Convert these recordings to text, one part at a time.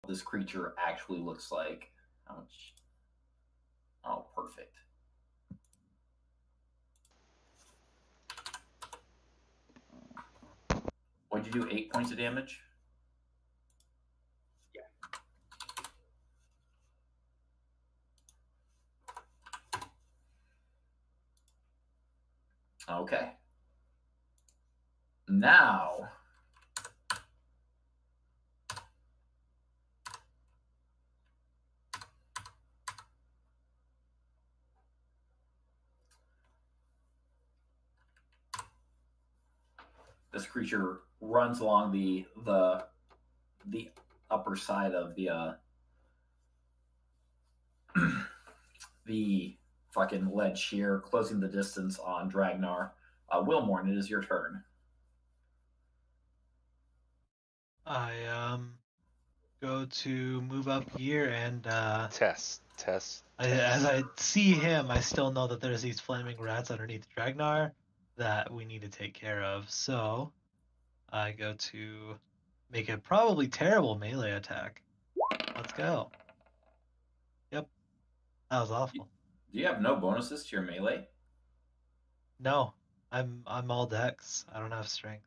this creature actually looks like. How much? Oh, perfect. What'd you do? 8 points of damage? Yeah. Okay. Now, this creature runs along the upper side of the fucking ledge here, closing the distance on Dragnar. Wilmorn, it is your turn. I go to move up here and Test. as I see him, I still know that there's these flaming rats underneath Dragnar that we need to take care of. So I go to make a probably terrible melee attack. Let's go. Yep, that was awful. Do you have no bonuses to your melee? No, I'm all dex. I don't have strength.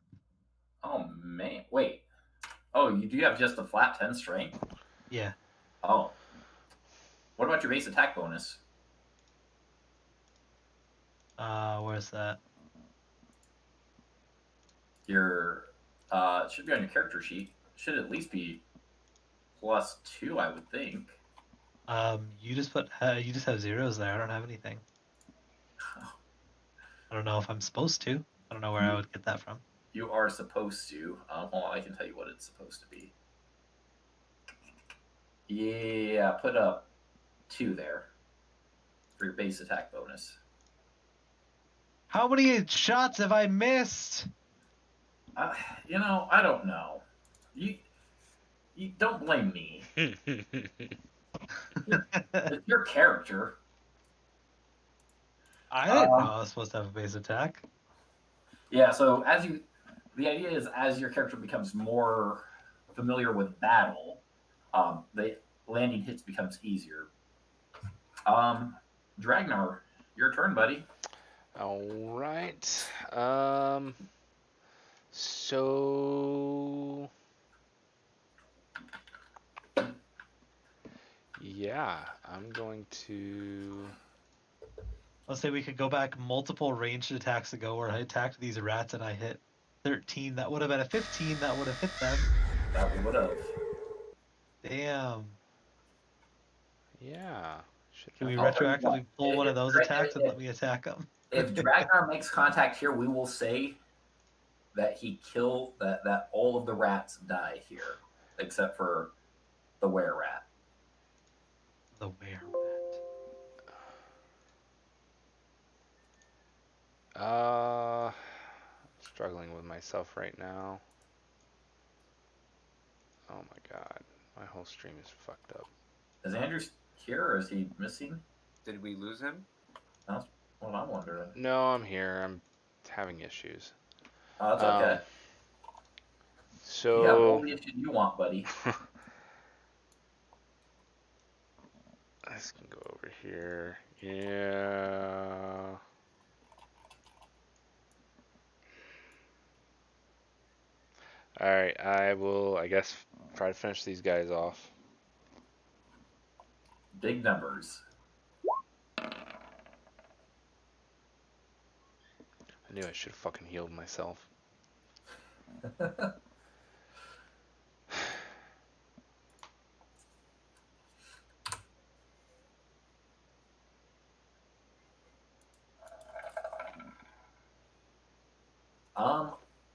Oh man, wait. Oh, you do have just a flat 10 strength? Yeah. Oh. What about your base attack bonus? Where's that? Your it should be on your character sheet. Should at least be +2, I would think. You just have zeros there. I don't have anything. I don't know if I'm supposed to. I don't know where I would get that from. You are supposed to. Hold on, I can tell you what it's supposed to be. Yeah, put up 2 there for your base attack bonus. How many shots have I missed? I don't know. You don't blame me. It's your character. I didn't know I was supposed to have a base attack. Yeah, so the idea is as your character becomes more familiar with battle, the landing hits becomes easier. Dragnar, your turn, buddy. All right. So yeah, I'm going to. Let's say we could go back multiple ranged attacks ago where I attacked these rats and I hit 13. That would have been a 15. That would have hit them. That would have. Damn. Yeah. Can we retroactively pull one of those attacks and let me attack them? If Dragnar makes contact here, we will say that he killed that all of the rats die here, except for the were rat. The were rat. Struggling with myself right now. Oh my god, my whole stream is fucked up. Is Andrew here or is he missing? Did we lose him? That's what I'm wondering. No, I'm here. I'm having issues. Oh, that's okay. So you have all the issues you want, buddy. This can go over here. Yeah. Alright, I will, I guess, try to finish these guys off. Big numbers. I knew I should have fucking healed myself.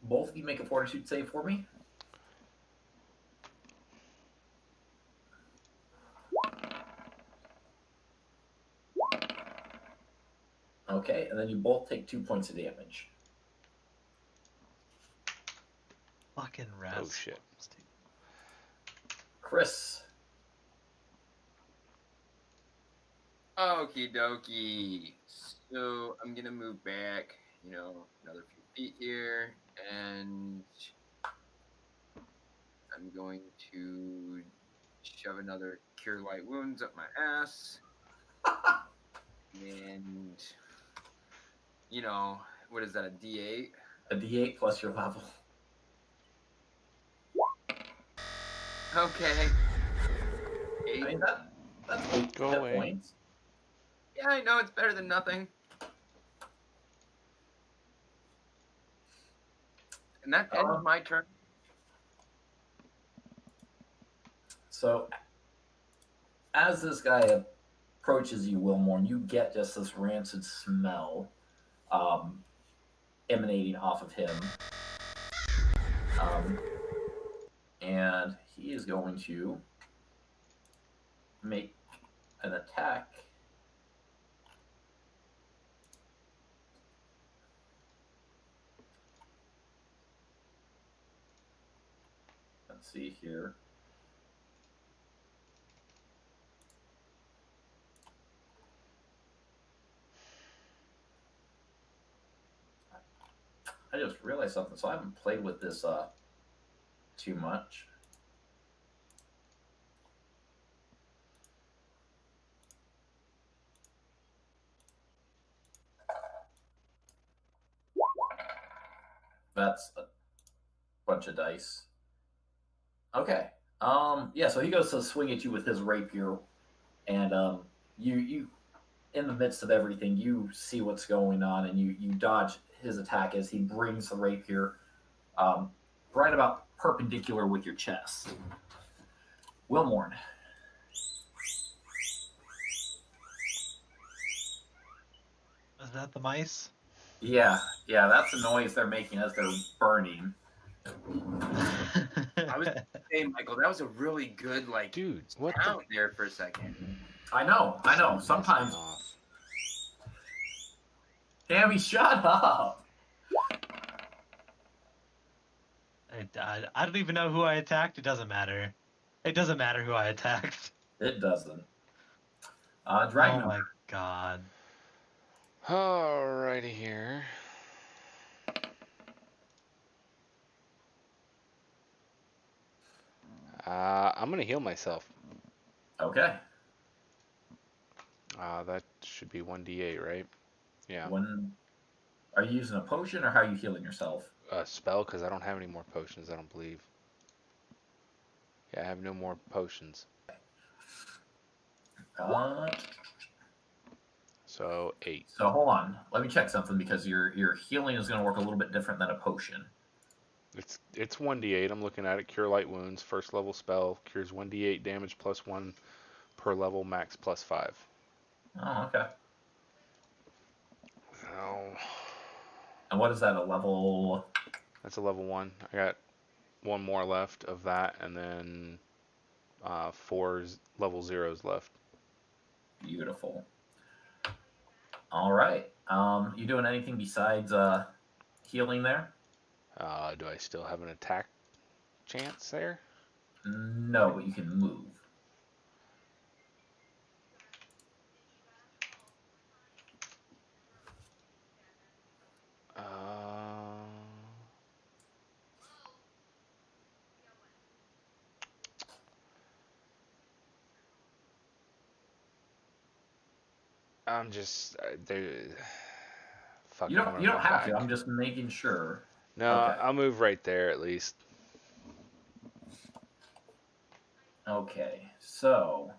Both of you make a fortitude save for me. Okay, and then you both take 2 points of damage. fucking rats. Oh shit. Chris. Okie dokie. So I'm gonna move back, another few feet here, and I'm going to shove another Cure Light Wounds up my ass. And, you know, what is that, a D8? A D8 plus your level. Okay. I 8. mean, that's 8 Go hit away. points. Yeah, I know, it's better than nothing. And that ends my turn. So, as this guy approaches you, Wilmorn, you get just this rancid smell emanating off of him. And he is going to make an attack. Let's see here. I just realized something, so I haven't played with this too much. That's a bunch of dice. Okay. Yeah, so he goes to swing at you with his rapier, and you in the midst of everything, you see what's going on, and you dodge his attack as he brings the rapier right about perpendicular with your chest. Wilmorn. Is that the mice? Yeah, that's the noise they're making as they're burning. I was Hey, Michael, that was a really good, like, Dude, what sound there for a second. I know. Sometimes. Off. Tammy, shut up. I don't even know who I attacked. It doesn't matter. It doesn't matter who I attacked. It doesn't. Oh Dragon. my god. Alrighty here. I'm gonna heal myself. Okay. That should be 1d8, right? Yeah. Are you using a potion or how are you healing yourself? A spell, because I don't have any more potions, I don't believe. Yeah, I have no more potions. So 8. So hold on. Let me check something because your healing is going to work a little bit different than a potion. It's 1d8. I'm looking at it. Cure Light Wounds, first level spell, cures 1d8 damage plus 1 per level, max plus 5. Oh, okay. So And what is that, a level? that's a level 1. I got 1 more left of that, and then 4 level 0s left. Beautiful. All right. You doing anything besides healing there? Do I still have an attack chance there? No, but you can move. I'm just fuck. You don't have to. I'm just making sure. No, Okay. I'll move right there at least. Okay, so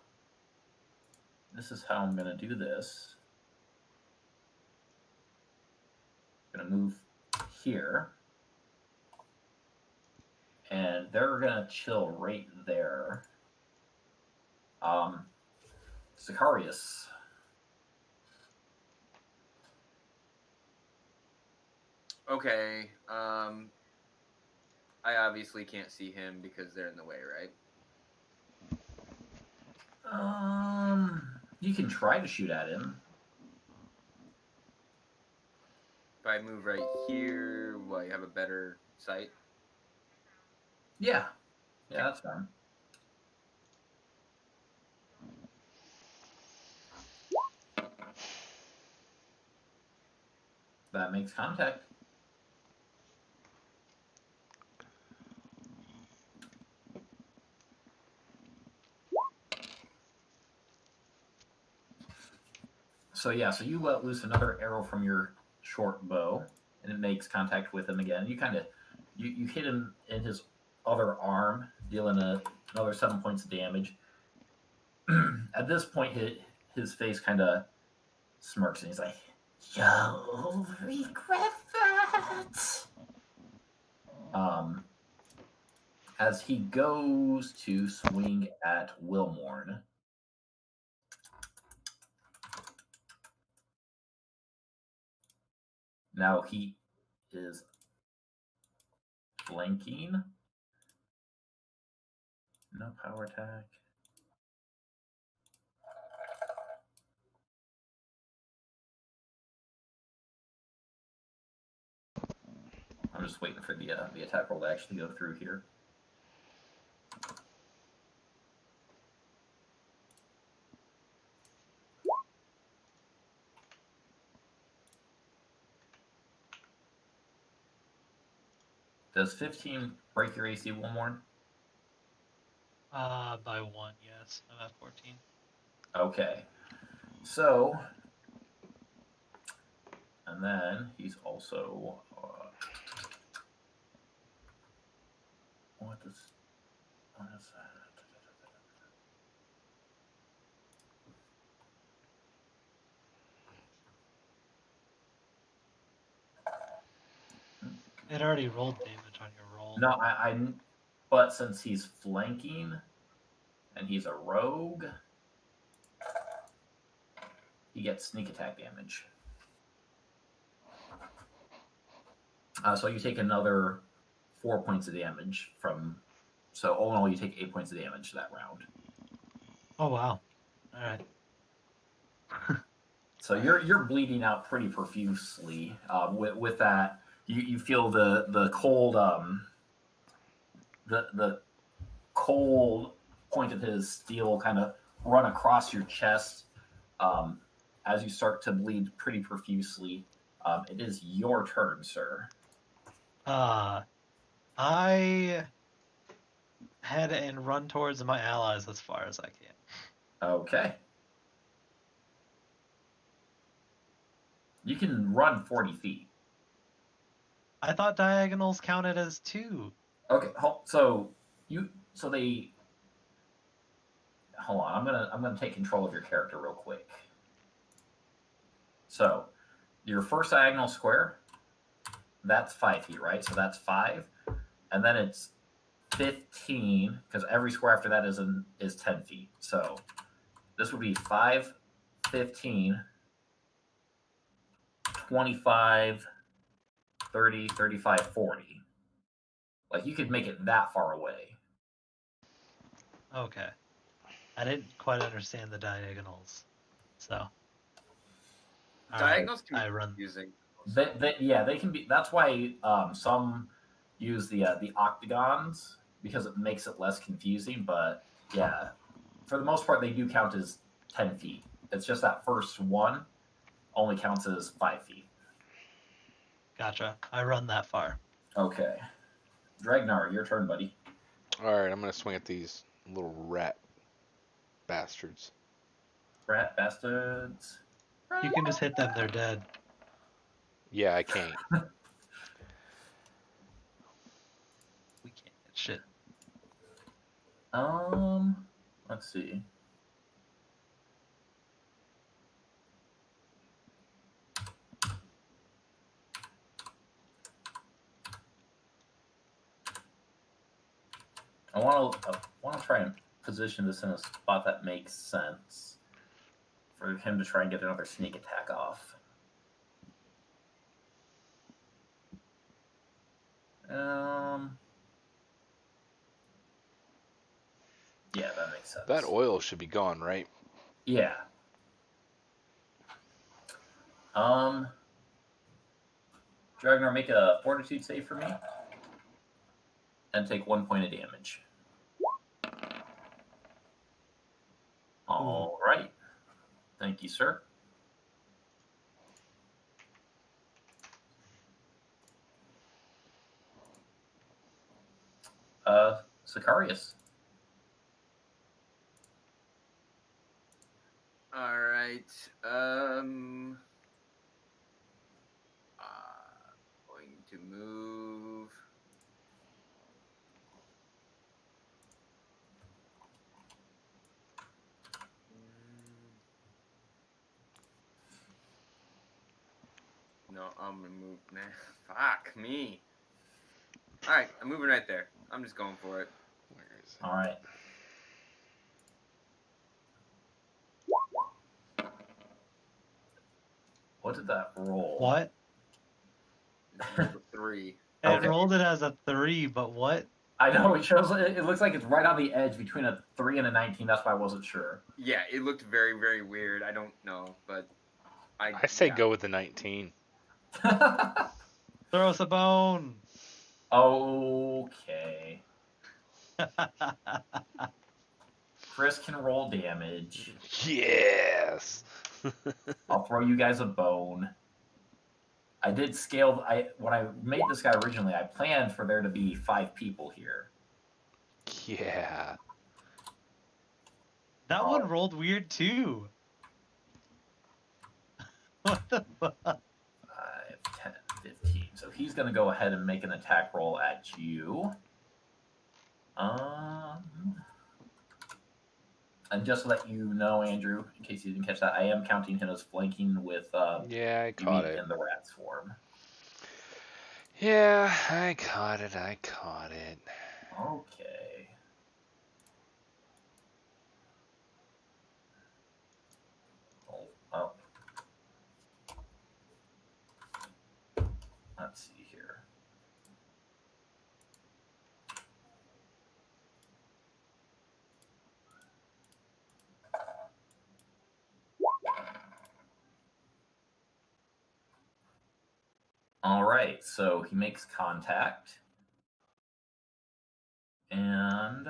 this is how I'm going to do this. I'm going to move here. And they're going to chill right there. Sicarius. Okay. I obviously can't see him because they're in the way, right? You can try to shoot at him. If I move right here, will I have a better sight? Yeah, that's fine. That makes contact. So you let loose another arrow from your short bow, and it makes contact with him again. You hit him in his other arm, dealing another 7 points of damage. At this point, his face kind of smirks, and he's like, "You'll regret that." As he goes to swing at Wilmorn. Now he is flanking. No power attack. I'm just waiting for the attack roll to actually go through here. Does 15 break your AC, Wilmorn? By 1, yes. I'm at 14. Okay. So, and then he's also what is that? It already rolled damage on your roll. No, but since he's flanking and he's a rogue, he gets sneak attack damage. So you take another 4 points of damage from. So all in all, you take 8 points of damage that round. Oh wow! All right. So you're bleeding out pretty profusely. With that, you feel the cold the cold point of his steel kind of run across your chest as you start to bleed pretty profusely. It is your turn, sir. I head and run towards my allies as far as I can. Okay. You can run 40 feet. I thought diagonals counted as 2. Okay, so they. Hold on, I'm gonna take control of your character real quick. So, your first diagonal square, that's 5 feet, right? So that's 5, and then it's 15 because every square after that is 10 feet. So this would be 5, 15, 25, 30, 35, 40. Like you could make it that far away. Okay. I didn't quite understand the diagonals, so. Diagonals can I be run. confusing. They can be. That's why some use the octagons because it makes it less confusing. But yeah, for the most part, they do count as 10 feet. It's just that first one only counts as 5 feet. Gotcha. I run that far. Okay, Dragnar, your turn, buddy. All right, I'm gonna swing at these little rat bastards. Rat bastards. You can just hit them; they're dead. Yeah, I can't. We can't hit shit. Let's see. I want to try and position this in a spot that makes sense for him to try and get another sneak attack off. Yeah, that makes sense. That oil should be gone, right? Yeah. Dragnar, make a fortitude save for me. And take 1 point of damage. All right. Thank you, sir. Sicarius. All right. No, I'm gonna move. Nah, fuck me. All right, I'm moving right there. I'm just going for it. Where is it? All right. What did that roll? What? It's rolled a 3. It Okay. rolled it as a 3, but what? I know it shows. It looks like it's right on the edge between a 3 and a 19. That's why I wasn't sure. Yeah, it looked very, very weird. I don't know, but I say yeah. go with the 19. Throw us a bone. Okay. Chris can roll damage. Yes. I'll throw you guys a bone. I did scale. When I made this guy originally, I planned for there to be 5 people here. Yeah. That one rolled weird too. What the fuck? 5, 10, 15. So he's going to go ahead and make an attack roll at you. And just to let you know, Andrew, in case you didn't catch that, I am counting him as flanking with Yeah, I you caught it. in the rat's form. Yeah, I caught it. I caught it. Okay. Oh. Let's see here. All right, so he makes contact. And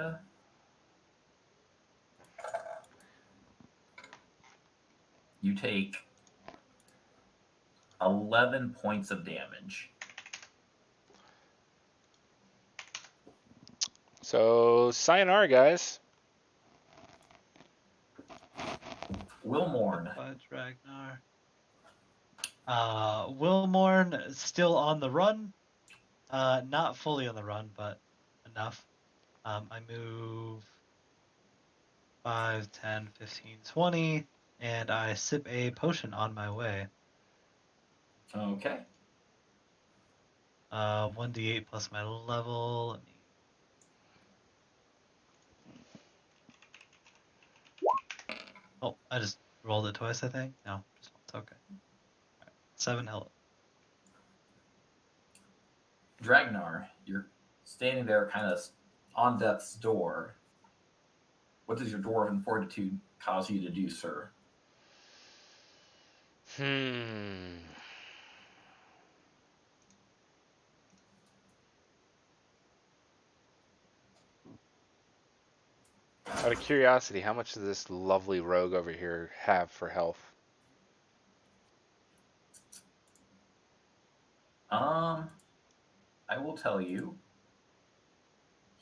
you take 11 points of damage. So, sayonara, guys. Wilmorn. Fudge Ragnar. Wilmorn still on the run. Not fully on the run, but enough. I move 5, 10, 15, 20, and I sip a potion on my way. Okay. 1d8 plus my level. Let me... Oh, I just rolled it twice, I think. No, just once. Okay. All right. 7 health. Dragnar, you're standing there kind of on death's door. What does your dwarven fortitude cause you to do, sir? Out of curiosity, how much does this lovely rogue over here have for health? I will tell you,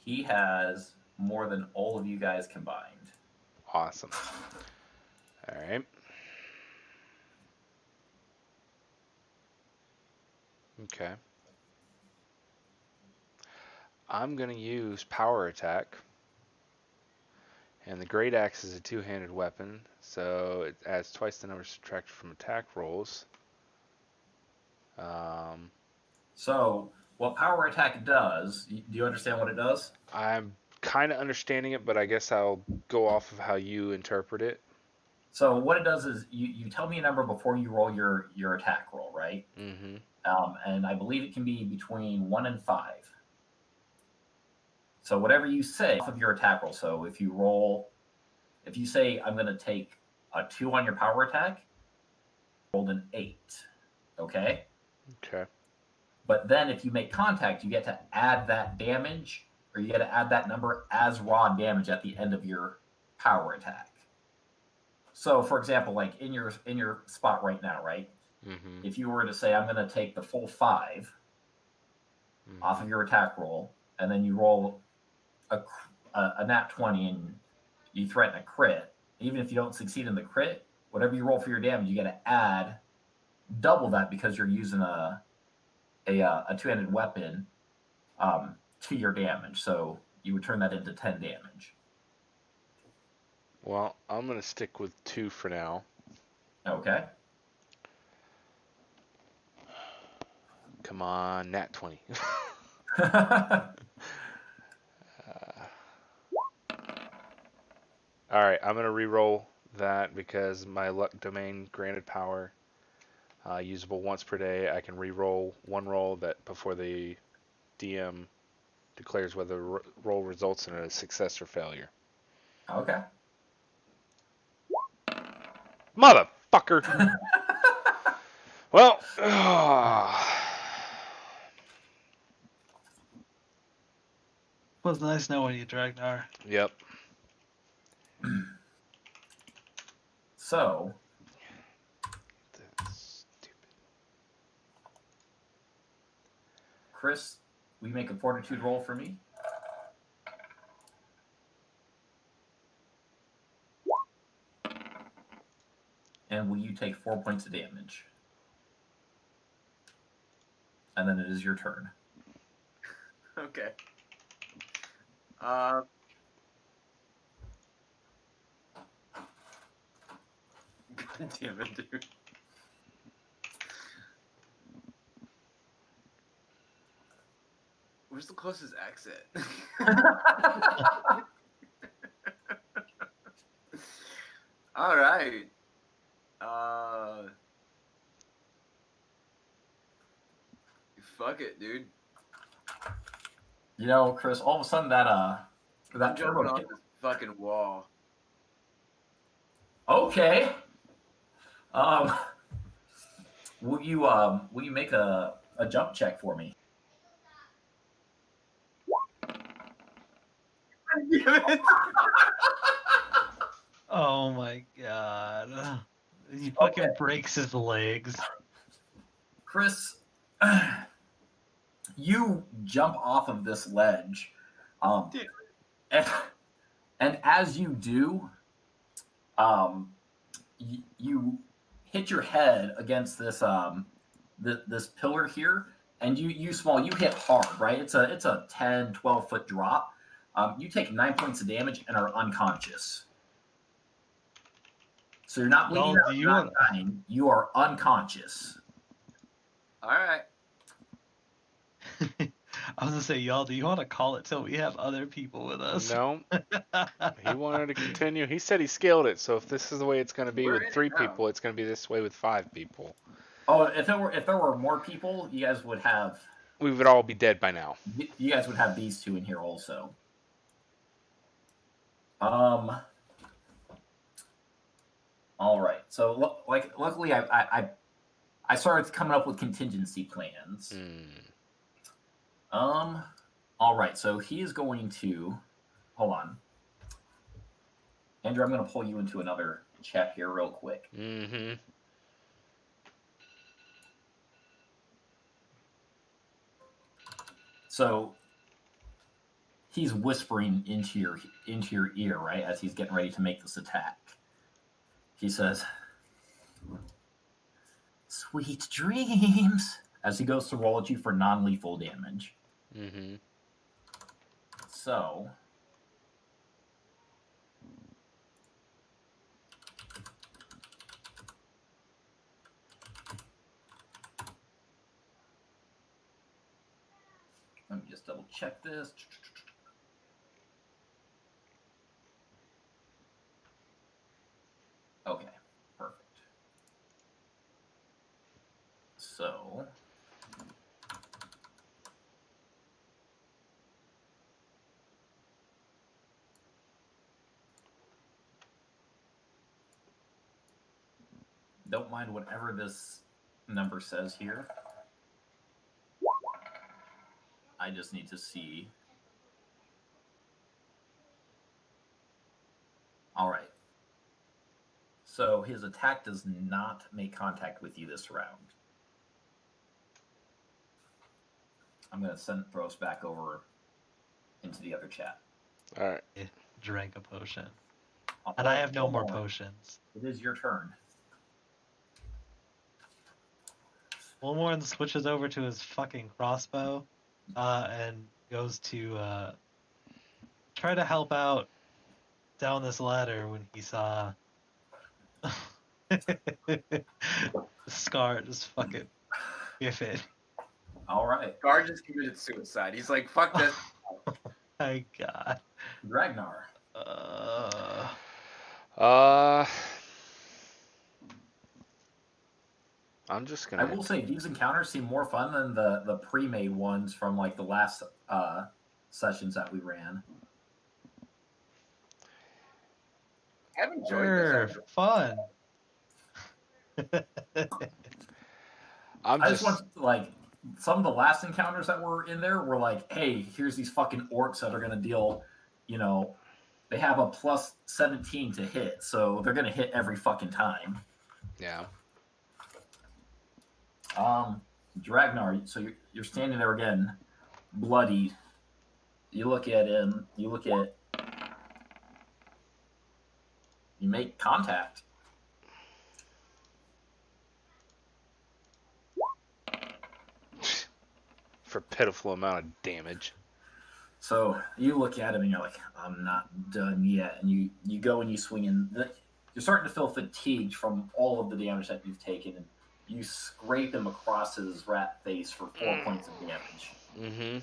he has more than all of you guys combined. Awesome. All right. Okay. I'm going to use power attack. And the great axe is a two-handed weapon, so it adds twice the number subtracted from attack rolls. So, what power attack does, do you understand what it does? I'm kind of understanding it, but I guess I'll go off of how you interpret it. So, what it does is you tell me a number before you roll your attack roll, right? Mm-hmm. And I believe it can be between 1 and 5. So, whatever you say off of your attack roll. So, if you say, I'm going to take a 2 on your power attack, rolled an 8. Okay? Okay. But then if you make contact, you get to add that damage, or you get to add that number as raw damage at the end of your power attack. So, for example, like in your spot right now, right? Mm-hmm. If you were to say, I'm going to take the full 5 off of your attack roll, and then you roll a nat 20 and you threaten a crit, even if you don't succeed in the crit, whatever you roll for your damage, you get to add double that because you're using a two-handed weapon to your damage. So you would turn that into 10 damage. Well, I'm going to stick with 2 for now. Okay. Come on, nat 20. All right, I'm gonna re-roll that because my luck domain granted power, usable once per day. I can re-roll one roll that before the DM declares whether the roll results in a success or failure. Okay. Motherfucker. Well, Was nice knowing you, Dragnar. yep. So, That's stupid. Chris, will you make a fortitude roll for me? And will you take 4 points of damage? And then it is your turn. Okay. God damn it, dude. Where's the closest exit? All right. Fuck it, dude. You know, Chris, all of a sudden that I'm that jumping turbo off kick. this fucking wall. Okay. Will you make a jump check for me? Damn it. Oh my god. He fucking Okay. breaks his legs. Chris, you jump off of this ledge. And, and as you do, you hit your head against this this pillar here, and you hit hard, right? It's a 10, 12 foot drop. You take 9 points of damage and are unconscious. So you're not bleeding out, you're not dying. You are unconscious. All right. I was gonna say, y'all, do you want to call it till we have other people with us? No, he wanted to continue. He said he scaled it, so if this is the way it's going to be We're with in 3 it now. people, it's going to be this way with 5 people. Oh, if there were more people, you guys would have We would all be dead by now. you guys would have these two in here also. All right. So luckily I started coming up with contingency plans. All right. So he is going to hold on. Andrew, I'm going to pull you into another chat here real quick. Mm-hmm. So he's whispering into your ear, right, as he's getting ready to make this attack. He says, "Sweet dreams," as he goes to roll at you for non-lethal damage. Mm-hmm. So let me just double check this. Okay, perfect. So don't mind whatever this number says here. I just need to see. All right. So his attack does not make contact with you this round. I'm going to throw us back over into the other chat. All right. It drank a potion. And I have no more potions. It is your turn. Wilmorn switches over to his fucking crossbow and goes to try to help out down this ladder when he saw Scar just fucking biff it. All right. Gar just committed suicide. He's like, fuck this. My God. Ragnar. I'm just I gonna. will say these encounters seem more fun than the pre-made ones from like the last sessions that we ran. I've enjoyed Sure, this. fun. I just want like some of the last encounters that were in there were like, hey, here's these fucking orcs that are gonna deal, you know, they have a plus 17 to hit, so they're gonna hit every fucking time. Yeah. Dragnar, so you're standing there again, bloody. You look at him. You make contact. For a pitiful amount of damage. So you look at him and you're like, I'm not done yet. And you go and you swing in. You're starting to feel fatigued from all of the damage that you've taken. And you scrape him across his rat face for 4 points of damage. Mm-hmm.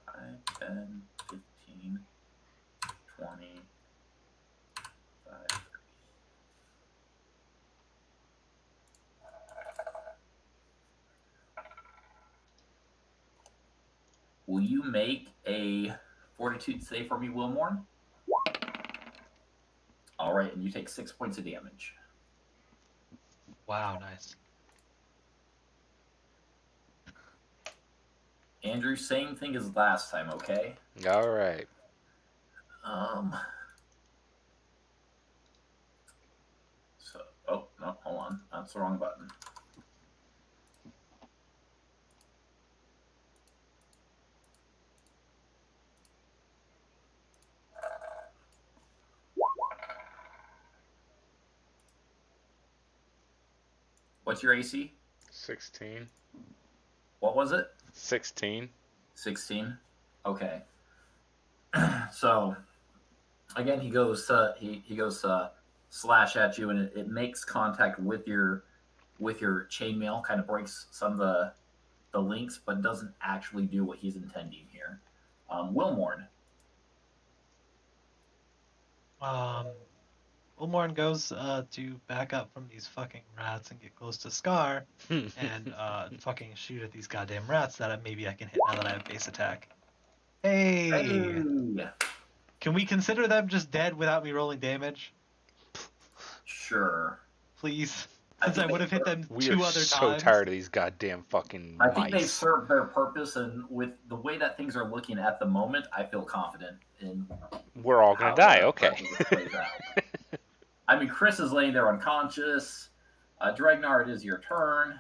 Five, 10, 15, 20, 5. Will you make a fortitude save for me, Wilmorn? All right, and you take 6 points of damage. Wow, nice. Andrew, same thing as last time, okay? All right. So, oh, no, hold on. That's the wrong button. What's your AC? 16. What was it? 16. 16. Okay. So again, he goes to slash at you, and it makes contact with your chainmail, kind of breaks some of the links, but doesn't actually do what he's intending here. Wilmorn. Ulmorn goes to back up from these fucking rats and get close to Scar and fucking shoot at these goddamn rats that maybe I can hit now that I have base attack. Hey! Can we consider them just dead without me rolling damage? Sure. Please? Since I would have hit them We two are other so times. tired of these goddamn fucking I think they've mice. served their purpose, and with the way that things are looking at the moment, I feel confident in. We're all gonna die. Okay. I mean, Chris is laying there unconscious. Dragnar, it is your turn.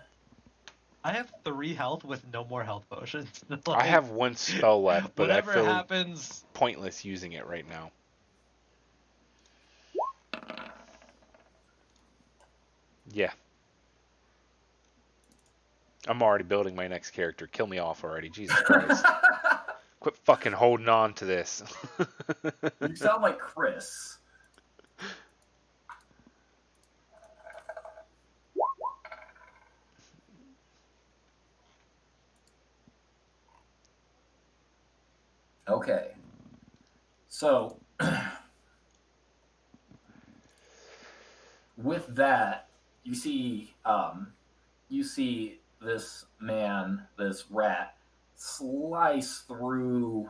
I have 3 health with no more health potions. I have 1 spell left, but I whatever feel happens, pointless using it right now. Yeah. I'm already building my next character. Kill me off already. Jesus Christ. Quit fucking holding on to this. You sound like Chris. Okay. So, with that, you see this man, this rat, slice through,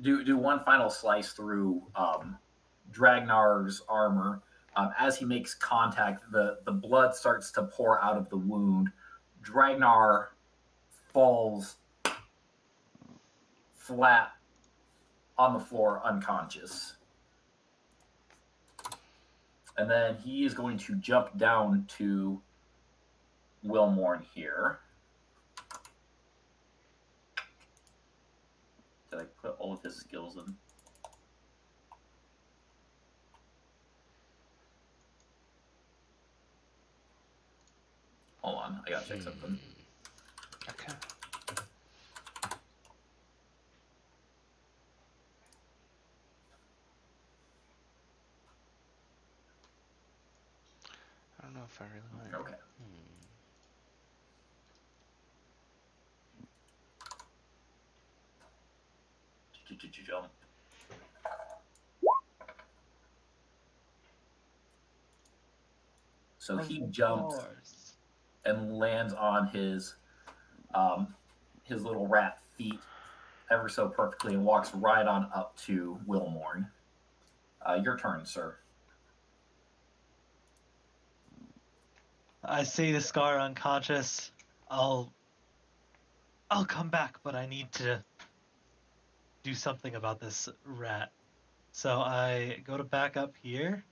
do one final slice through Dragnar's armor. As he makes contact, the blood starts to pour out of the wound. Dragnar falls flat on the floor, unconscious. And then he is going to jump down to Wilmorn here. Did I put all of his skills in? Hold on, I gotta check something. Okay. if I really want it. Okay. Jump. So he jumps and lands on his little rat feet ever so perfectly and walks right on up to Wilmorn. Your turn, sir. I see the Scar unconscious. I'll come back, but I need to do something about this rat. So I go to back up here,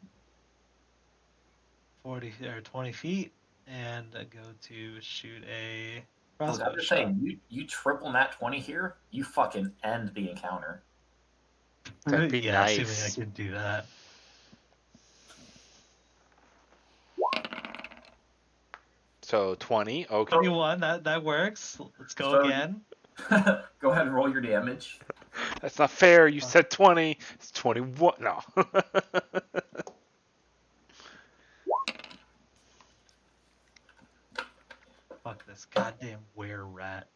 40 or 20 feet, and I go to shoot a Look, crossbow I'm just shot. saying, you triple nat 20 here, you fucking end the encounter. That'd be Yeah, nice. assuming I can do that. So 20, okay. 21, that works. Let's go So- again. Go ahead and roll your damage. That's not fair. You said 20. It's 21. No. Fuck this goddamn were-rat.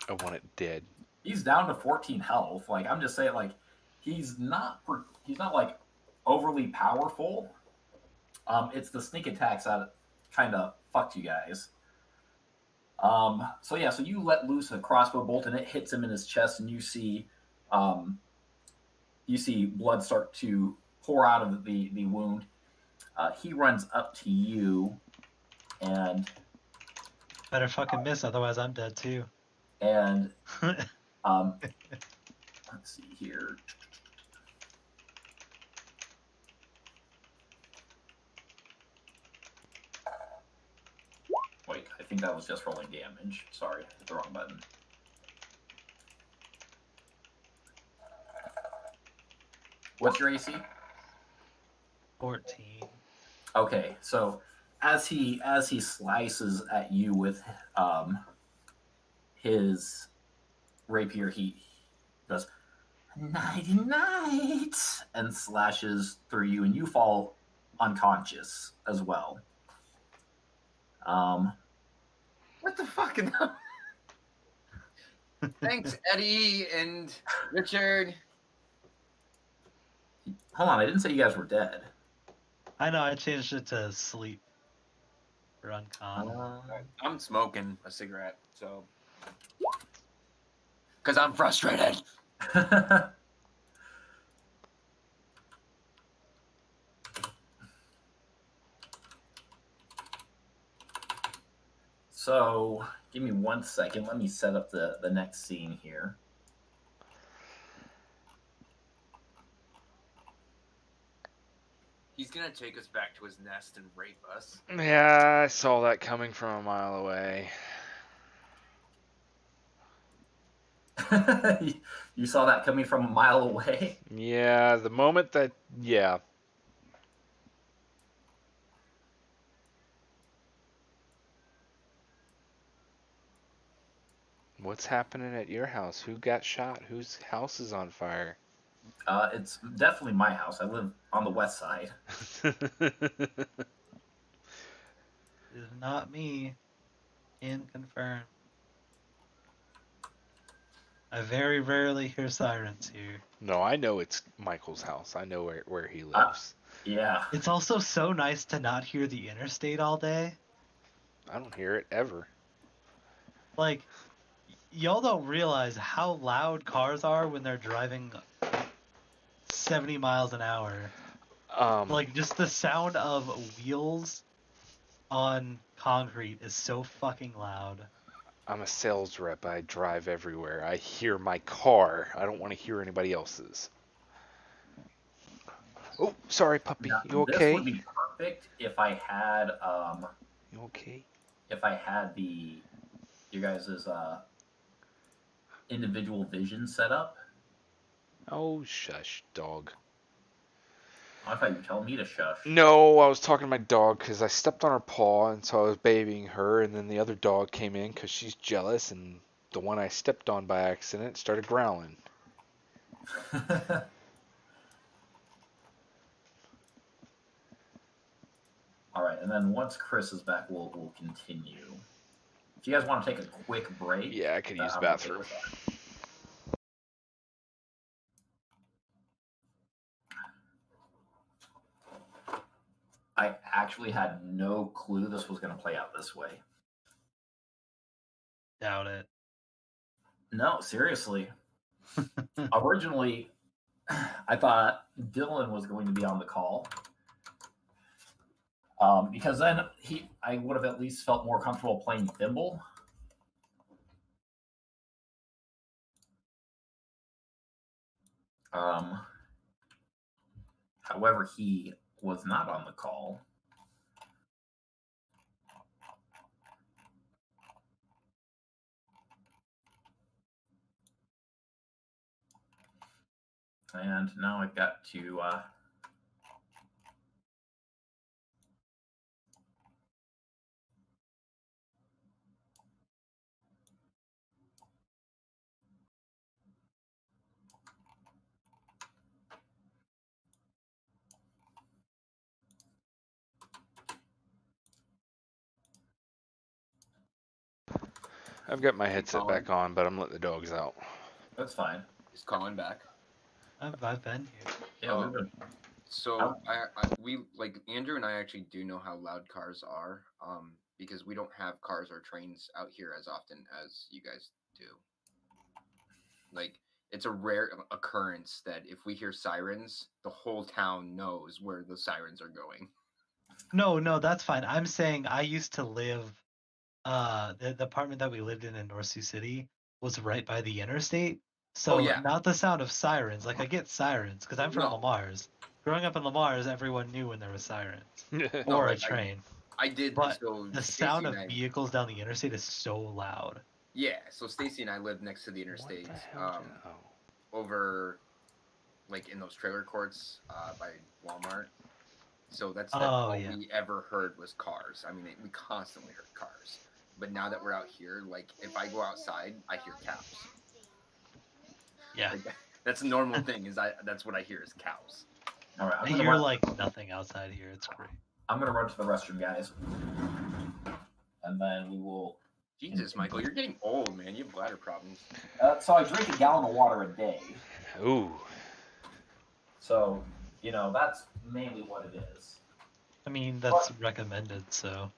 I want it dead. He's down to 14 health. Like, I'm just saying, like, he's not like overly powerful. It's the sneak attacks that kind of fucked you guys. So you let loose a crossbow bolt and it hits him in his chest, and you see blood start to pour out of the wound. He runs up to you and Better fucking miss, otherwise I'm dead too. let's see here. Wait, I think that was just rolling damage. Sorry, hit the wrong button. What's your AC? 14. Okay, so as he slices at you with his rapier, he goes nighty night and slashes through you, and you fall unconscious as well. What the fuck? Thanks, Eddie and Richard. Hold on, I didn't say you guys were dead. I know, I changed it to sleep. For uncon. I'm smoking a cigarette, so. Because I'm frustrated. So, give me 1 second. Let me set up the next scene here. He's going to take us back to his nest and rape us. Yeah, I saw that coming from a mile away. You saw that coming from a mile away? Yeah, the moment that... Yeah. What's happening at your house? Who got shot? Whose house is on fire? It's definitely my house. I live on the west side. It is not me. Can confirm. I very rarely hear sirens here. No, I know it's Michael's house. I know where he lives. Yeah. It's also so nice to not hear the interstate all day. I don't hear it ever. Like, y'all don't realize how loud cars are when they're driving 70 miles an hour. Like, just the sound of wheels on concrete is so fucking loud. I'm a sales rep. I drive everywhere. I hear my car. I don't want to hear anybody else's. Oh, sorry, puppy. Now, You This okay? would be perfect if I had You okay? if I had the you guys' individual vision set up. Oh, shush, dog. I thought you were telling me to shush. No, I was talking to my dog because I stepped on her paw, and so I was babying her, and then the other dog came in because she's jealous, and the one I stepped on by accident started growling. All right, and then once Chris is back, we'll continue. If you guys want to take a quick break, Yeah, I could use the I'm okay bathroom. with that. I actually had no clue this was going to play out this way. Doubt it. No, seriously. Originally, I thought Dylan was going to be on the call. Because then I would have at least felt more comfortable playing Thimble. However, he was not on the call. And now I've got to I've got my headset back on, but I'm letting the dogs out. That's fine. He's calling back. I've been here. Yeah, we've been. So we like Andrew and I actually do know how loud cars are, because we don't have cars or trains out here as often as you guys do. Like it's a rare occurrence that if we hear sirens, the whole town knows where the sirens are going. No, that's fine. I'm saying I used to live. The apartment that we lived in North Sioux City was right by the interstate. So yeah. not the sound of sirens. Like I get sirens because I'm from No. Lamar's. Growing up in Lamar's, everyone knew when there was sirens No, or a like, train. I did, But so the Stacy sound of and I- vehicles down the interstate is so loud. Yeah, so Stacy and I lived next to the interstate, What the hell over, like in those trailer courts by Walmart. So that's Oh, all yeah. we ever heard was cars. I mean, we constantly heard cars. But now that we're out here, like if I go outside, I hear cows. Yeah. Like, that's a normal thing. That's what I hear is cows. All right, I hear like nothing outside here. It's great. I'm gonna run to the restroom, guys, and then we will. Jesus, Michael, you're getting old, man. You have bladder problems. So I drink a gallon of water a day. Ooh. So that's mainly what it is. I mean, that's recommended, so.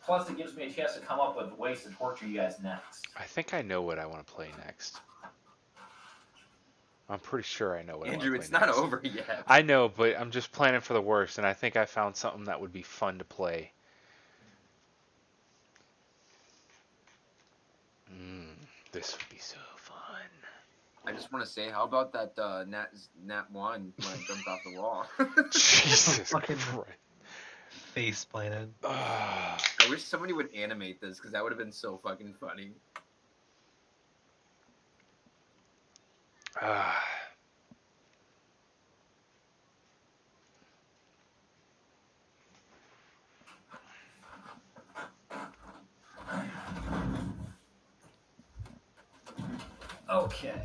Plus, it gives me a chance to come up with ways to torture you guys next. I think I know what I want to play next. I'm pretty sure I know what Andrew, I want it's to play not next. over yet. I know, but I'm just planning for the worst, and I think I found something that would be fun to play. This would be so fun. I just want to say, how about that Nat 1 when I jumped off the wall? Jesus Fucking Christ. Face planted. I wish somebody would animate this, because that would have been so fucking funny. Okay.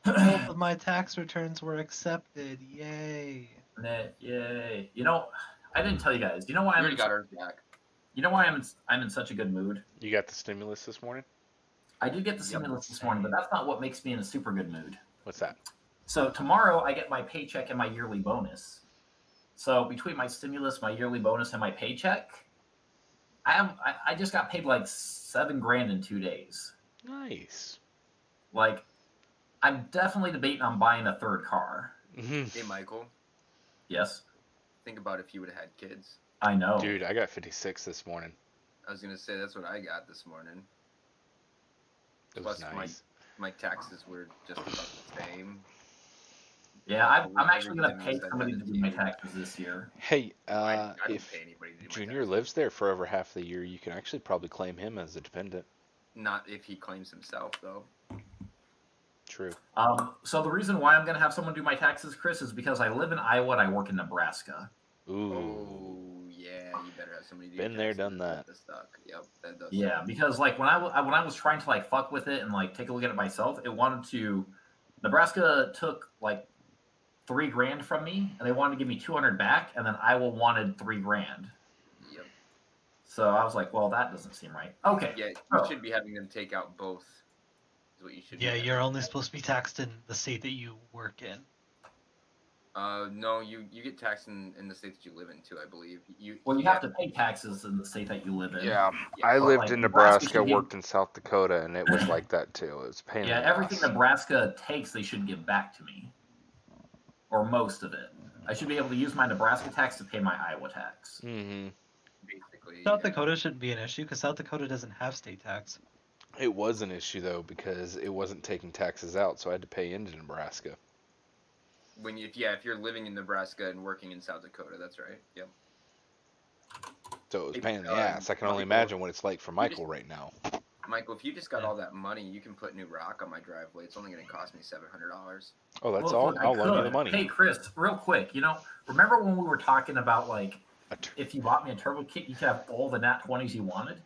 Both of my tax returns were accepted. Yay. Yay! I didn't tell you guys. You know why We already got ours back. You know why I'm in such a good mood? You got the stimulus this morning? I did get the stimulus this morning, but that's not what makes me in a super good mood. What's that? So tomorrow I get my paycheck and my yearly bonus. So between my stimulus, my yearly bonus, and my paycheck, I just got paid like $7,000 in 2 days. Nice. Like, I'm definitely debating on buying a third car. Hey, Michael, Yes, think about if you would have had kids. I know. Dude, I got 56 this morning. I was going to say, that's what I got this morning. It was Plus, nice. my taxes were just about the same. Yeah, I'm actually going to pay somebody to do my taxes this year. Hey, I don't if pay anybody to do my Junior taxes. lives there for over half the year, you can actually probably claim him as a dependent. Not if he claims himself, though. True. So the reason why I'm going to have someone do my taxes, Chris, is because I live in Iowa and I work in Nebraska. Ooh. Oh, yeah, you better have somebody do Been your there, taxes. done that. That's stuck. Yep, that does. Yeah, suck. because like when I was trying to like fuck with it and like take a look at it myself, it wanted to. Nebraska took like 3 grand from me, and they wanted to give me 200 back, and then I wanted 3 grand. Yep. So I was like, well, that doesn't seem right. Okay. Yeah, you should be having them take out both. Is what you should. Yeah, be you're only supposed to be taxed in the state that you work in. No, you get taxed in the state that you live in too, I believe. You have to pay taxes in the state that you live in. Yeah, Yeah, I but, lived like, in Nebraska Nebraska, should give- worked in South Dakota, and it was like that too. It was a pain in the everything ass. Nebraska takes, they should give back to me, or most of it. I should be able to use my Nebraska tax to pay my Iowa tax. Mm-hmm. basically. South Dakota shouldn't be an issue because South Dakota doesn't have state tax. It was an issue though because it wasn't taking taxes out, so I had to pay into Nebraska. If you're living in Nebraska and working in South Dakota, that's right. Yep. So it was a pain in the ass. I can only imagine what it's like for Michael right now. Michael, if you just got all that money, you can put new rock on my driveway. It's only going to cost me $700. Oh, that's all? I'll loan you the money. Hey, Chris, real quick, remember when we were talking about, like, if you bought me a turbo kit, you could have all the nat 20s you wanted?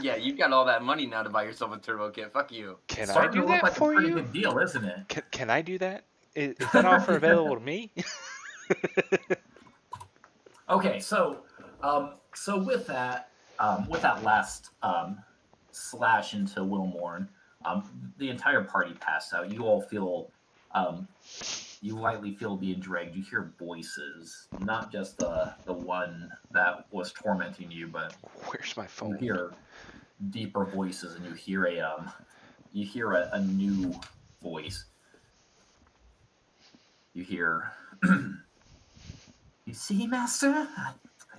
Yeah, you've got all that money now to buy yourself a turbo kit. Fuck you. Can I do that like for a pretty you? Good deal, isn't it? Can I do that? Is that offer available to me? Okay, so with that last slash into Wilmorn, the entire party passed out. You all feel, you lightly feel being dragged. You hear voices, not just the one that was tormenting you, but where's my phone? You hear deeper voices, and you hear a new voice. You hear, you see, Master, I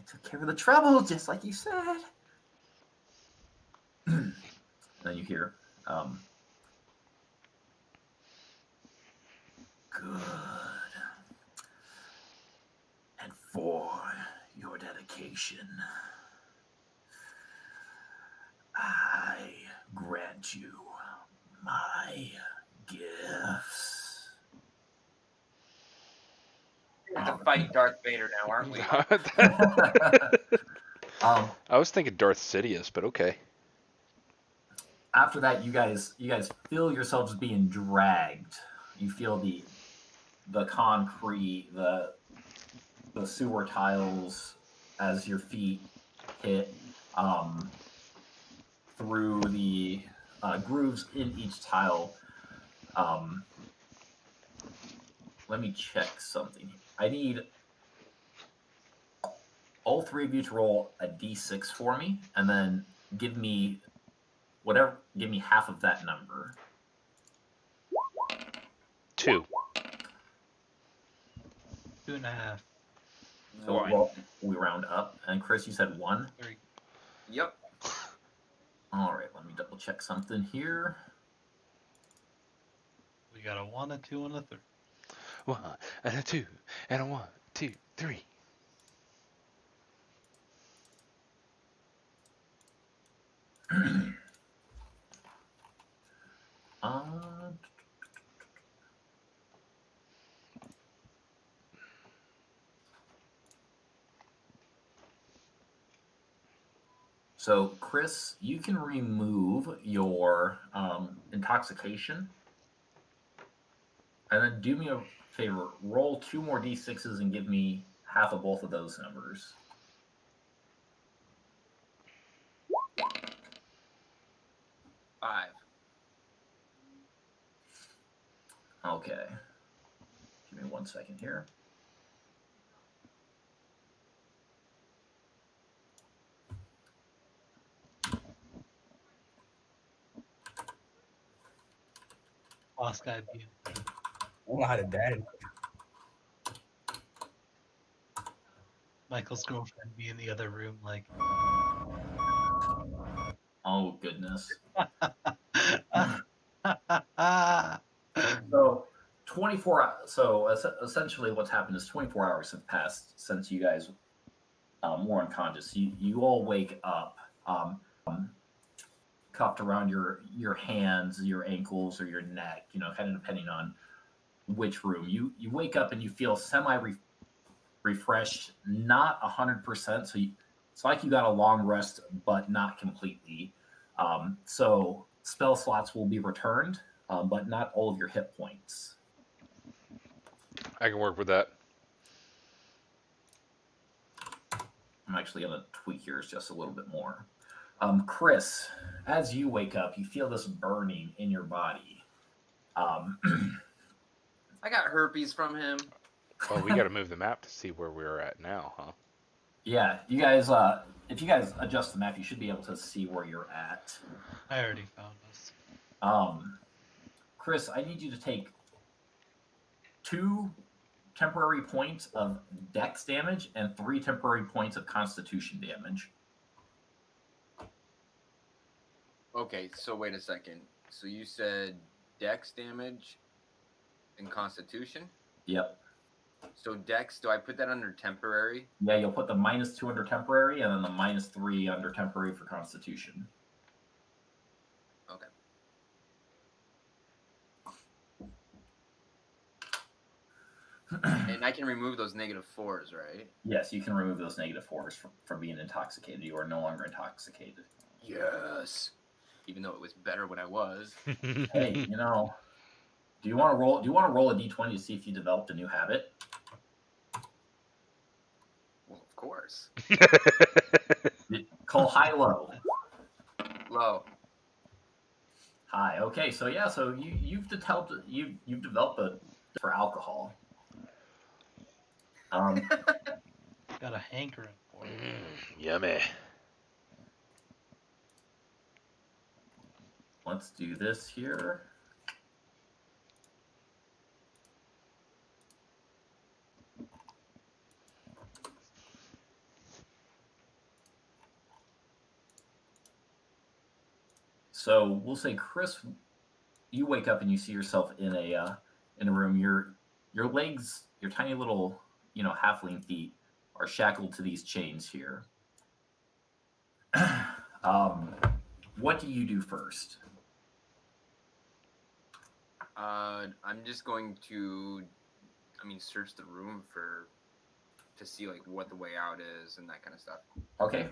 took care of the trouble, just like you said. Then you hear, good. And for your dedication, I grant you my gifts. We have to fight Darth Vader now, aren't we? I was thinking Darth Sidious, but okay. After that, you guys feel yourselves being dragged. You feel the concrete, the sewer tiles as your feet hit through the grooves in each tile. Let me check something. I need all 3 of you to roll a d6 for me, and then give me half of that number. 2. 2.5. So we round up. And Chris, you said 1? 3. Yep. All right, let me double check something here. We got a 1, a 2, and a 3. 1 and a 2 and a 1, 2, 3. So, Chris, you can remove your intoxication. And then do me a favor, roll 2 more d6s and give me half of both of those numbers. Five. Okay. Give me 1 second here. Boss guy being. I don't know how to dad. Michael's girlfriend be in the other room, like. Oh, goodness. So 24. So essentially, what's happened is 24 hours have passed since you guys were unconscious. You all wake up, cuffed around your hands, your ankles, or your neck. Kind of depending on which room. You wake up and you feel refreshed, not 100%. So it's like you got a long rest, but not completely. So spell slots will be returned, but not all of your hit points. I can work with that. I'm actually going to tweak yours just a little bit more. Chris, as you wake up, you feel this burning in your body. I got herpes from him. Oh, we got to move the map to see where we're at now, huh? Yeah, you guys. If you guys adjust the map, you should be able to see where you're at. I already found us. Chris, I need you to take 2 temporary points of Dex damage and 3 temporary points of Constitution damage. Okay, so wait a second. So you said Dex damage and Constitution? Yep. So Dex, do I put that under temporary? Yeah, you'll put the -2 under temporary, and then the -3 under temporary for Constitution. Okay. And I can remove those -4s, right? Yes, you can remove those -4s from being intoxicated. You are no longer intoxicated. Yes. Even though it was better when I was. Hey, you know, do you want to roll? Do you want to roll a d20 to see if you developed a new habit? Well, of course. Call high, low. Low. High. Okay, so yeah, so you've developed a for alcohol. Got a hankering for it. Yummy. Let's do this here. So we'll say, Chris, you wake up and you see yourself in a room. Your legs, your tiny little, halfling feet, are shackled to these chains here. What do you do first? I'm just going to, search the room to see like what the way out is and that kind of stuff. Okay.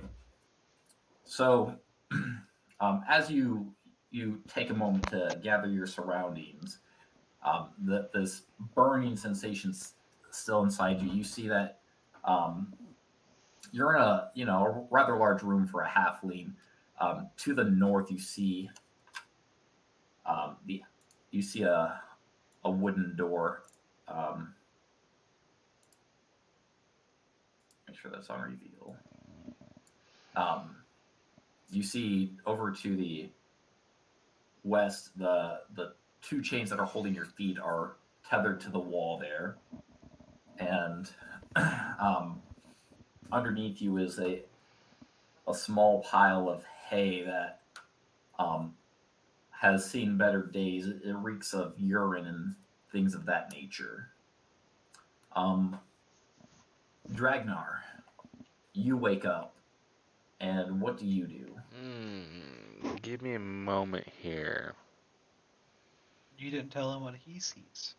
So, as you take a moment to gather your surroundings, this burning sensation still inside you. You see that you're in a rather large room for a halfling. To the north, you see a wooden door. Make sure that's on reveal. You see over to the west, the 2 chains that are holding your feet are tethered to the wall there, and underneath you is a small pile of hay that has seen better days. It reeks of urine and things of that nature. Dragnar, you wake up, and what do you do? Give me a moment here. You didn't tell him what he sees.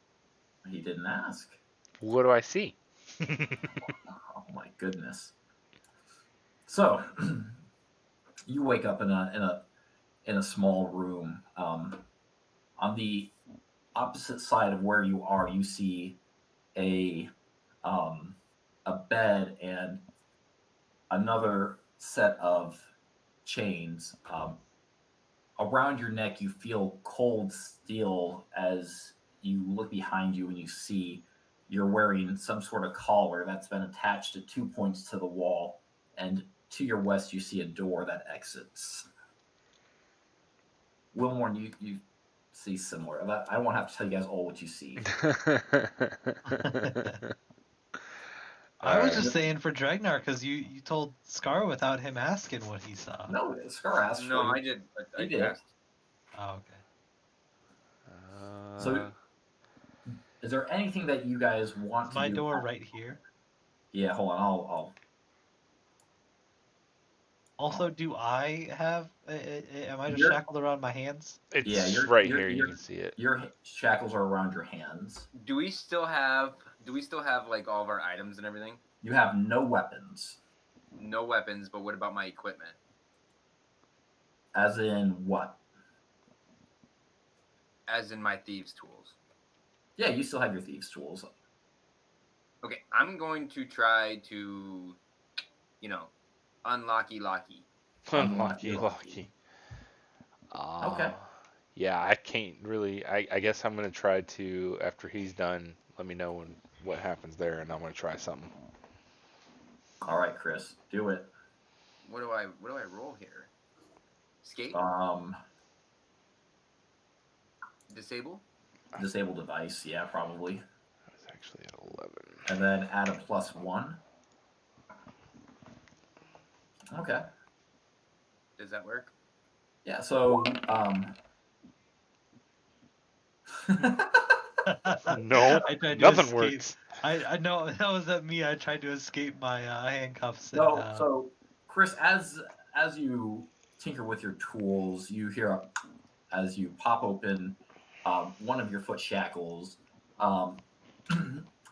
He didn't ask. What do I see? Oh my goodness. So you wake up in a small room. On the opposite side of where you are, you see a bed and another set of chains. Around your neck, you feel cold steel as you look behind you and you see you're wearing some sort of collar that's been attached to 2 points to the wall. And to your west, you see a door that exits. Wilmore, you see similar. I won't have to tell you guys all what you see. I was just saying for Dragnar because you told Scar without him asking what he saw. No, Scar asked. No, I did. I did. asked. Oh, okay. So, is there anything that you guys want to do? My door right here. Yeah, hold on. I'll. Also, do I have? Am I just You're- shackled around my hands? It's you're- right you're- here. You you're- can see it. Your shackles are around your hands. Do we still have like all of our items and everything? You have no weapons. No weapons, but what about my equipment? As in what? As in my thieves' tools. Yeah, you still have your thieves' tools. Okay, I'm going to try to, unlocky locky. Unlucky, lucky. Okay. Yeah, I can't really. I guess I'm gonna try to after he's done. Let me know what happens there, and I'm gonna try something. All right, Chris, do it. What do I roll here? Escape? Disable? Disable device. Yeah, probably. I was actually at 11. And then add a +1. Okay. Does that work? Yeah. So No, I tried to nothing escape. works. I know that was at me. I tried to escape my handcuffs. And, So Chris, as you tinker with your tools, you hear as you pop open one of your foot shackles.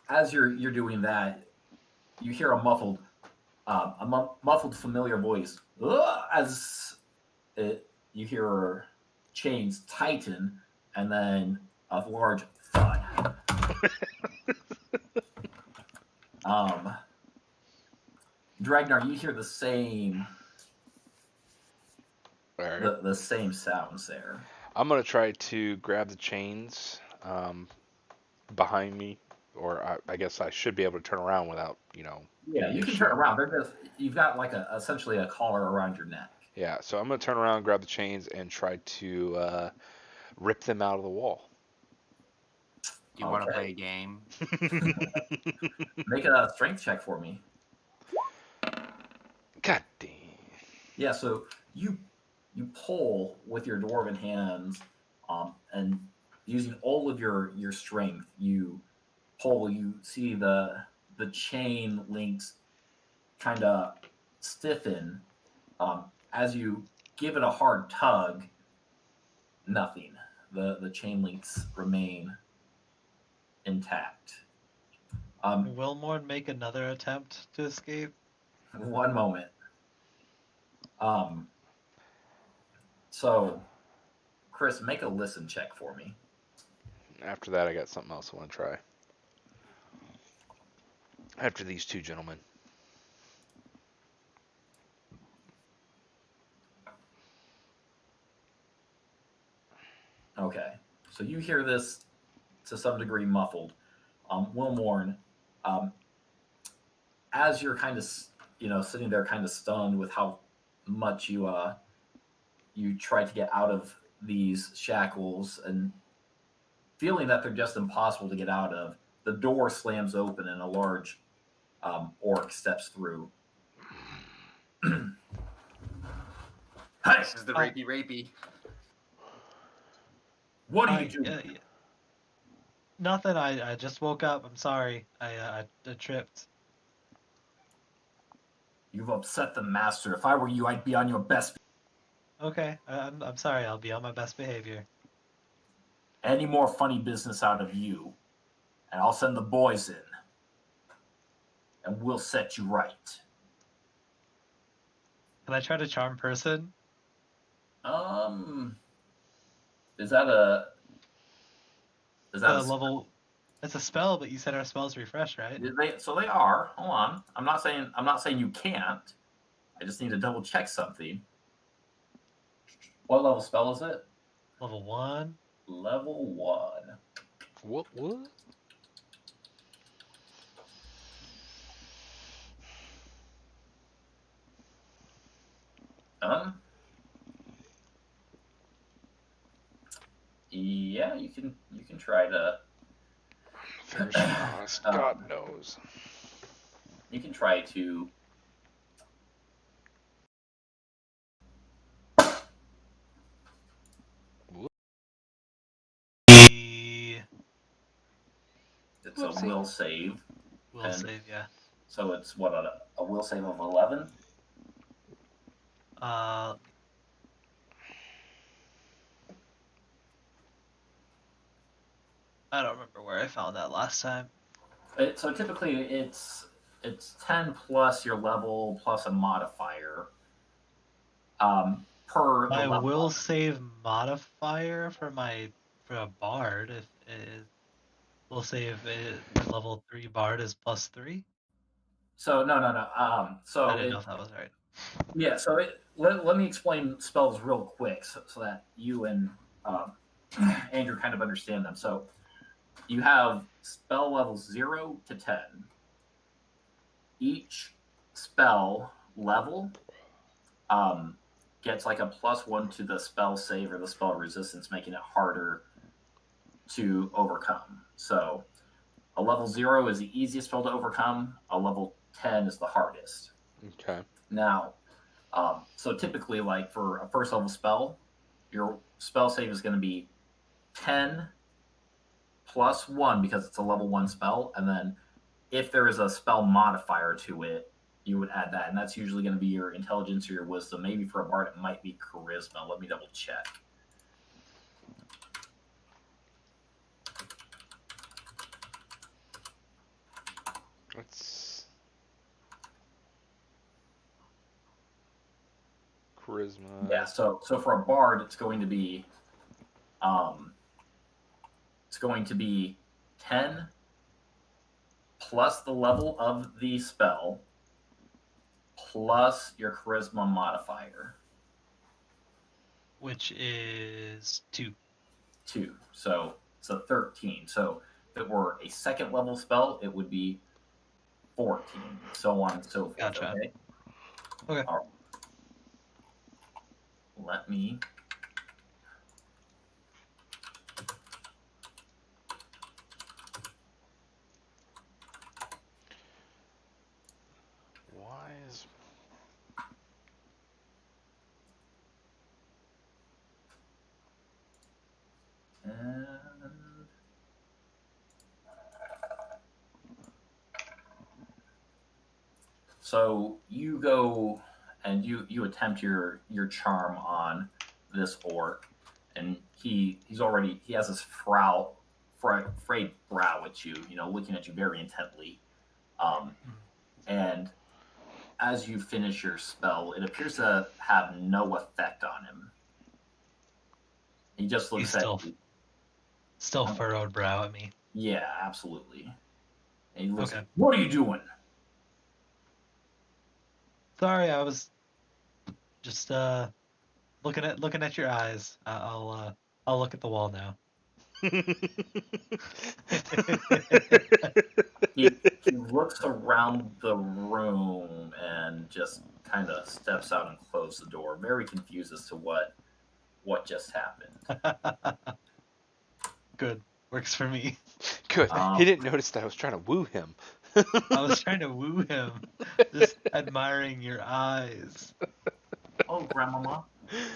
As you're doing that, you hear a muffled familiar voice. "Ugh," as you hear chains tighten, and then a large thud. Dragnar, you hear the same All right. the same sounds there. I'm gonna try to grab the chains behind me, or I guess I should be able to turn around without Yeah, any you can issue. turn around. They're just you've got like essentially a collar around your neck. Yeah, so I'm gonna turn around, grab the chains, and try to rip them out of the wall. Do you want to Okay. play a game? Make a strength check for me. God damn. Yeah, so you pull with your dwarven hands, and using all of your strength, you pull. You see the chain links kind of stiffen as you give it a hard tug. Nothing. The chain links remain intact. will Morn make another attempt to escape? One moment. So, Chris, make a listen check for me. After that, I got something else I want to try. After these two gentlemen. Okay. So you hear this to some degree muffled. Wilmorn, as you're kind of sitting there kind of stunned with how much you try to get out of these shackles and feeling that they're just impossible to get out of, the door slams open and a large orc steps through. Hey, This is the rapey. what are you doing? Yeah. Nothing. I just woke up. I'm sorry. I tripped. You've upset the master. If I were you, I'd be on your best. Okay. I'm sorry. I'll be on my best behavior. Any more funny business out of you, and I'll send the boys in, and we'll set you right. Can I try to charm person? Is that a level? It's a spell, but you said our spells refresh, right? So they are. Hold on. I'm not saying you can't. I just need to double check something. What level spell is it? Level 1. Level 1. What? Yeah, you can try to. There's honest, God knows. You can try to. It's a will save. Will save, yeah. So it's what a will save of 11. I don't remember where I found that last time. So typically it's 10 plus your level plus a modifier. Per My the level. will save modifier for a bard if it is. We'll say if the level 3 bard is +3. So no. I So didn't know if that was right. yeah. So let me explain spells real quick so that you and Andrew kind of understand them. So you have spell levels 0 to 10. Each spell level gets like a +1 to the spell save or the spell resistance, making it harder to overcome. So a level 0 is the easiest spell to overcome. A level 10 is the hardest. Okay. Now, so typically, like for a first level spell, your spell save is going to be 10 +1 because it's a level 1 spell, and then if there is a spell modifier to it, you would add that, and that's usually going to be your intelligence or your wisdom. Maybe for a bard, it might be charisma. Let me double check. That's charisma. Yeah, so for a bard, it's going to be 10 plus the level of the spell plus your charisma modifier. Which is 2. 2. So it's a 13. So if it were a second level spell, it would be 14. So on and so forth. Gotcha. Okay. Okay. All right. Let me. Why is And so you go and you attempt your charm on this orc, and he has this frayed brow at you, looking at you very intently. And as you finish your spell, it appears to have no effect on him. He just looks He's at you. Still furrowed brow at me. Yeah, absolutely. And he looks. Okay. What are you doing? Sorry, I was just looking at your eyes. I'll look at the wall now. He looks around the room and just kind of steps out and closes the door, very confused as to what just happened. Good. Works for me. Good. He didn't notice that I was trying to woo him. I was trying to woo him. Just admiring your eyes. Oh, Grandmama,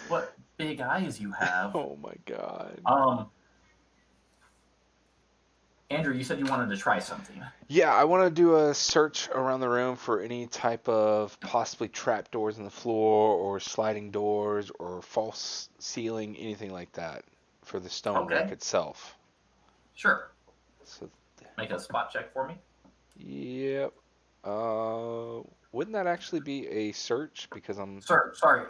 what big eyes you have. Oh my god. Andrew, you said you wanted to try something. Yeah, I want to do a search around the room for any type of possibly trap doors in the floor or sliding doors or false ceiling, anything like that for the stonework itself. Sure. So, make a spot check for me. Yep. Wouldn't that actually be a search? Because I'm. Sorry.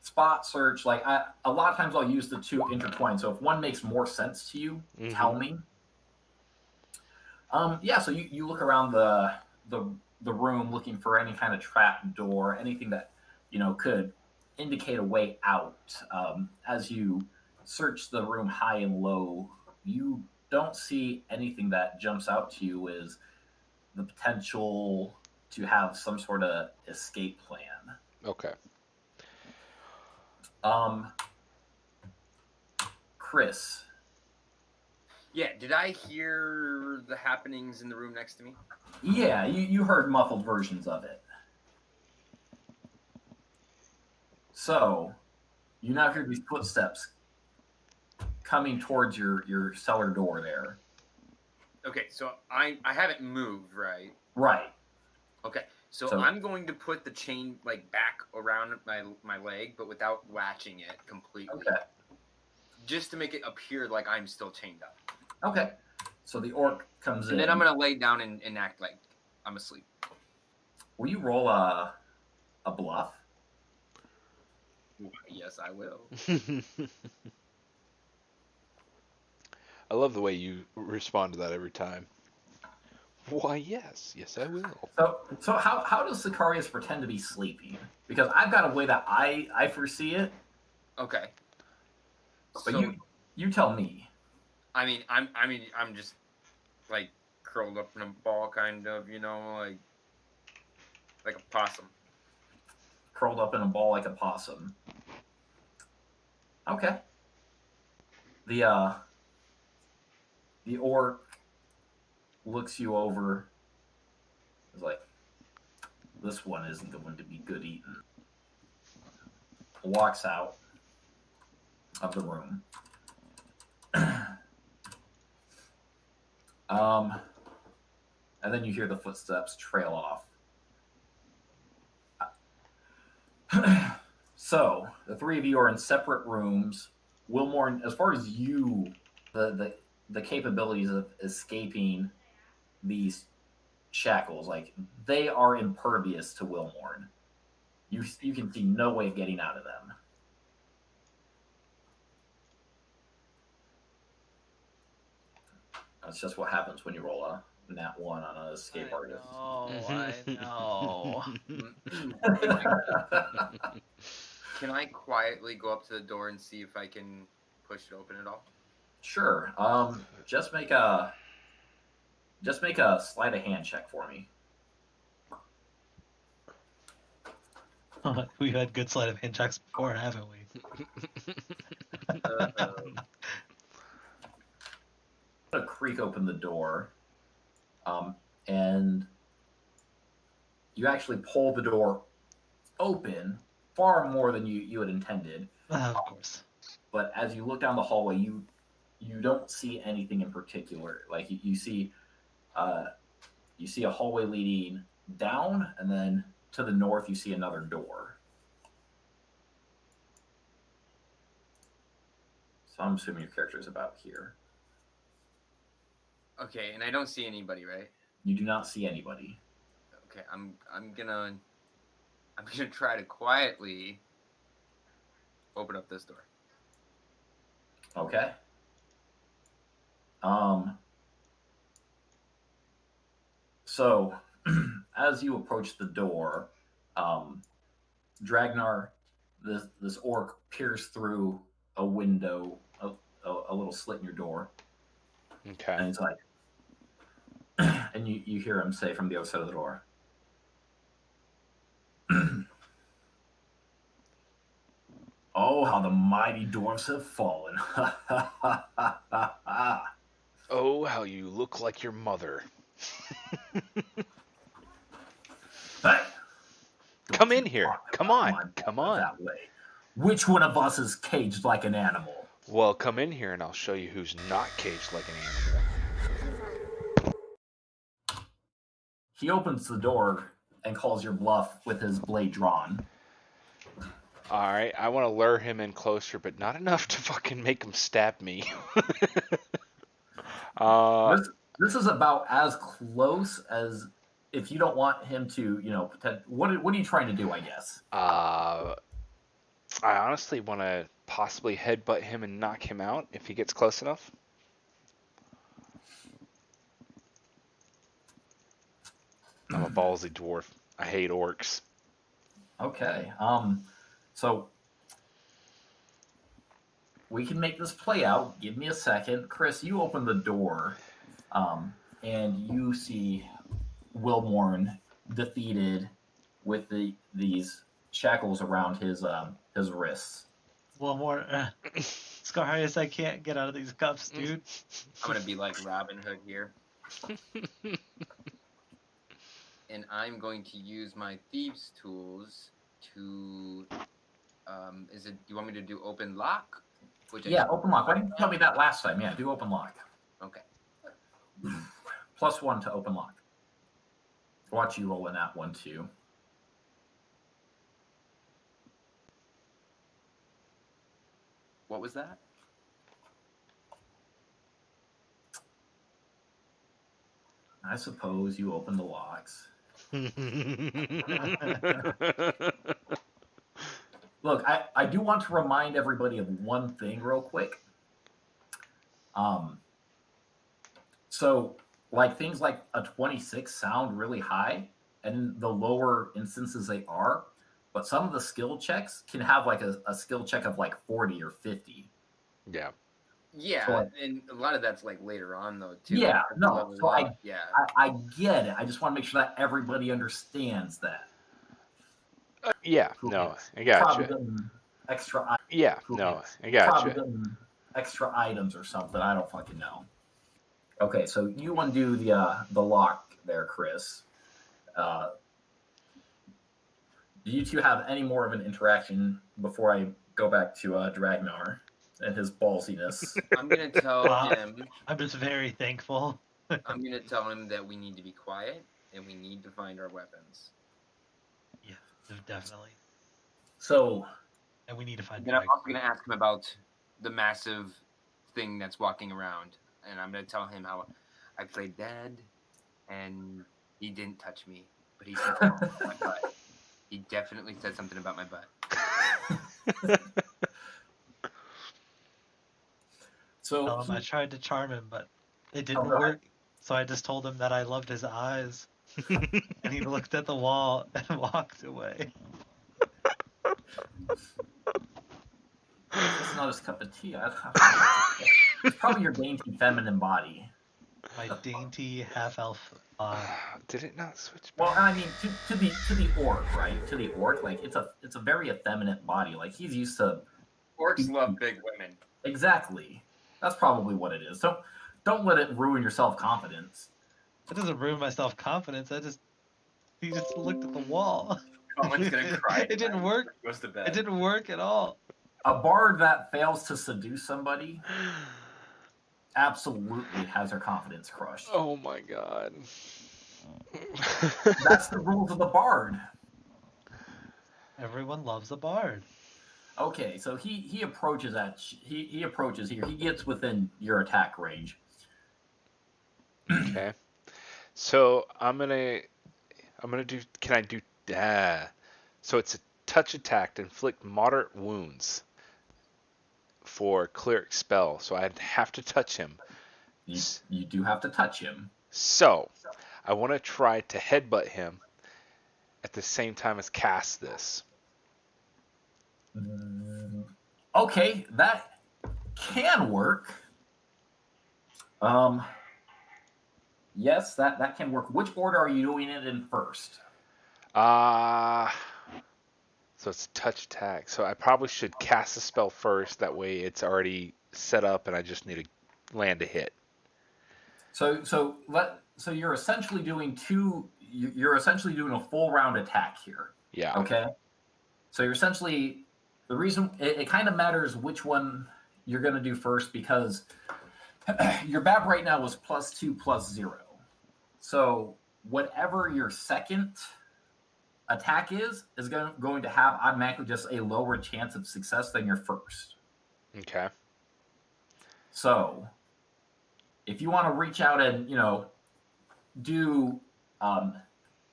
Spot search. Like a lot of times I'll use the two intertwined. So if one makes more sense to you, tell me. Yeah. So you look around the room looking for any kind of trap door, anything that could indicate a way out. As you search the room high and low, you don't see anything that jumps out to you as the potential to have some sort of escape plan. Okay. Chris. Yeah, did I hear the happenings in the room next to me? Yeah, you heard muffled versions of it. So, you now hear these footsteps coming towards your cellar door there. Okay, so I haven't moved, right? Right. Okay, so I'm going to put the chain back around my leg, but without latching it completely. Okay. Just to make it appear like I'm still chained up. Okay. So the orc comes in. And then I'm going to lay down and act like I'm asleep. Will you roll a bluff? Yes, I will. I love the way you respond to that every time. Why, yes, I will. So how does Sicarius pretend to be sleeping? Because I've got a way that I foresee it, Okay. but So you tell me. I'm just like curled up in a ball, kind of, like a possum. Curled up in a ball like a possum. Okay. The orc looks you over. Is like, this one isn't going to be good eating. Walks out of the room. And then you hear the footsteps trail off. So the three of you are in separate rooms. Wilmore, as far as you, the capabilities of escaping these shackles, like they are impervious to Wilmore. You can see no way of getting out of them. That's just what happens when you roll a nat 1 on an escape artist. I know. Can I quietly go up to the door and see if I can push it open at all? Sure. Just make a sleight of hand check for me. We've had good sleight of hand checks before, haven't we? I'm gonna creak open the door, and you actually pull the door open far more than you had intended. Of course. But as you look down the hallway, you don't see anything in particular. Like you see a hallway leading down, and then to the north you see another door. So I'm assuming your character is about here. Okay, and I don't see anybody, right? You do not see anybody. Okay, I'm gonna try to quietly open up this door. Okay. So as you approach the door, Dragnar, this orc peers through a window, a little slit in your door, Okay. and he's like, and you hear him say from the other side of the door, "Oh, how the mighty dwarfs have fallen!" Oh, how you look like your mother. Hey, Come in here. Come on. That way. Which one of us is caged like an animal? Well, come in here and I'll show you who's not caged like an animal. He opens the door and calls your bluff with his blade drawn. All right, I want to lure him in closer, but not enough to fucking make him stab me. This is about as close as if you don't want him to, what are you trying to do, I guess? I honestly want to possibly headbutt him and knock him out if he gets close enough. I'm a ballsy dwarf. I hate orcs. Okay. So we can make this play out. Give me a second. Chris, you open the door, and you see Wilmorn defeated with these shackles around his wrists. Well, more Scarhius, I can't get out of these cuffs, dude. I'm gonna be like Robin Hood here. And I'm going to use my thieves' tools to. Do you want me to do open lock? Open lock. Why didn't you tell me that last time? Yeah, do open lock. Okay. +1 to open lock. Watch you roll in that one too. What was that? I suppose you open the locks. Look, I do want to remind everybody of one thing real quick. So, like things like a 26 sound really high, and the lower instances they are, but some of the skill checks can have like a skill check of like 40 or 50. Yeah. Yeah, So, like, and a lot of that's like later on though too. yeah, as no. levels So up. Yeah. I get it. I just want to make sure that everybody understands that. Yeah. Who No, is I probably gotcha. getting extra Yeah. who No, is I probably gotcha. getting extra items or something. I don't fucking know. Okay, so you undo the lock there, Chris. Uh, do you two have any more of an interaction before I go back to Dragnar and his ballsiness? I'm gonna tell him. I'm just very thankful. I'm gonna tell him that we need to be quiet and we need to find our weapons. Yeah, definitely. So, And we need to find. Then I'm also gonna ask him about the massive thing that's walking around, and I'm gonna tell him how I played dead, and he didn't touch me, but he said something about my butt. He definitely said something about my butt. so I tried to charm him, but it Oh, didn't go ahead. work. So I just told him that I loved his eyes, and he looked at the wall and walked away. This is not his cup of tea. It's probably your dainty feminine body. My dainty half-elf. Did it not switch Well, back? and I mean to the orc, right? To the orc, like it's a very effeminate body. Like he's used to Orcs love big women. exactly. That's probably what it is. Don't let it ruin your self confidence. It doesn't ruin my self-confidence. He just looked at the wall. Colin's gonna cry. It didn't work. Goes to bed. It didn't work at all. A bard that fails to seduce somebody absolutely has their confidence crushed. Oh my god. That's the rules of the bard. Everyone loves a bard. Okay, so he approaches he approaches here. He gets within your attack range. Okay. So I'm gonna do. Can I do? So it's a touch attack to inflict moderate wounds for cleric spell. So I'd have to touch him. You do have to touch him. So I want to try to headbutt him at the same time as cast this. Okay, that can work. Yes, that can work. Which order are you doing it in first? So it's a touch attack. So I probably should cast the spell first. That way it's already set up and I just need to land a hit. So you're essentially doing you're essentially doing a full round attack here. Yeah. Okay. So you're essentially the reason it kind of matters which one you're going to do first because your BAB right now was +2/+0. So whatever your second attack is going to have automatically just a lower chance of success than your first. Okay. So if you want to reach out and do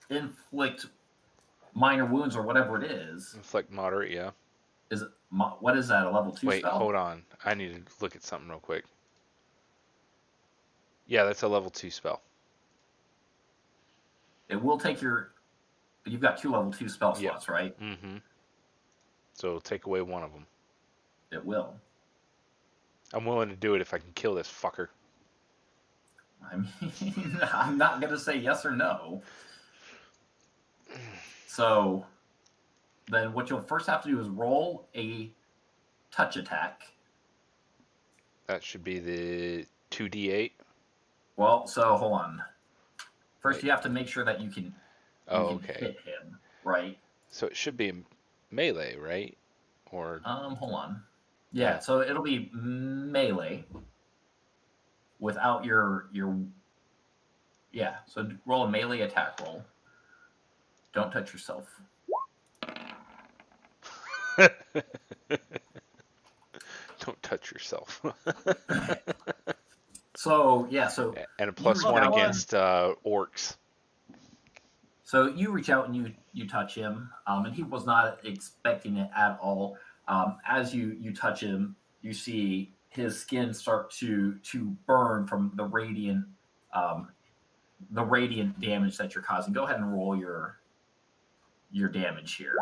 inflict minor wounds or whatever it is, Inflict moderate, yeah. is it what is that, a level 2 Wait, spell? hold on. I need to look at something real quick. Yeah, that's a level 2 spell. It will take you've got 2 level 2 spell slots, right? Mm-hmm. So it'll take away one of them. It will. I'm willing to do it if I can kill this fucker. I mean, I'm not going to say yes or no. So then what you'll first have to do is roll a touch attack. That should be the 2d8. Well, so hold on. First, you have to make sure that you can Okay. hit him, right? So it should be melee, right? Or Hold on. Yeah, so it'll be melee without your yeah. So roll a melee attack roll. Don't touch yourself. don't touch yourself. So yeah, so and a +1 that one. against orcs. So you reach out and you touch him, and he was not expecting it at all. As you touch him, you see his skin start to burn from the radiant the radiant damage that you're causing. Go ahead and roll your damage here.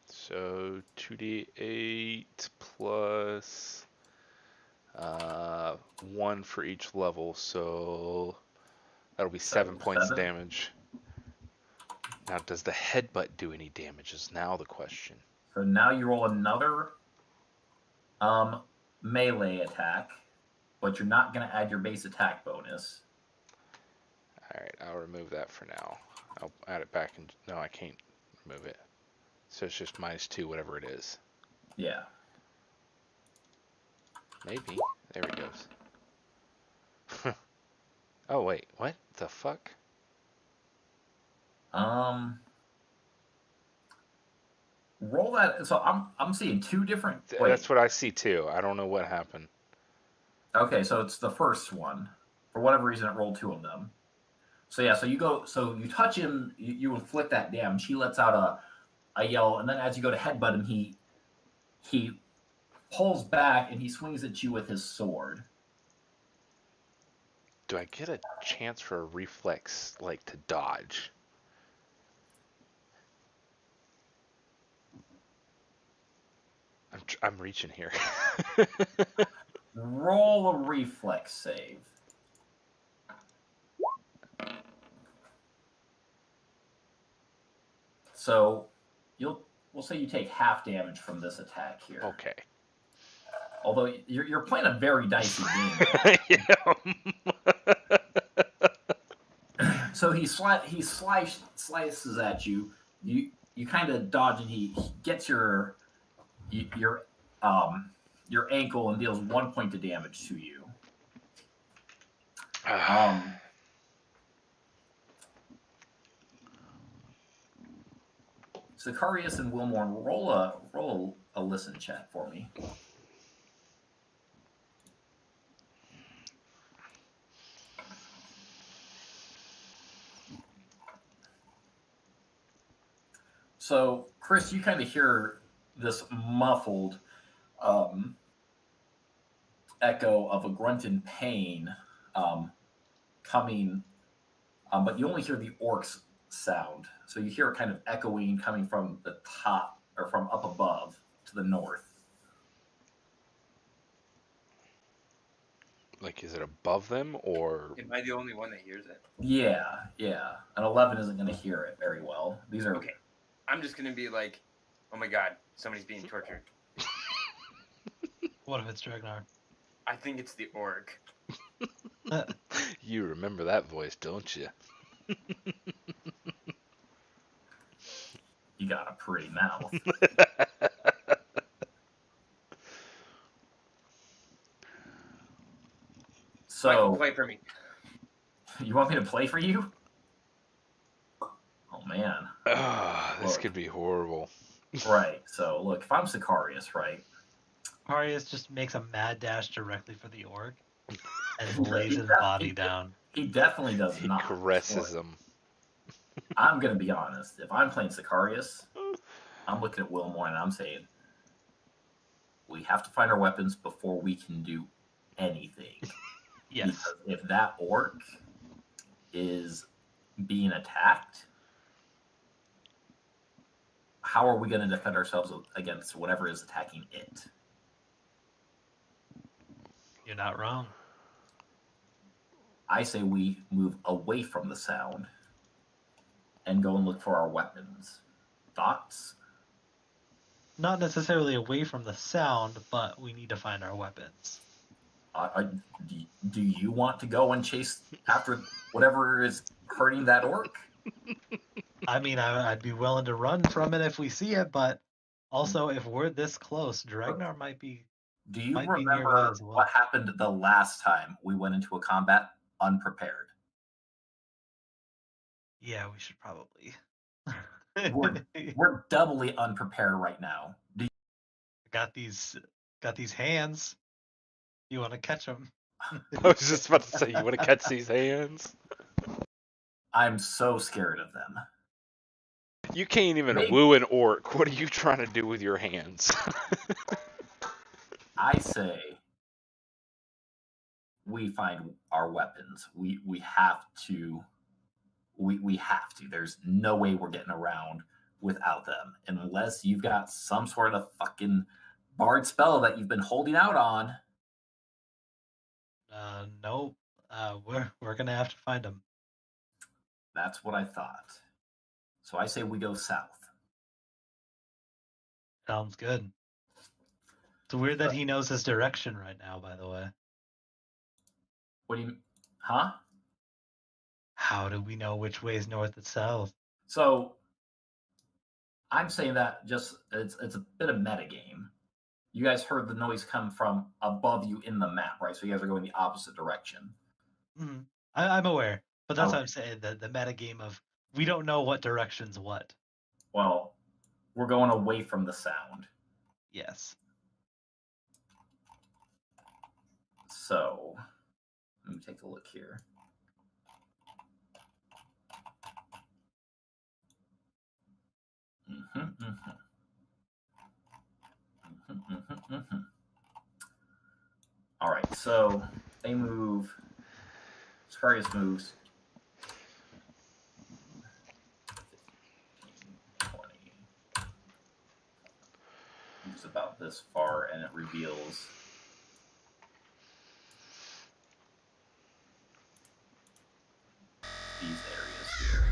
So 2d8 plus 1 for each level, so that'll be 7 points 7. damage. Now, does the headbutt do any damage is now the question. So now you roll another melee attack, but you're not going to add your base attack bonus. Alright, I'll remove that for now. I'll add it back and no, I can't remove it. So it's just -2, whatever it is. Yeah. Maybe. There it goes. Oh wait, what the fuck? Roll that. So I'm seeing two different. Wait. That's what I see too. I don't know what happened. Okay, so it's the first one. For whatever reason, it rolled 2 of them. So yeah, so you touch him, you inflict that damage. He lets out a yell, and then as you go to headbutt him, he pulls back and he swings at you with his sword. Do I get a chance for a reflex, like to dodge? I'm reaching here. Roll a reflex save. So we'll say you take half damage from this attack here. Okay. Although you're playing a very dicey game. So he slices at you. You kind of dodge, and he gets your ankle and deals 1 point of damage to you. Sicarius and Wilmore, roll a listen check for me. So, Chris, you kind of hear this muffled echo of a grunt in pain coming, but you only hear the orc's sound. So you hear it kind of echoing coming from the top or from up above to the north. Like, is it above them or? Am I the only one that hears it? Yeah. An 11 isn't going to hear it very well. These are okay. I'm just gonna be like, oh my god, somebody's being tortured. What if it's Dragnar? I think it's the orc. You remember that voice, don't you? You got a pretty mouth. So Michael, play for me. You want me to play for you? Oh man. This could be horrible. Right. So look, if I'm Sicarius, right? Sicarius just makes a mad dash directly for the orc and lays his body down. He definitely does He not. caresses him. I'm gonna be honest. If I'm playing Sicarius, I'm looking at Wilmore and I'm saying we have to find our weapons before we can do anything. Yes. Because if that orc is being attacked, how are we going to defend ourselves against whatever is attacking it? You're not wrong. I say we move away from the sound and go and look for our weapons. Thoughts? Not necessarily away from the sound, but we need to find our weapons. Do you want to go and chase after whatever is hurting that orc? I mean, I'd be willing to run from it if we see it, but also if we're this close, Dragnar might be. Do you might be nearby remember as well. what happened the last time we went into a combat unprepared? Yeah, we should probably. We're doubly unprepared right now. Got these hands. You want to catch them? I was just about to say, you want to catch these hands? I'm so scared of them. You can't even woo an orc. What are you trying to do with your hands? I say we find our weapons. We have to. We have to. There's no way we're getting around without them, unless you've got some sort of fucking bard spell that you've been holding out on. Nope. We're gonna have to find them. That's what I thought. So I say we go south. Sounds good. It's weird that he knows his direction right now, by the way. What do you? Huh? How do we know which way is north and south? So I'm saying that just it's a bit of metagame. You guys heard the noise come from above you in the map, right? So you guys are going the opposite direction. Mm-hmm. I'm aware, but that's Okay. what I'm saying. The metagame of we don't know what direction's what. Well, we're going away from the sound. Yes. So let me take a look here. All right, so they move. Scarius moves 15, 20. Moves about this far, and it reveals these areas here.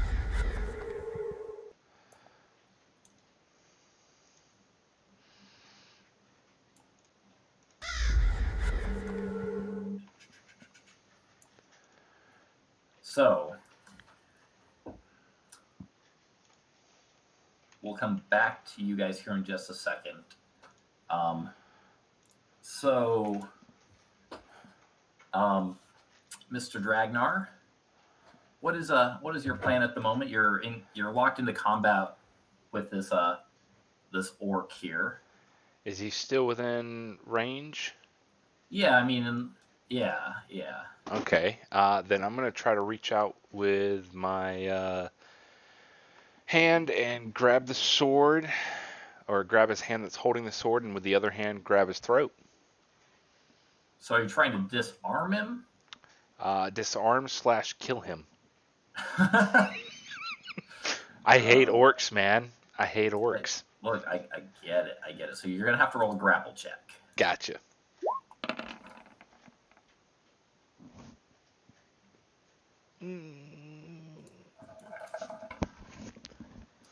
So we'll come back to you guys here in just a second. Mr. Dragnar, what is your plan at the moment? You're locked into combat with this orc here. Is he still within range? Yeah, I mean, yeah. Okay. Then I'm gonna try to reach out with my hand and grab the sword, or grab his hand that's holding the sword, and with the other hand grab his throat. So are you trying to disarm him? Disarm/kill him. I hate orcs, man. I hate orcs. Look, I get it. I get it. So you're going to have to roll a grapple check. Gotcha.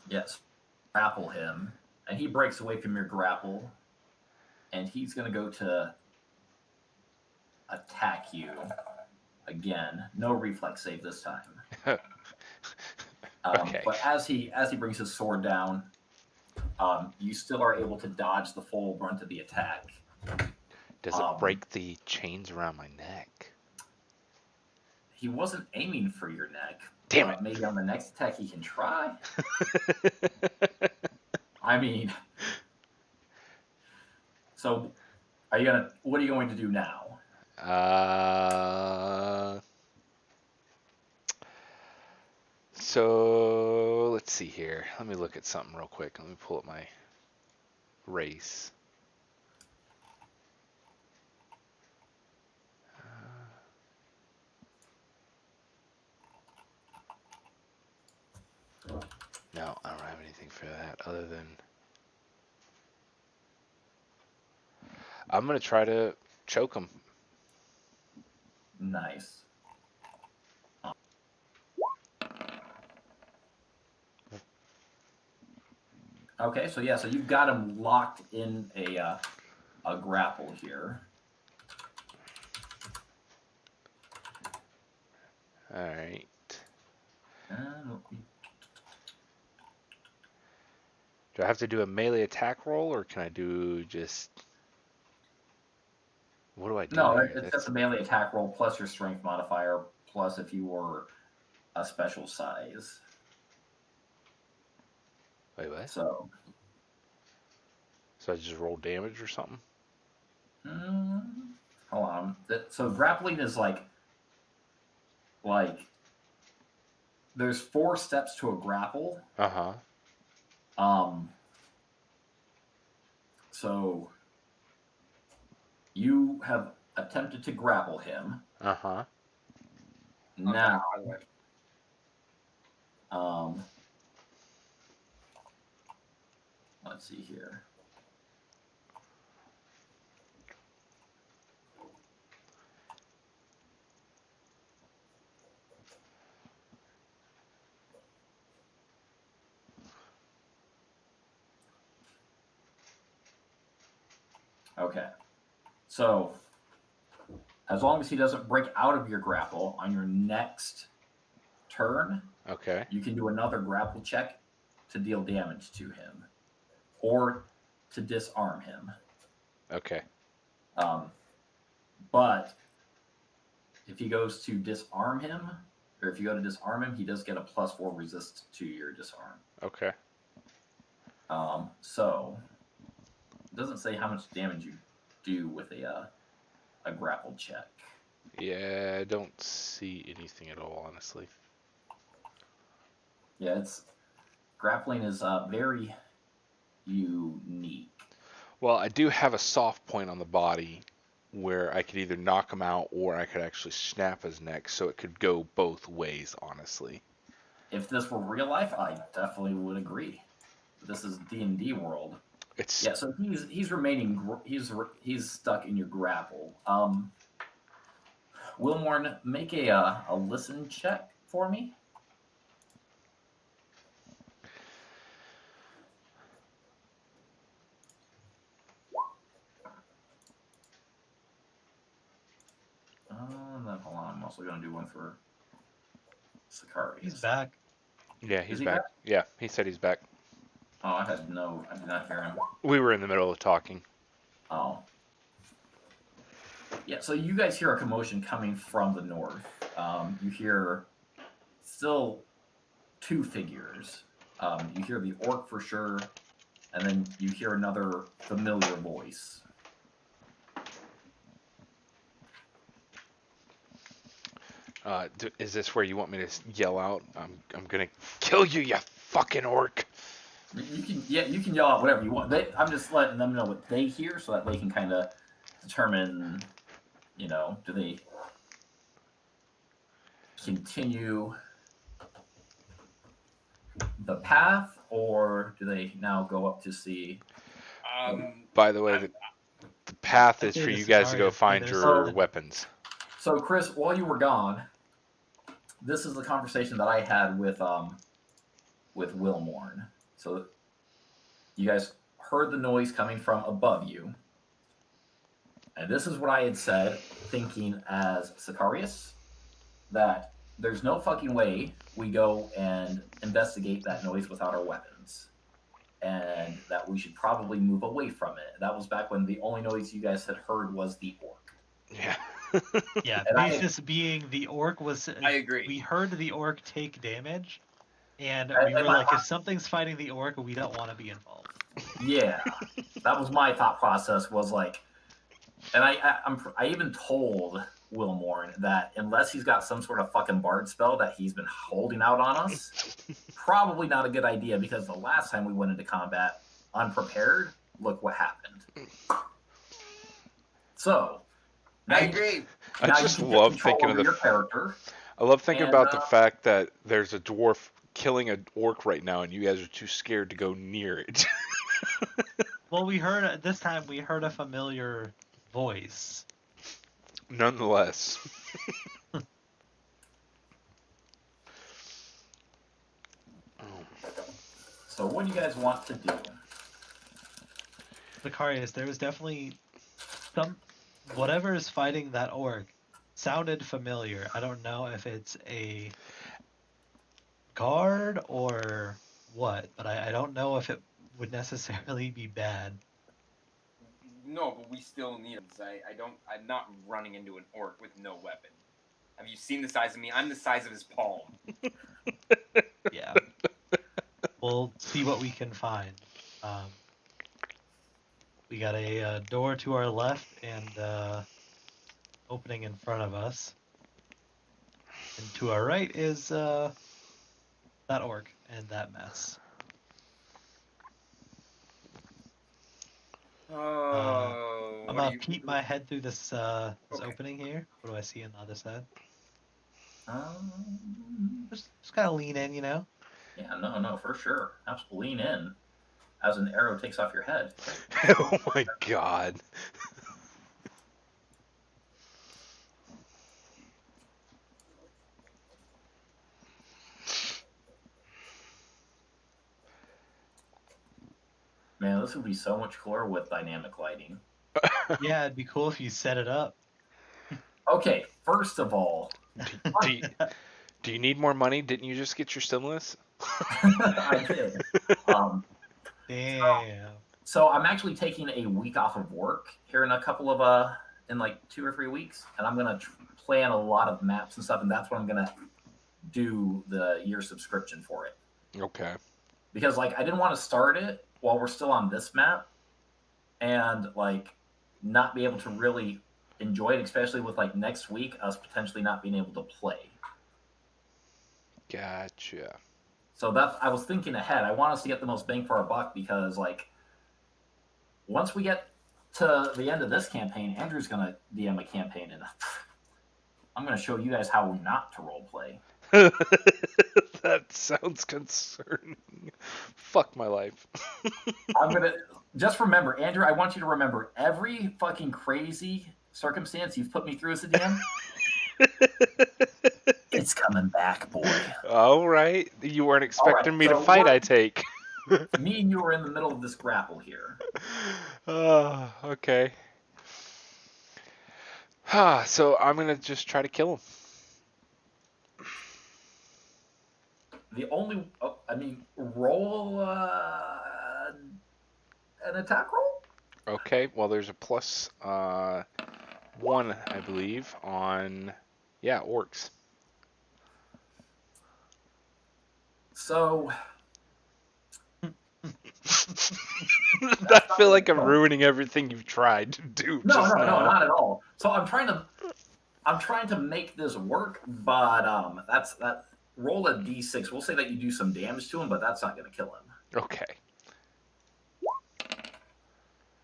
Yes. Grapple him. And he breaks away from your grapple. And he's going to go to attack you. Again, no reflex save this time. Okay. But as he brings his sword down, you still are able to dodge the full brunt of the attack. Does it break the chains around my neck? He wasn't aiming for your neck. Damn it. Maybe on the next attack he can try. I mean, so what are you going to do now? So let's see here. Let me look at something real quick. Let me pull up my race. No, I don't have anything for that other than I'm gonna try to choke him. Nice. Okay, so yeah, so you've got him locked in a grapple here. All right. Do I have to do a melee attack roll, or can I do just... What do I do? No, here? it's just a melee attack roll plus your strength modifier, plus if you were a special size. Wait, what? So I just roll damage or something? hold on. So grappling is like there's 4 steps to a grapple. Uh-huh. So you have attempted to grapple him. Uh-huh. Now, by the way. let's see here. Okay. So, as long as he doesn't break out of your grapple on your next turn, Okay. you can do another grapple check to deal damage to him or to disarm him. Okay. But if he goes to disarm him, or if you go to disarm him, he does get a +4 resist to your disarm. Okay. So it doesn't say how much damage you do with a grapple check. Yeah, I don't see anything at all, honestly. Yeah, grappling is very unique. Well, I do have a soft point on the body where I could either knock him out or I could actually snap his neck, so it could go both ways, honestly. If this were real life, I definitely would agree. This is D&D world. It's Yeah, so he's remaining. He's stuck in your grapple. Wilmorn, make a listen check for me. Then hold on. I'm also going to do one for Sakari. He's back. Yeah, he's Is he back. back? Yeah, he said he's back. Oh, I did not hear him. We were in the middle of talking. Oh. Yeah, so you guys hear a commotion coming from the north. You hear still two figures. You hear the orc for sure, and then you hear another familiar voice. Is this where you want me to yell out? I'm gonna kill you, you fucking orc! You can yell out whatever you want. I'm just letting them know what they hear so that they can kind of determine, do they continue the path or do they now go up to see? By the way, the path is I'd say for the you guys to go Sicarius, find there's your something. weapons. So, Chris, while you were gone, this is the conversation that I had with Wilmorn. So, you guys heard the noise coming from above you, and this is what I had said, thinking as Sicarius, that there's no fucking way we go and investigate that noise without our weapons, and that we should probably move away from it. That was back when the only noise you guys had heard was the orc. Yeah. Yeah, And basis being the orc was. I agree. We heard the orc take damage, and And- we were and like, if something's fighting the orc, we don't want to be involved. Yeah, that was my thought process. Was like, and I even told Wilmorn that unless he's got some sort of fucking bard spell that he's been holding out on us, probably not a good idea because the last time we went into combat unprepared, look what happened. So, I agree. I just love thinking of your character. I love thinking And, about the fact that there's a dwarf killing an orc right now, and you guys are too scared to go near it. Well, this time we heard a familiar voice. Nonetheless. So, what do you guys want to do? Sicarius, there was definitely whatever is fighting that orc sounded familiar. I don't know if it's a guard or what, but I don't know if it would necessarily be bad. No, but we still need him. I'm not running into an orc with no weapon. Have you seen the size of me? I'm the size of his palm. Yeah. We'll see what we can find. We got a door to our left and opening in front of us. And to our right is that orc and that mess. Oh I'm gonna peek my head through this this opening here. What do I see on the other side? Just kind of lean in, you know. Yeah, no, for sure. Absolutely lean in as an arrow takes off your head. Oh my god. Man, this would be so much cooler with dynamic lighting. Yeah, it'd be cool if you set it up. Okay, first of all, Do you need more money? Didn't you just get your stimulus? I did. Damn. So I'm actually taking a week off of work here in a couple of in like 2 or 3 weeks, and I'm gonna plan a lot of maps and stuff, and that's what I'm gonna do the year subscription for it. Okay. Because like I didn't want to start it while we're still on this map, and like not be able to really enjoy it, especially with like next week us potentially not being able to play. Gotcha. So that's I was thinking ahead. I want us to get the most bang for our buck because like once we get to the end of this campaign, Andrew's gonna DM a campaign, and I'm gonna show you guys how not to role play. That sounds concerning. Fuck my life. I'm gonna just remember, Andrew. I want you to remember every fucking crazy circumstance you've put me through as a DM. It's coming back, boy. All right. You weren't expecting me to fight, I take. Me and you are in the middle of this grapple here. Okay. So I'm going to just try to kill him. The only, roll an attack roll? Okay, well, there's a plus 1, I believe, on, orcs. So... I feel like I'm ruining everything you've tried to do. No, just now. not at all. So I'm trying to make this work, but that roll a d6. We'll say that you do some damage to him, but that's not going to kill him. Okay.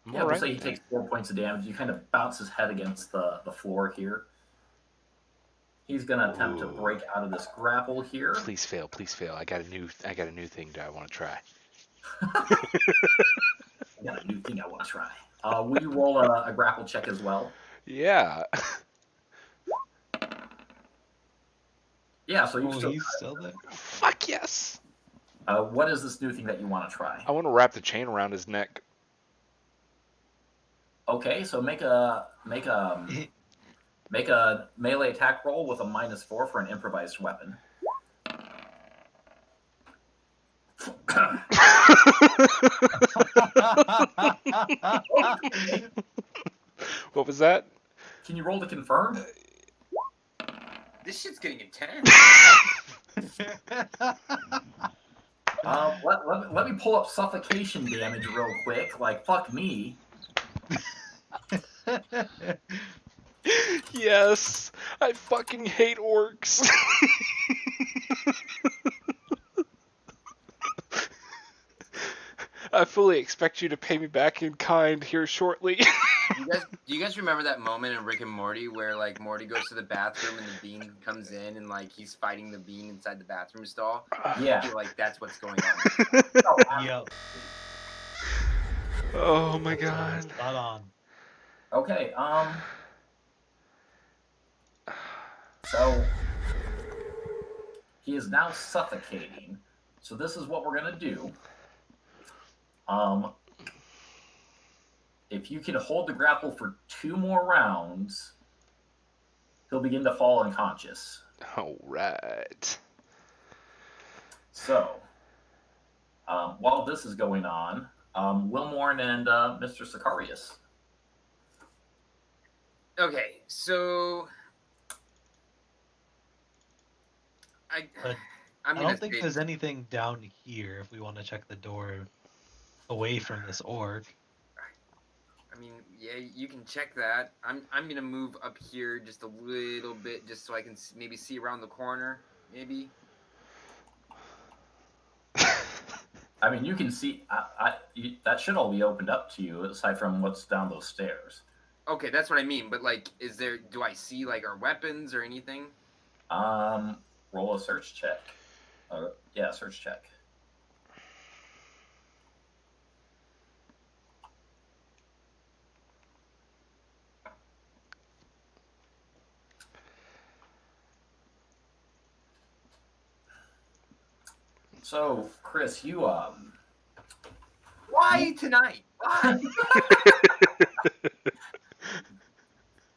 We'll say he takes 4 points of damage. You kind of bounce his head against the floor here. He's going to attempt to break out of this grapple here. Please fail. I got a new thing that I want to try. I got a new thing I want to try. Will you roll a grapple check as well? Yeah. Yeah, so he's still there? Fuck yes. What is this new thing that you want to try? I want to wrap the chain around his neck. Okay, so make a melee attack roll with a -4 for an improvised weapon. What was that? Can you roll to confirm? This shit's getting intense. Let me pull up suffocation damage real quick. Like, fuck me. Yes, I fucking hate orcs. I fully expect you to pay me back in kind here shortly. Do you guys remember that moment in Rick and Morty where like Morty goes to the bathroom and the bean comes in and like he's fighting the bean inside the bathroom stall? Yeah. I feel like that's what's going on. Yep. Oh my god. Spot on. Okay, so he is now suffocating. So this is what we're gonna do. If you can hold the grapple for 2 more rounds, he'll begin to fall unconscious. All right. So, while this is going on, Wilmorn and Mr. Sicarius. Okay, so I don't think there's anything down here if we want to check the door away from this orc. I mean, yeah, you can check that. I'm gonna move up here just a little bit, just so I can maybe see around the corner, maybe. I mean, you can see. That should all be opened up to you, aside from what's down those stairs. Okay, that's what I mean. But like, do I see like our weapons or anything? Roll a search check. Yeah, search check. So, Chris, you Why tonight? Why?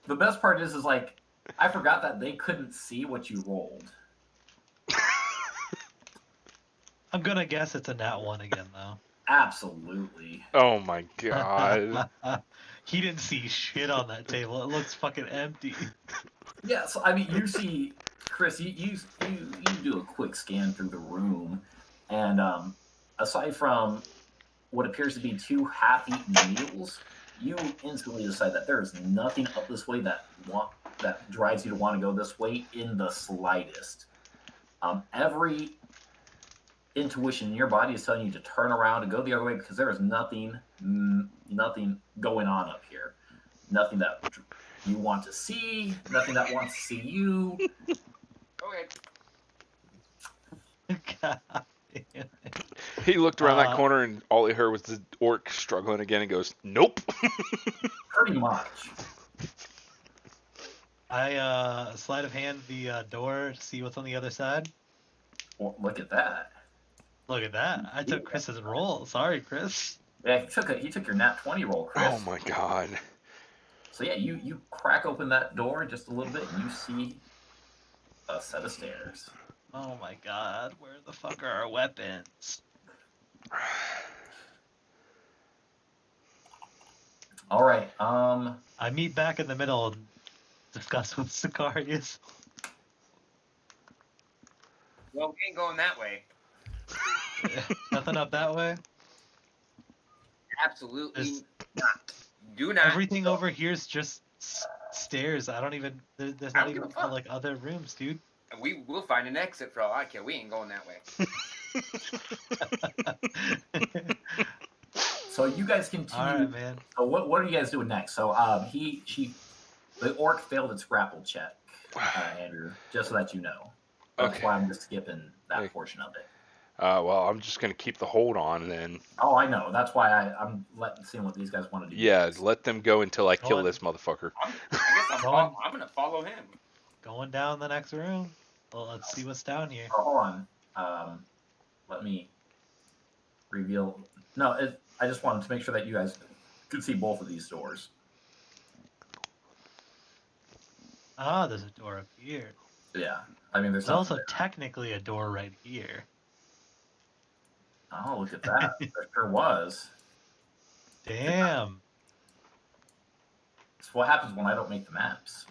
the best part is like I forgot that they couldn't see what you rolled. I'm gonna guess it's a nat 1 again, though. Absolutely. Oh my god. He didn't see shit on that table. It looks fucking empty. Yeah, so I mean, you see, Chris, you do a quick scan through the room, and aside from what appears to be 2 half-eaten meals, you instantly decide that there is nothing up this way that drives you to want to go this way in the slightest. Every intuition in your body is telling you to turn around and go the other way because there is nothing going on up here. Nothing that you want to see, nothing that wants to see you. Okay. God damn it. He looked around that corner and all he heard was the orc struggling again and goes, nope. Pretty much. I sleight of hand the door to see what's on the other side. Well, look at that. Look at that. I took Chris's roll. Sorry, Chris. Yeah, he took your nat 20 roll, Chris. Oh my god. So yeah, you crack open that door just a little bit and you see a set of stairs. Oh my god, where the fuck are our weapons? All right. I meet back in the middle and discuss with Sicarius. Well, we ain't going that way. Nothing up that way? Absolutely not. Do not. Everything go. over here is just stairs. I don't even. There's not even like other rooms, dude. We will find an exit for all I care. We ain't going that way. So you guys continue. All right, man. So what are you guys doing next? So the orc failed its grapple check, Andrew. Just so that you know. That's Okay. why I'm just skipping that portion of it. Well, I'm just gonna keep the hold on and then. Oh, I know. That's why I'm seeing what these guys want to do. Yeah, next. let them go until I kill on. this motherfucker. I guess I'm gonna follow him. Going down the next room. Well, let's see what's down here. Oh, hold on. Let me reveal. No, I just wanted to make sure that you guys could see both of these doors. Ah, there's a door up here. Yeah, I mean, There's also technically a door right here. Oh, look at that! There sure was. Damn. That's what happens when I don't make the maps.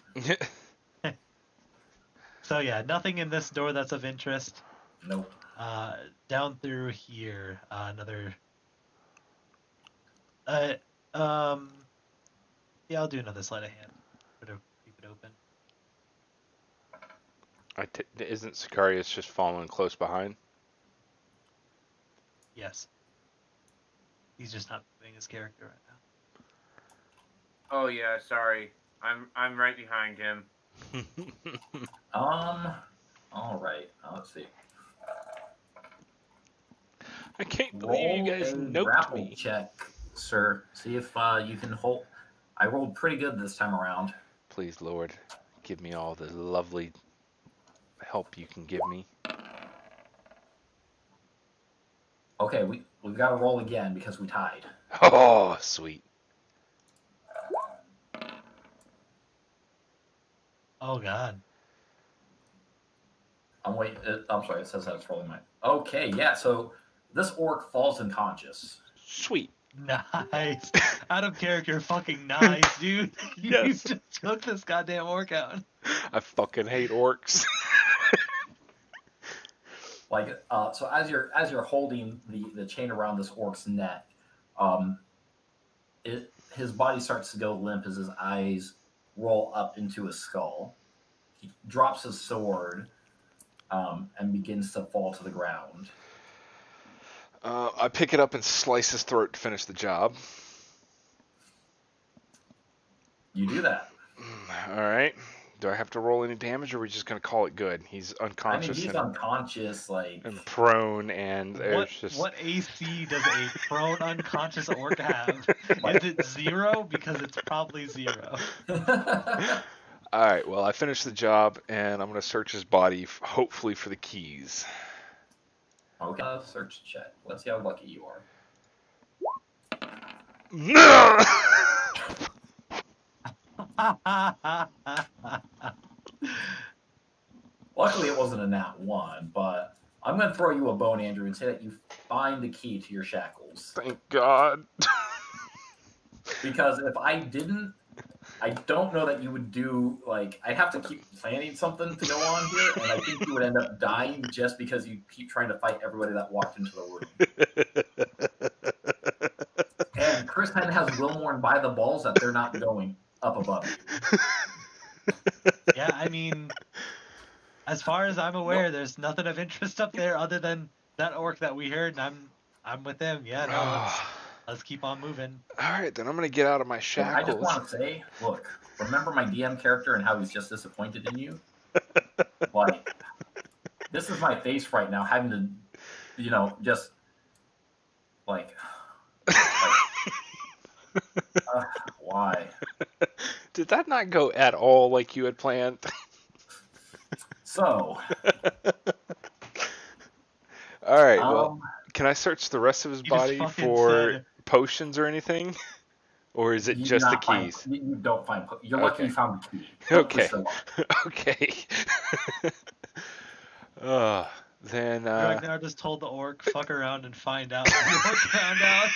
So yeah, nothing in this door that's of interest. Nope. Down through here, another. Yeah, I'll do another sleight of hand. Better keep it open. Isn't Sicarius just following close behind? Yes. He's just not moving his character right now. Oh yeah, sorry. I'm right behind him. All right. Let's see. I can't believe you guys noped grapple me. check, sir. See if you can hold. I rolled pretty good this time around. Please, Lord, give me all the lovely help you can give me. Okay, we've got to roll again because we tied. Oh, sweet. Oh god. I'm sorry. It says I was rolling mine. Okay, yeah. So this orc falls unconscious. Sweet. Nice. Out of character, fucking nice, dude. You Yes. just took this goddamn orc out. I fucking hate orcs. Like, so as you're holding the chain around this orc's neck, his body starts to go limp as his eyes roll up into his skull. He drops his sword and begins to fall to the ground. I pick it up and slice his throat to finish the job. You do that. All right. Do I have to roll any damage, or are we just gonna call it good? He's I mean, unconscious he's unconscious. Like, and prone, and there's just What AC does a prone unconscious orc have? Like- Is it 0? Because it's probably 0. all right. Well, I finished the job, and I'm gonna search his body, hopefully for the keys. okay. Search check. Let's see how lucky you are. No. Luckily, it wasn't a nat 1, but I'm going to throw you a bone, Andrew, and say that you find the key to your shackles. Thank God. Because if I didn't, I don't know that you would do, like, I'd have to keep planning something to go on here, and I think you would end up dying just because you keep trying to fight everybody that walked into the room. And Chris Penn has Wilmorn by the balls that they're not going up above you. Yeah, I mean, as far as I'm aware, there's nothing of interest up there other than that orc that we heard, and I'm with him. Yeah, no, let's keep on moving. All right, then I'm gonna get out of my And shackles. I just want to say, look, remember my DM character and how he's just disappointed in you? Like, this is my face right now, having to, just like why? Did that not go at all like you had planned? So, All right, well, can I search the rest of his He just body fucking for said- potions or anything? Or is it you just do the not find- keys? you don't find. You're lucky Okay. you found the key. Don't push Okay. so hard. Okay. Then, Ragnar just told the orc, fuck around and find out. The orc found out.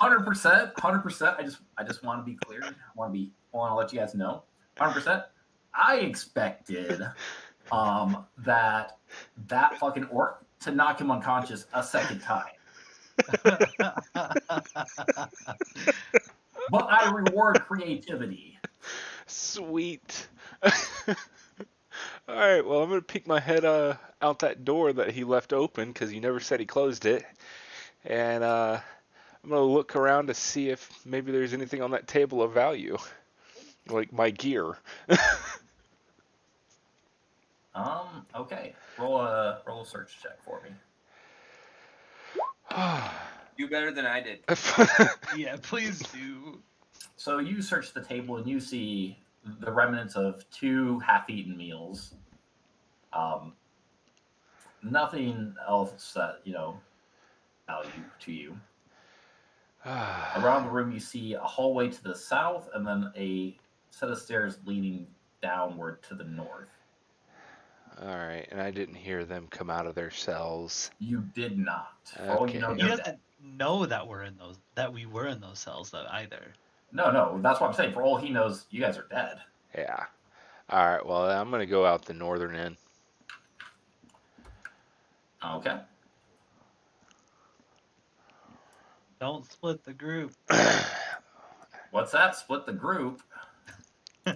100%. I just want to be clear. I want to let you guys know. 100%. I expected that fucking orc to knock him unconscious a second time. But I reward creativity. sweet. All right, well, I'm going to peek my head out that door that he left open because he never said he closed it. And I'm going to look around to see if maybe there's anything on that table of value, like my gear. Okay. Roll a search check for me. Do better than I did. Yeah, please do. So you search the table and you see the remnants of 2 half-eaten meals. Nothing else that, value to you. Around the room, you see a hallway to the south and then a set of stairs leading downward to the north. All right, and I didn't hear them come out of their cells. You did not. For all you know, Okay. He they're doesn't dead. know that we were in those cells though either. No, that's what I'm saying. For all he knows, you guys are dead. Yeah. All right, well, I'm going to go out the northern end. Okay. Don't split the group. What's that? Split the group.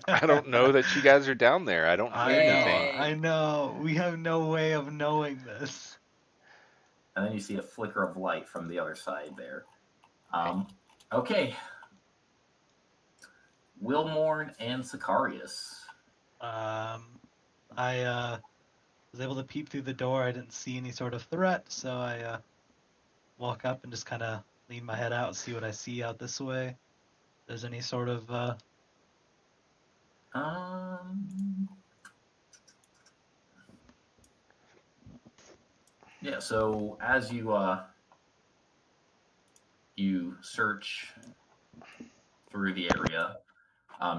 I don't know that you guys are down there. I don't hear anything. I know. We have no way of knowing this. And then you see a flicker of light from the other side there. Okay. Wilmorn and Sicarius. I was able to peep through the door. I didn't see any sort of threat, so I walk up and just kind of lean my head out and see what I see out this way. If there's any sort of Yeah, so as you you search through the area,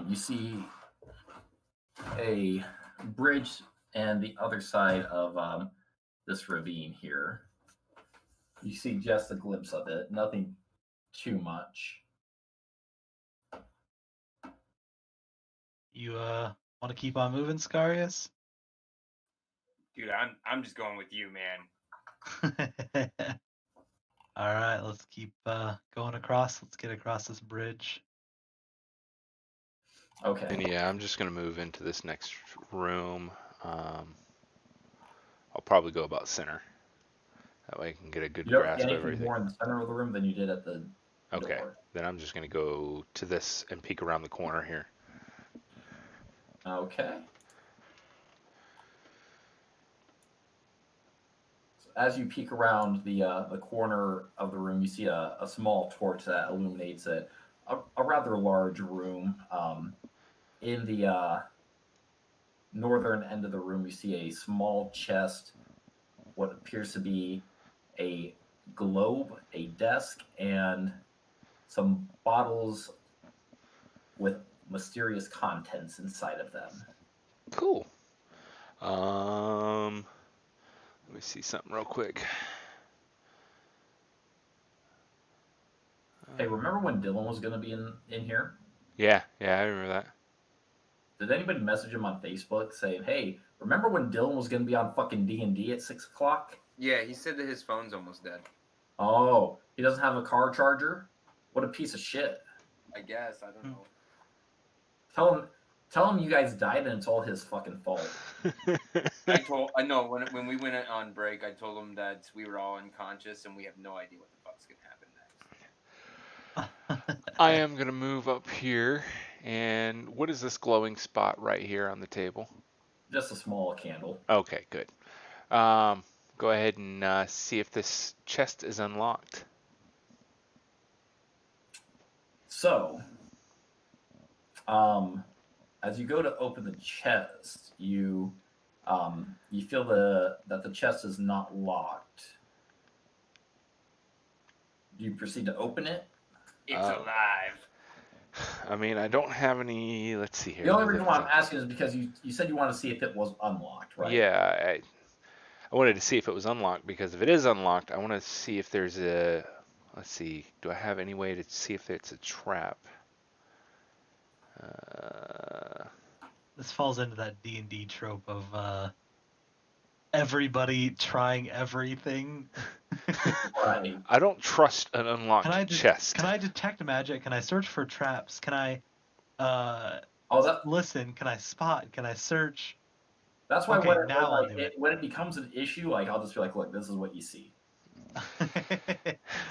you see a bridge and the other side of this ravine here. You see just a glimpse of it, nothing too much. you want to keep on moving, Scarius? Dude, I'm just going with you, man. All right, let's keep going across. Let's get across this bridge. Okay. And yeah, I'm just going to move into this next room. I'll probably go about center. That way I can get a good You don't grasp see of anything everything. more in the center of the room than you did at the Okay. door. Then I'm just going to go to this and peek around the corner here. Okay. So as you peek around the corner of the room, you see a small torch that illuminates it. A rather large room. In the northern end of the room, you see a small chest, what appears to be a globe, a desk, and some bottles with mysterious contents inside of them. Cool. Let me see something real quick. Hey, remember when Dylan was going to be in here? Yeah, I remember that. Did anybody message him on Facebook saying, hey, remember when Dylan was going to be on fucking D&D at 6 o'clock? Yeah, he said that his phone's almost dead. Oh, he doesn't have a car charger? What a piece of shit. I guess, I don't know. Tell him you guys died and it's all his fucking fault. I know when we went on break, I told him that we were all unconscious and we have no idea what the fuck's gonna happen next. I am going to move up here. And what is this glowing spot right here on the table? Just a small candle. Okay, good. Go ahead and see if this chest is unlocked. So, as you go to open the chest, you feel that the chest is not locked. Do you proceed to open it? It's alive. I mean, I don't have any. Let's see here. The only reason why I'm asking is because you said you want to see if it was unlocked, right? Yeah, I wanted to see if it was unlocked because if it is unlocked, I want to see if there's a. Let's see. Do I have any way to see if it's a trap? This falls into that D&D trope of everybody trying everything. Right. I don't trust an unlocked chest. Can I detect magic? Can I search for traps? Can I listen? Can I spot? Can I search? That's why Okay, now I'll do when it becomes an issue, like I'll just be like, look, this is what you see.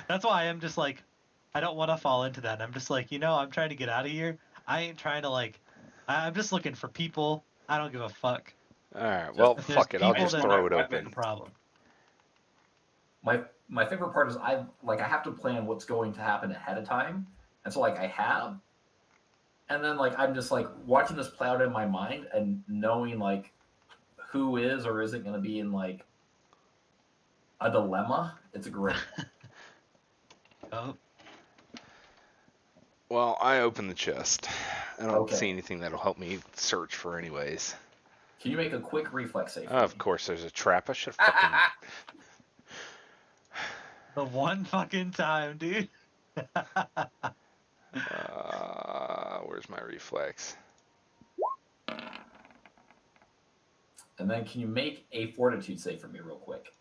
That's why I'm just like, I don't want to fall into that. I'm just like, I'm trying to get out of here. I ain't trying to I'm just looking for people. I don't give a fuck. All right, well, fuck it. I'll just throw it open. Problem. My favorite part is I have to plan what's going to happen ahead of time, and so I have, and then I'm just watching this play out in my mind and knowing who is or isn't going to be in a dilemma. It's great. Oh. Well, I open the chest. I don't see anything that'll help me search for anyways. Can you make a quick reflex save? Of course, there's a trap. I should have fucking... The one fucking time, dude. Where's my reflex? And then can you make a fortitude save for me real quick?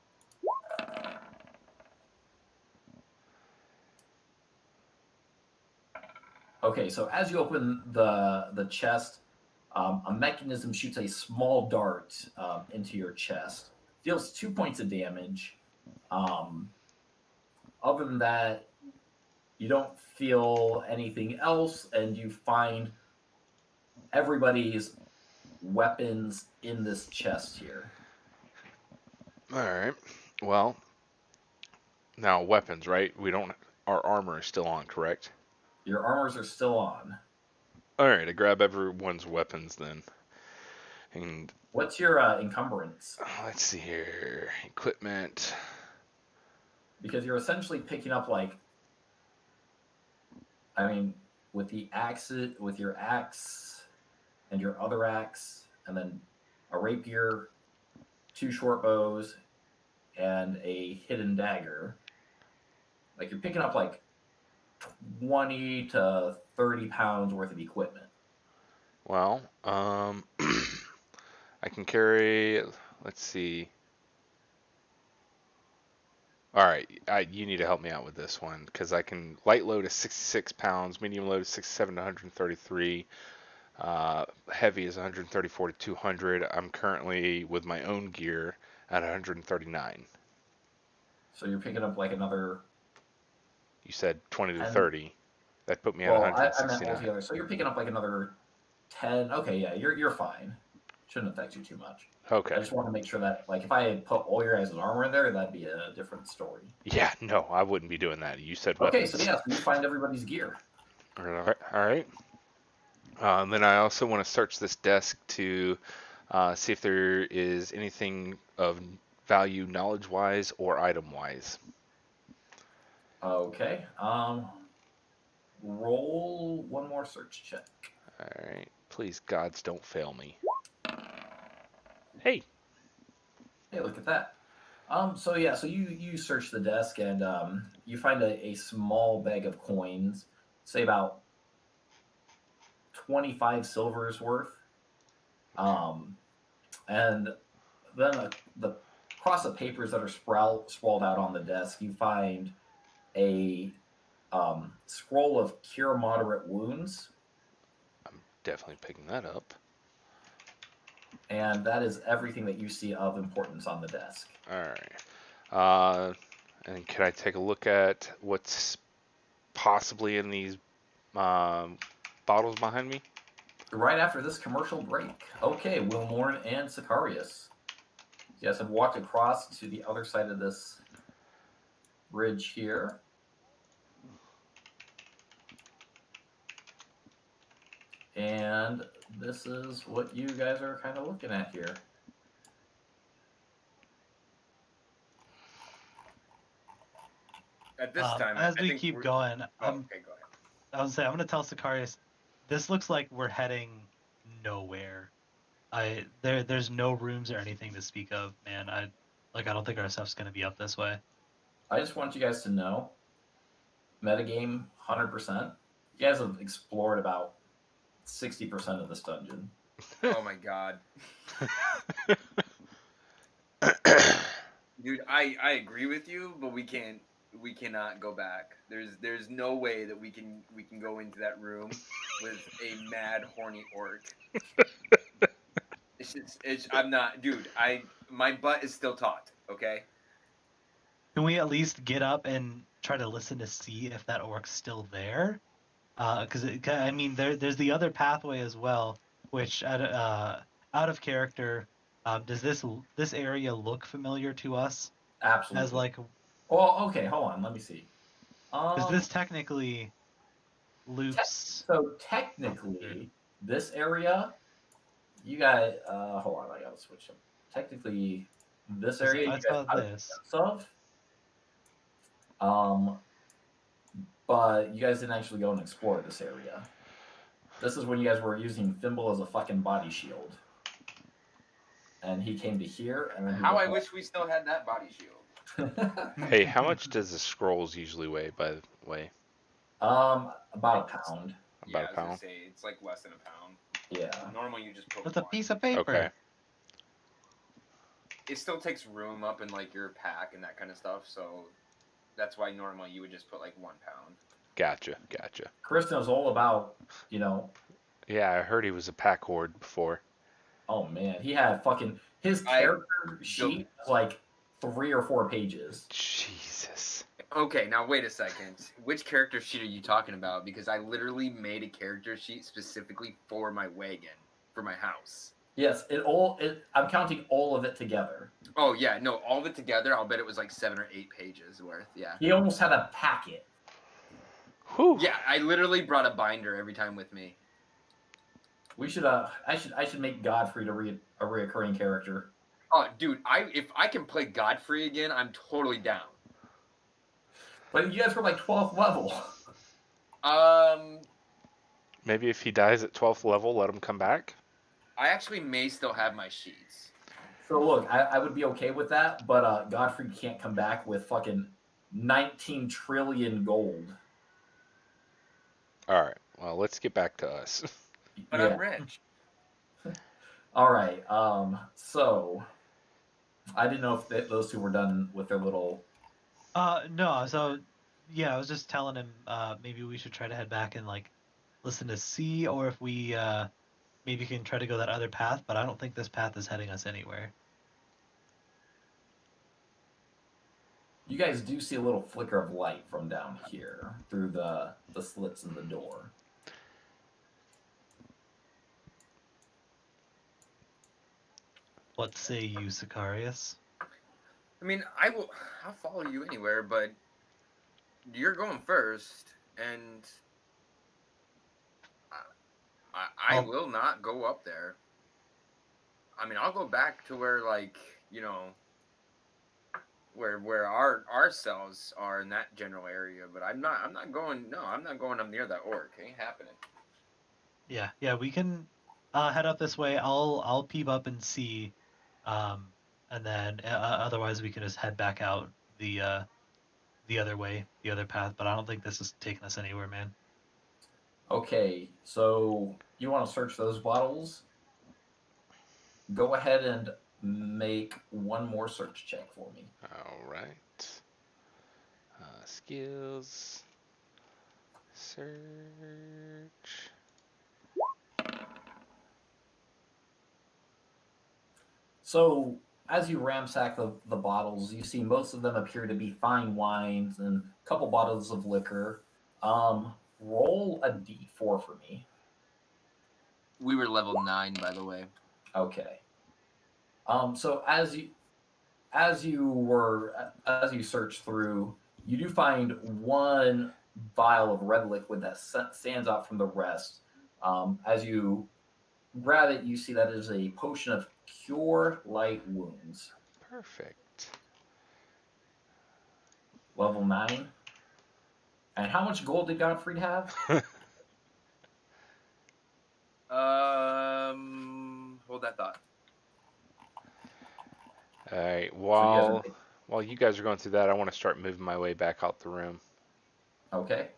Okay, so as you open the chest, a mechanism shoots a small dart into your chest. Deals 2 points of damage. Other than that, you don't feel anything else, and you find everybody's weapons in this chest here. All right. Well, now weapons, right? Our armor is still on, correct? Your armors are still on. All right, I grab everyone's weapons then. And what's your encumbrance? Let's see here. Equipment. Because you're essentially picking up with the axe, with your axe and your other axe, and then a rapier, 2 short bows, and a hidden dagger. You're picking up 20 to 30 pounds worth of equipment. Well, I can carry. Let's see. All right, you need to help me out with this one because I can light load is 66 pounds, medium load is 67 to 133, heavy is 134 to 200. I'm currently with my own gear at 139. So you're picking up another. You said 20 to And- 30. That put me at Well, I meant 169. altogether. So you're picking up like another 10. Okay, yeah, you're fine. Shouldn't affect you too much. Okay. I just want to make sure that, like, if I had put all your guys' armor in there, that'd be a different story. Yeah, no, I wouldn't be doing that. You said Okay, weapons. so yeah, so you find everybody's gear. All right. Then I also want to search this desk to see if there is anything of value knowledge-wise or item-wise. Okay. Roll one more search check. All right. Please, gods, don't fail me. Hey. Hey, look at that. So yeah, so you search the desk and you find a small bag of coins, say about 25 silvers worth. And then the across the papers that are sprawled out on the desk, you find a scroll of cure moderate wounds, I'm definitely picking that up. and that is everything that you see of importance on the desk. All right. And can I take a look at what's possibly in these bottles behind me? Right after this commercial break. Okay, Wilmorn and Sicarius. You guys have walked across to the other side of this bridge here. And this is what you guys are kind of looking at here. At this time, as I we think keep we're- going, Oh, okay, go ahead. I was say I'm gonna tell Sicarius, this looks like we're heading nowhere. There's no rooms or anything to speak of, man. I don't think our stuff's gonna be up this way. I just want you guys to know, metagame 100%. You guys have explored about 60% of this dungeon. Oh my god. Dude, I agree with you, but we cannot go back. There's no way that we can go into that room with a mad horny orc. I'm not, dude. My butt is still taut. Okay. Can we at least get up and try to listen to see if that orc's still there? Because I mean, there's the other pathway as well, which out of character, does this area look familiar to us? Absolutely. As like, well, okay, hold on, let me see. because this technically loops. So technically, this area, you guys, hold on, I gotta switch them. Technically, this area, I you guys saw have a this. sense of, but you guys didn't actually go and explore this area. This is when you guys were using Thimble as a fucking body shield. And he came to here, and then he How I went wish we still had that body shield. Hey, how much does the scrolls usually weigh, by the way? About a pound. Yeah, I About was a gonna pound? say it's like less than a pound. Yeah. Normally you just put That's a one. piece of paper. Okay. It still takes room up in like your pack and that kind of stuff, so that's why normally you would just put like 1 pound. Gotcha. Chris knows all about, you know. Yeah, I heard he was a pack horde before. Oh man, he had fucking his character sheet was like 3 or 4 pages. Jesus. Okay, now wait a second. Which character sheet are you talking about? Because I literally made a character sheet specifically for my wagon, for my house. Yes, I'm counting all of it together. Oh yeah, no, all of it together, I'll bet it was like 7 or 8 pages worth. Yeah. He almost had a packet. Whew. Yeah, I literally brought a binder every time with me. We should I should make Godfrey a reoccurring character. Oh, dude, if I can play Godfrey again, I'm totally down. But you guys were like 12th level. Maybe if he dies at 12th level, let him come back? I actually may still have my sheets. So look, I would be okay with that, but Godfrey can't come back with fucking 19 trillion gold. All right. Well, let's get back to us. But I'm rich. All right. So I didn't know if those two were done with their little. No. So yeah, I was just telling him maybe we should try to head back and like listen to C, or if we maybe can try to go that other path. But I don't think this path is heading us anywhere. You guys do see a little flicker of light from down here through the slits in the door. What say you, Sicarius? I mean, I'll follow you anywhere, but you're going first, and I will not go up there. I mean, I'll go back to where, like, you know, where our cells are in that general area, but I'm not going up near that orc. It ain't happening. Yeah, we can head up this way. I'll peep up and see, and then otherwise we can just head back out the other way, the other path. But I don't think this is taking us anywhere, man. Okay, so you want to search those bottles? Go ahead and make one more search check for me. All right. Skills. Search. So as you ransack the bottles, you see most of them appear to be fine wines and a couple bottles of liquor. Roll a d4 for me. We were level 9, by the way. Okay. So as you search through, you do find one vial of red liquid that stands out from the rest. As you grab it, you see that it is a potion of cure light wounds. Perfect. Level 9. And how much gold did Gottfried have? Hold that thought. All right. So While you guys are going through that, I want to start moving my way back out the room. Okay.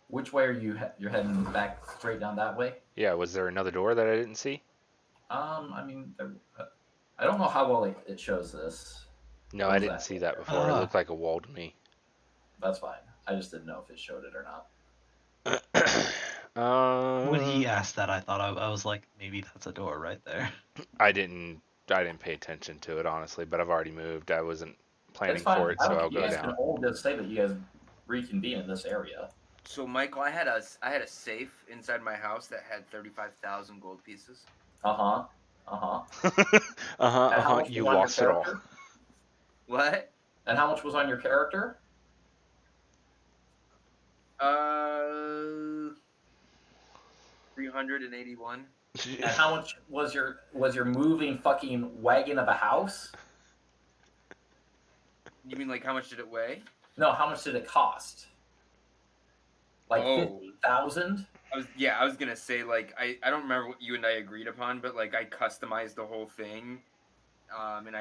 Which way are you? You're heading back straight down that way? Yeah. Was there another door that I didn't see? I mean, I don't know how well it shows this. No, I didn't see that before. It looked like a wall to me. That's fine. I just didn't know if it showed it or not. When he asked that, I thought I was like, maybe that's a door right there. I didn't pay attention to it honestly, but I've already moved. I wasn't planning for it, so I'll go down. You guys down. can all just say that you guys reconvene in this area. So, Michael, I had a safe inside my house that had 35,000 gold pieces. You lost it all. What? And how much was on your character? 381. And how much was your moving fucking wagon of a house? You mean like how much did it weigh? No, how much did it cost? Like 50,000? I was gonna say, like, I don't remember what you and I agreed upon, but like I customized the whole thing. And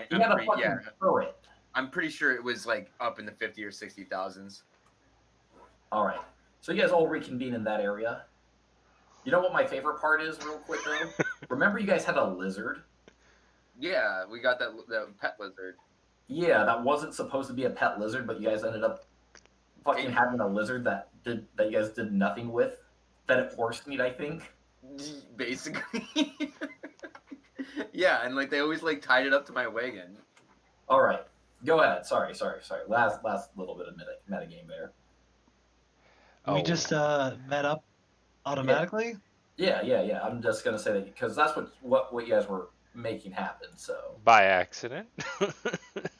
I'm pretty sure it was like up in the 50 or 60,000s. All right. So you guys all reconvene in that area. You know what my favorite part is, real quick though? Remember you guys had a lizard? Yeah, we got that pet lizard. Yeah, that wasn't supposed to be a pet lizard, but you guys ended up fucking having a lizard that you guys did nothing with. That it horse meat, I think. Basically. Yeah, and like they always like tied it up to my wagon. All right, go ahead. Sorry. Last little bit of metagame there. We just met up automatically. Yeah. I'm just gonna say that because that's what you guys were making happen. So by accident.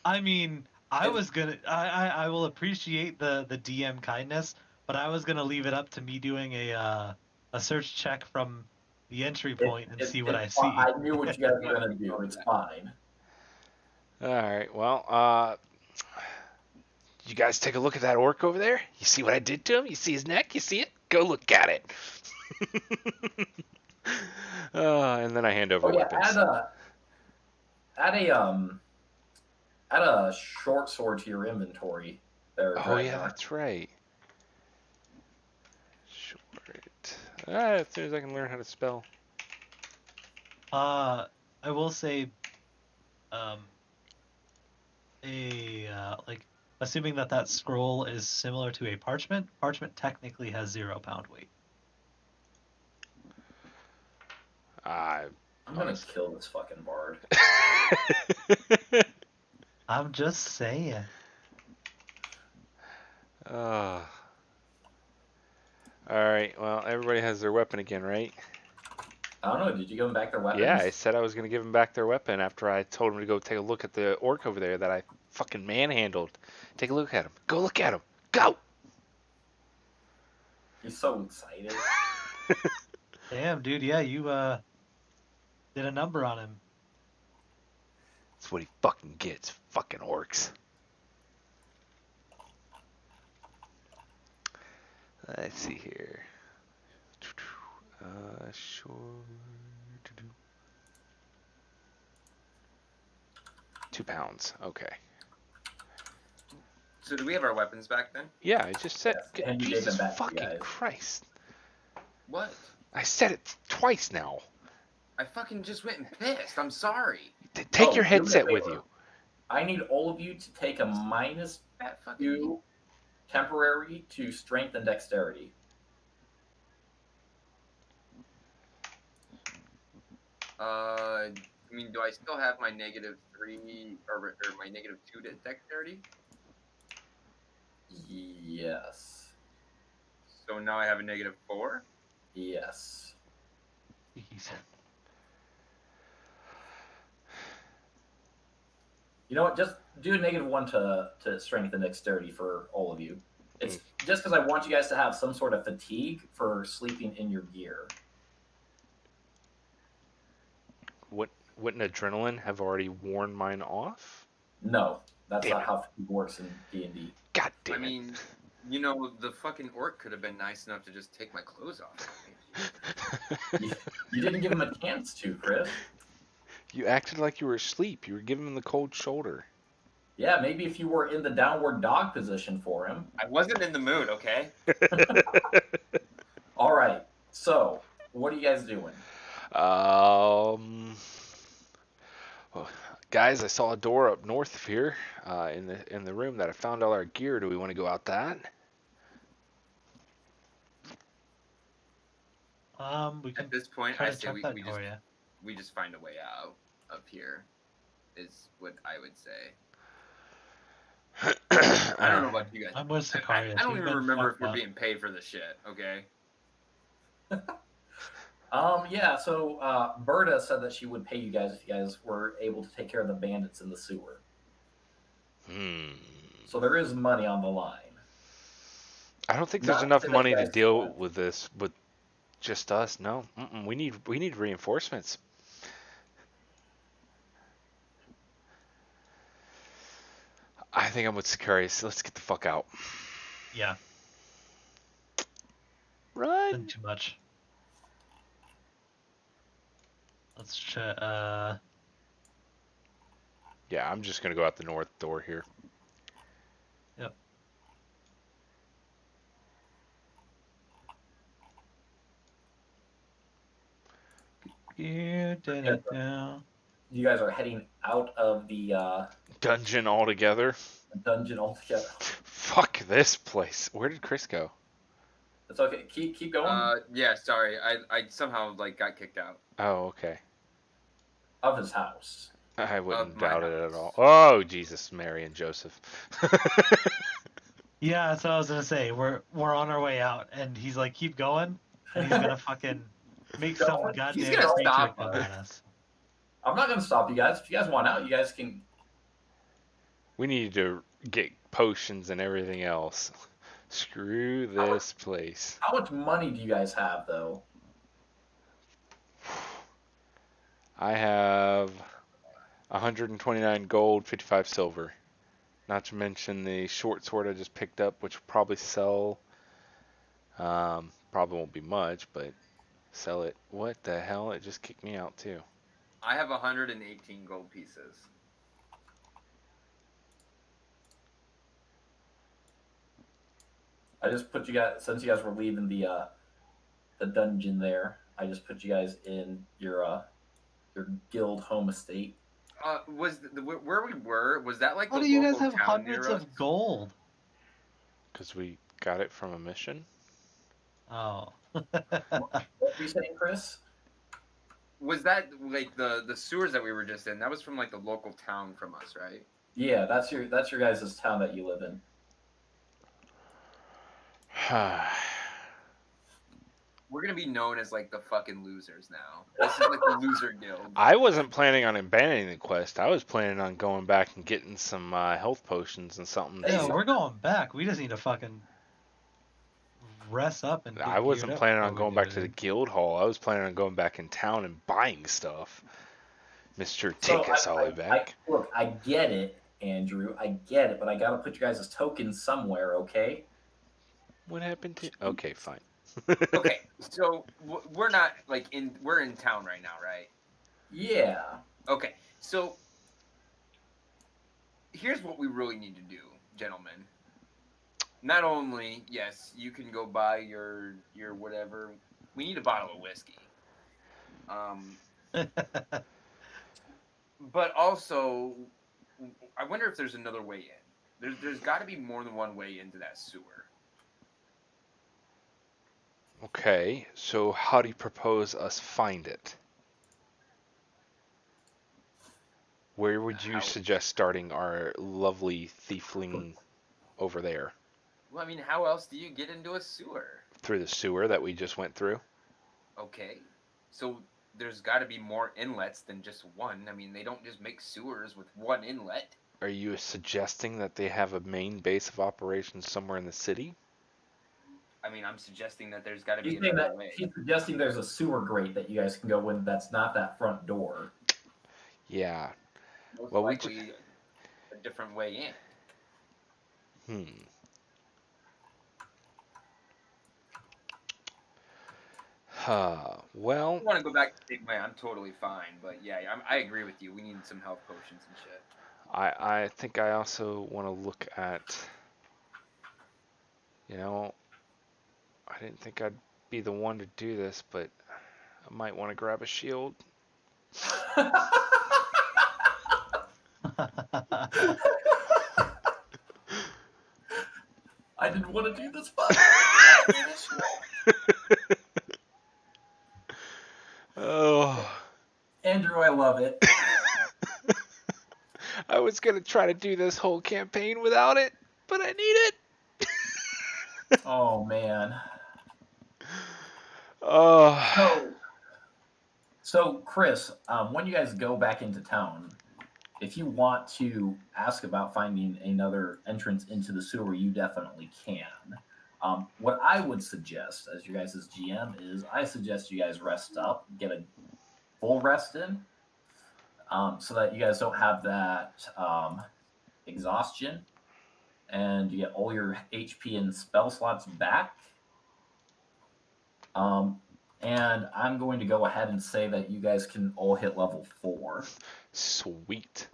I mean, I will appreciate the DM kindness, but I was gonna leave it up to me doing a search check from the entry point and see what I see. I knew what you guys were gonna do. It's fine. All right. Well, you guys take a look at that orc over there. You see what I did to him? You see his neck? You see it? Go look at it. And then I hand over weapons. Add a short sword to your inventory. There. Oh yeah, that's right. Short. As soon as I can learn how to spell. I will say, assuming that scroll is similar to a parchment. Parchment technically has 0 pound weight. I'm gonna kill this fucking bard. I'm just saying. All right. Well, everybody has their weapon again, right? I don't know. Did you give them back their weapons? Yeah, I said I was gonna give them back their weapon after I told them to go take a look at the orc over there that I fucking manhandled. Take a look at him. Go look at him. Go. He's so excited. Damn, dude. Yeah, you did a number on him. That's what he fucking gets. Fucking orcs. Let's see here. Sure. 2 pounds. Okay. So do we have our weapons back then? Yeah, I just said. Yes, and you gave Jesus them back to you fucking guys. Christ! What? I said it twice now. I fucking just went and pissed. I'm sorry. Take Oh, your do me a headset with favor. you. I need all of you to take a -2 That fucking. temporary to strength and dexterity. I mean, do I still have my -3 or my -2 to dexterity? Yes. So now I have a -4. Yes. Jeez. You know what? Just do a -1 to strength and dexterity for all of you. It's just because I want you guys to have some sort of fatigue for sleeping in your gear. Wouldn't adrenaline have already worn mine off? No, that's Damn not it. how fatigue works in D&D. God I damn it. mean, you know, the fucking orc could have been nice enough to just take my clothes off. You didn't give him a chance to, Chris. You acted like you were asleep. You were giving him the cold shoulder. Yeah, maybe if you were in the downward dog position for him. I wasn't in the mood, okay? All right. So, what are you guys doing? Well, guys, I saw a door up north of here, in the room that I found all our gear. Do we want to go out that? We can At this point, try I to say check that we door, yeah. just find a way out of here. Is what I would say. I don't know about you guys. I'm with I Sicarius. don't We've even been remember if fucked we're up. being paid for this shit. Okay. Yeah, so Berta said that she would pay you guys if you guys were able to take care of the bandits in the sewer. So there is money on the line. I don't think there's Not enough that money you to guys deal can't. with this with just us. No, we need reinforcements. I think I'm with Sicarius. Let's get the fuck out. Yeah, Run. been too much. Let's check. Yeah, I'm just gonna go out the north door here. Yep. You did it now. You guys are heading out of the Dungeon altogether. dungeon altogether. Fuck this place. Where did Chris go? It's okay. Keep going. Yeah, sorry. I somehow like got kicked out. Oh, okay. Of his house. I wouldn't Of my doubt it at house. all. Oh, Jesus, Mary and Joseph. Yeah, that's what I was gonna say. We're on our way out, and he's like, keep going, and he's gonna fucking make some Going? goddamn He's gonna creature stop come us. at us. I'm not going to stop you guys. If you guys want out, you guys can. We need to get potions and everything else. Screw this place. How much money do you guys have, though? I have 129 gold, 55 silver. Not to mention the short sword I just picked up, which will probably sell. Probably won't be much, but sell it. What the hell? It just kicked me out too. I have 118 gold pieces. I just put you guys, since you guys were leaving the dungeon there, I just put you guys in your guild home estate. Was where we were? Was that like How the do you guys local have town hundreds near us? of gold? Because we got it from a mission. Oh. What were you saying, Chris? Was that like the sewers that we were just in? That was from like the local town from us, right? Yeah, that's your guys' town that you live in. We're gonna be known as like the fucking losers now. This is like the loser guild. I wasn't planning on abandoning the quest. I was planning on going back and getting some health potions and something. Yeah, we're going back. We just need to fucking rest up and get I wasn't geared up planning on before we going do back to the anything. guild hall. I was planning on going back in town and buying stuff. Mister, So take us all the way back. look, I get it, Andrew. I get it, but I gotta put you guys as tokens somewhere, okay? What happened to? Okay, fine. Okay, so we're not like we're in town right now, right? Yeah. Okay, so here's what we really need to do, gentlemen. Not only, yes, you can go buy your whatever. We need a bottle of whiskey. But also, I wonder if there's another way in. There's got to be more than one way into that sewer. Okay, so how do you propose us find it? Where would you suggest starting our lovely thiefling over there? Well, I mean, how else do you get into a sewer? Through the sewer that we just went through? Okay, so there's got to be more inlets than just one. I mean, they don't just make sewers with one inlet. Are you suggesting that they have a main base of operations somewhere in the city? I mean, I'm suggesting that there's got to be He's saying another that way. he's suggesting there's a sewer grate that you guys can go in that's not that front door. Yeah. Most Well, likely a different way in. Well, If you want to go back to the same way, I'm totally fine. But yeah, I agree with you. We need some health potions and shit. I think I also want to look at, you know, I didn't think I'd be the one to do this, but I might want to grab a shield. I didn't want to do this, but Oh. Andrew, I love it. I was going to try to do this whole campaign without it, but I need it. Oh man. Oh. So Chris, when you guys go back into town, if you want to ask about finding another entrance into the sewer, you definitely can. What I would suggest, as you guys as GM, is I suggest you guys rest up, get a full rest in, so that you guys don't have that exhaustion, and you get all your HP and spell slots back. And I'm going to go ahead and say that you guys can all hit level 4. Sweet.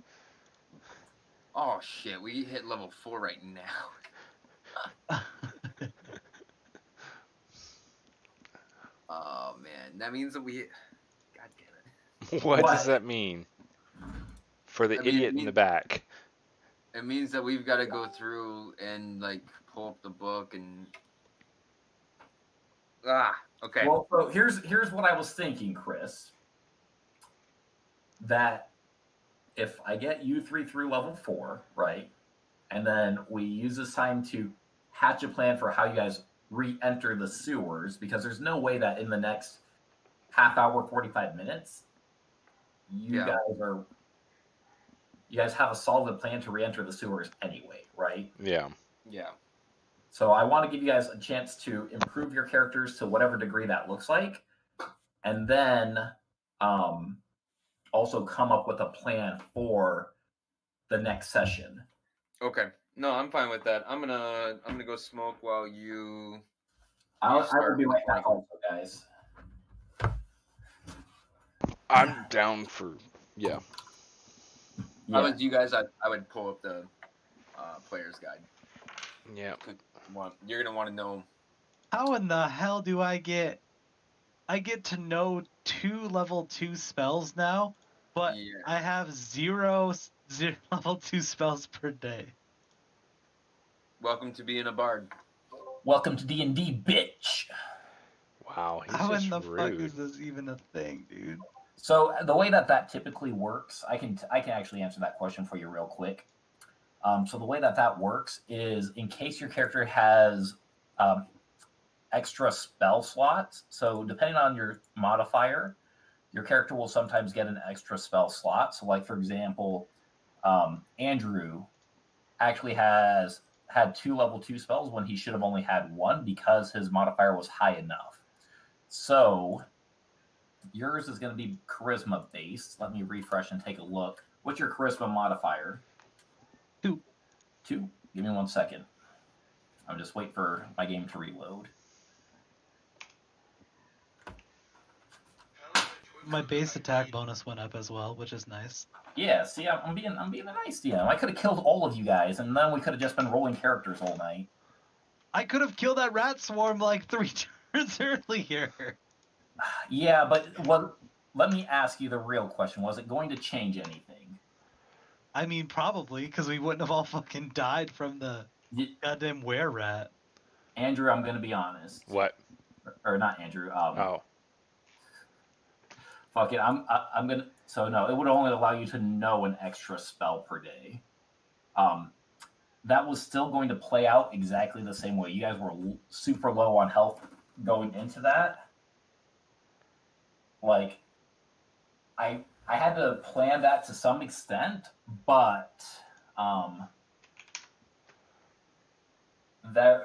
Oh shit, we hit level 4 right now. Oh man, that means that we. God damn it. What does that mean? For the idiot in the back. It means that we've got to go through and like pull up the book and. Okay. Well, so here's what I was thinking, Chris. That if I get you 3 through level 4, right, and then we use this time to hatch a plan for how you guys re-enter the sewers, because there's no way that in the next half hour, 45 minutes, you guys have a solid plan to re-enter the sewers anyway, right? Yeah. Yeah. So I want to give you guys a chance to improve your characters to whatever degree that looks like, and then also come up with a plan for the next session. Okay. No, I'm fine with that. I'm gonna go smoke while you. I will be right back also, guys. I'm down for If I was you guys, I would pull up the player's guide. Yeah. You're gonna want to know. How in the hell do I get to know 2 level 2 spells now, but I have zero level 2 spells per day? Welcome to being a bard. Welcome to DnD, bitch. Wow, he's How just in the rude. fuck is this even a thing, dude? So the way that typically works, I can actually answer that question for you real quick. So the way that works is, in case your character has extra spell slots. So depending on your modifier, your character will sometimes get an extra spell slot. So, like for example, Andrew actually has had 2 level 2 spells when he should have only had 1 because his modifier was high enough. So yours is going to be charisma based. Let me refresh and take a look. What's your charisma modifier? 2. 2. Give me 1 second. I'm just waiting for my game to reload. My base attack bonus went up as well, which is nice. Yeah, see, I'm being a nice DM. I could have killed all of you guys, and then we could have just been rolling characters all night. I could have killed that rat swarm like 3 turns earlier. Yeah, but let me ask you the real question. Was it going to change anything? I mean, probably, because we wouldn't have all fucking died from the goddamn were-rat. Andrew, I'm going to be honest. What? Or not Andrew. Oh. Fuck it. I'm going to... So, no, it would only allow you to know an extra spell per day. That was still going to play out exactly the same way. You guys were super low on health going into that. Like, I had to plan that to some extent, but I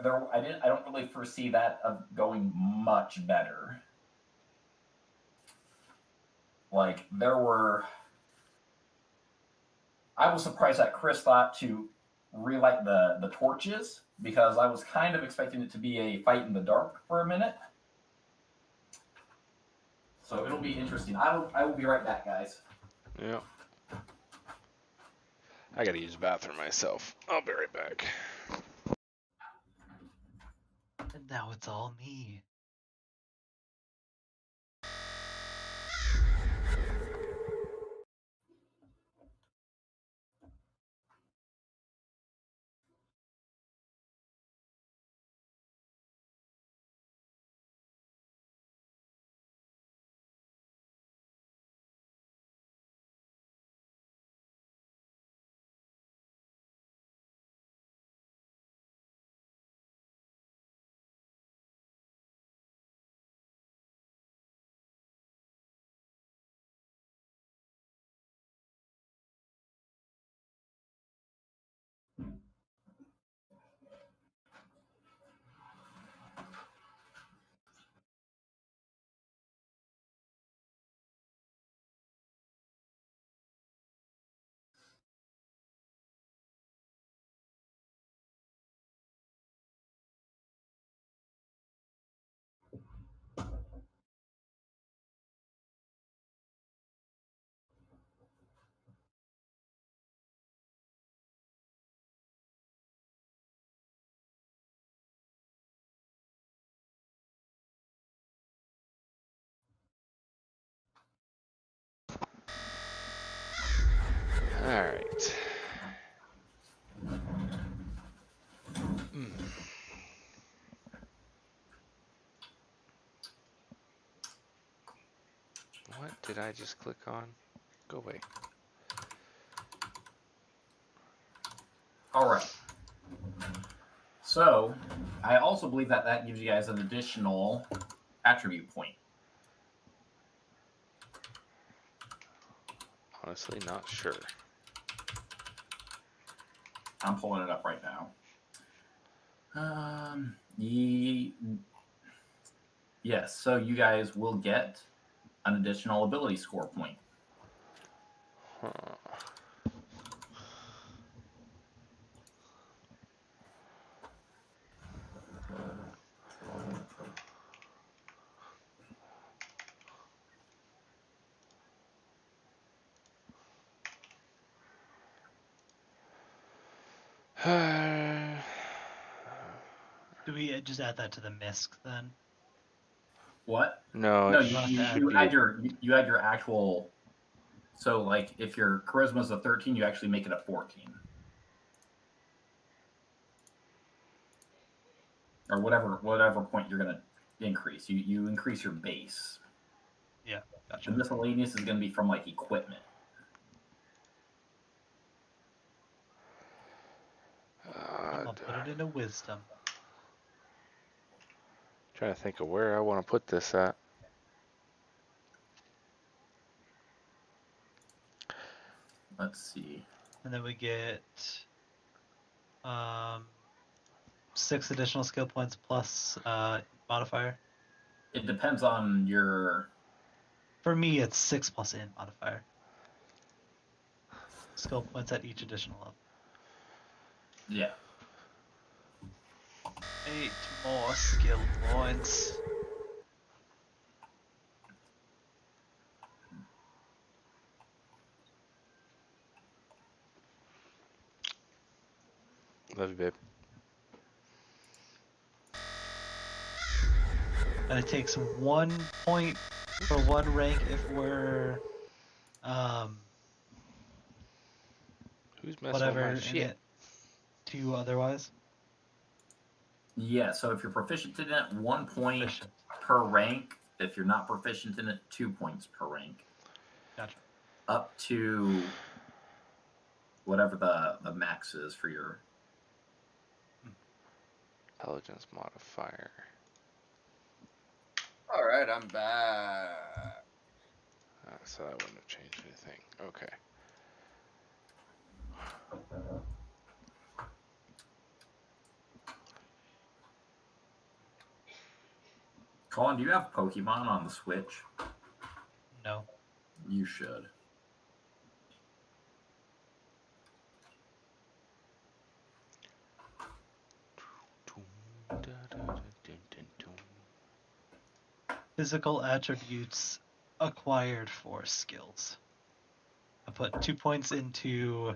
don't really foresee that of going much better. Like I was surprised that Chris thought to relight the torches because I was kind of expecting it to be a fight in the dark for a minute. So it'll be interesting. I will be right back, guys. Yeah. I gotta use the bathroom myself. I'll be right back. And now it's all me. Alright. What did I just click on? Go away. All right. So I also believe that gives you guys an additional attribute point. Honestly, not sure. I'm pulling it up right now. Yes, so you guys will get an additional ability score point. Huh. Do we just add that to the misc then? What? No, No, it you add your actual. So like if your charisma is a 13, you actually make it a 14. Or whatever point you're gonna increase. You increase your base. Yeah, gotcha. The miscellaneous is gonna be from like equipment. I'm gonna put it into wisdom. Trying to think of where I want to put this at. Let's see. And then we get 6 additional skill points plus modifier. It depends on your. For me, it's 6 plus int modifier. Skill points at each additional level. Yeah. 8 more skill points. Love you, babe. And it takes 1 point for 1 rank if we're Who's messing whatever with my in shit? it 2 otherwise. Yeah, so if you're proficient in it, 1 point Proficient. per rank. If you're not proficient in it, 2 points per rank. Gotcha. Up to whatever the max is for your. Intelligence modifier. All right, I'm back. So that wouldn't have changed anything. Okay. Colin, do you have Pokemon on the Switch? No. You should. Physical attributes acquired for skills. I put 2 points into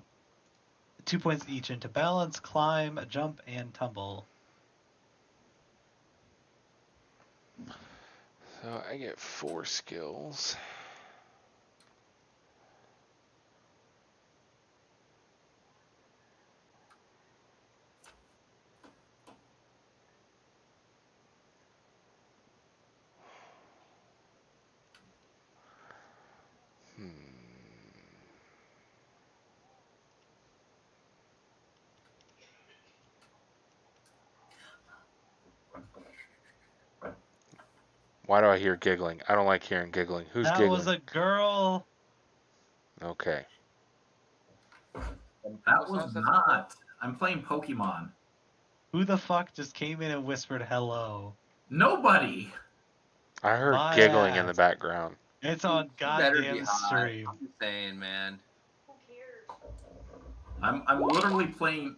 2 points each into balance, climb, jump, and tumble. So I get 4 skills. Why do I hear giggling? I don't like hearing giggling. Who's That giggling? was a girl. Okay. That was not. I'm playing Pokemon. Who the fuck just came in and whispered hello? Nobody. I heard My giggling in the ass. background. It's on You better be goddamn hot. stream. I'm just saying, man. Who cares? I'm literally playing.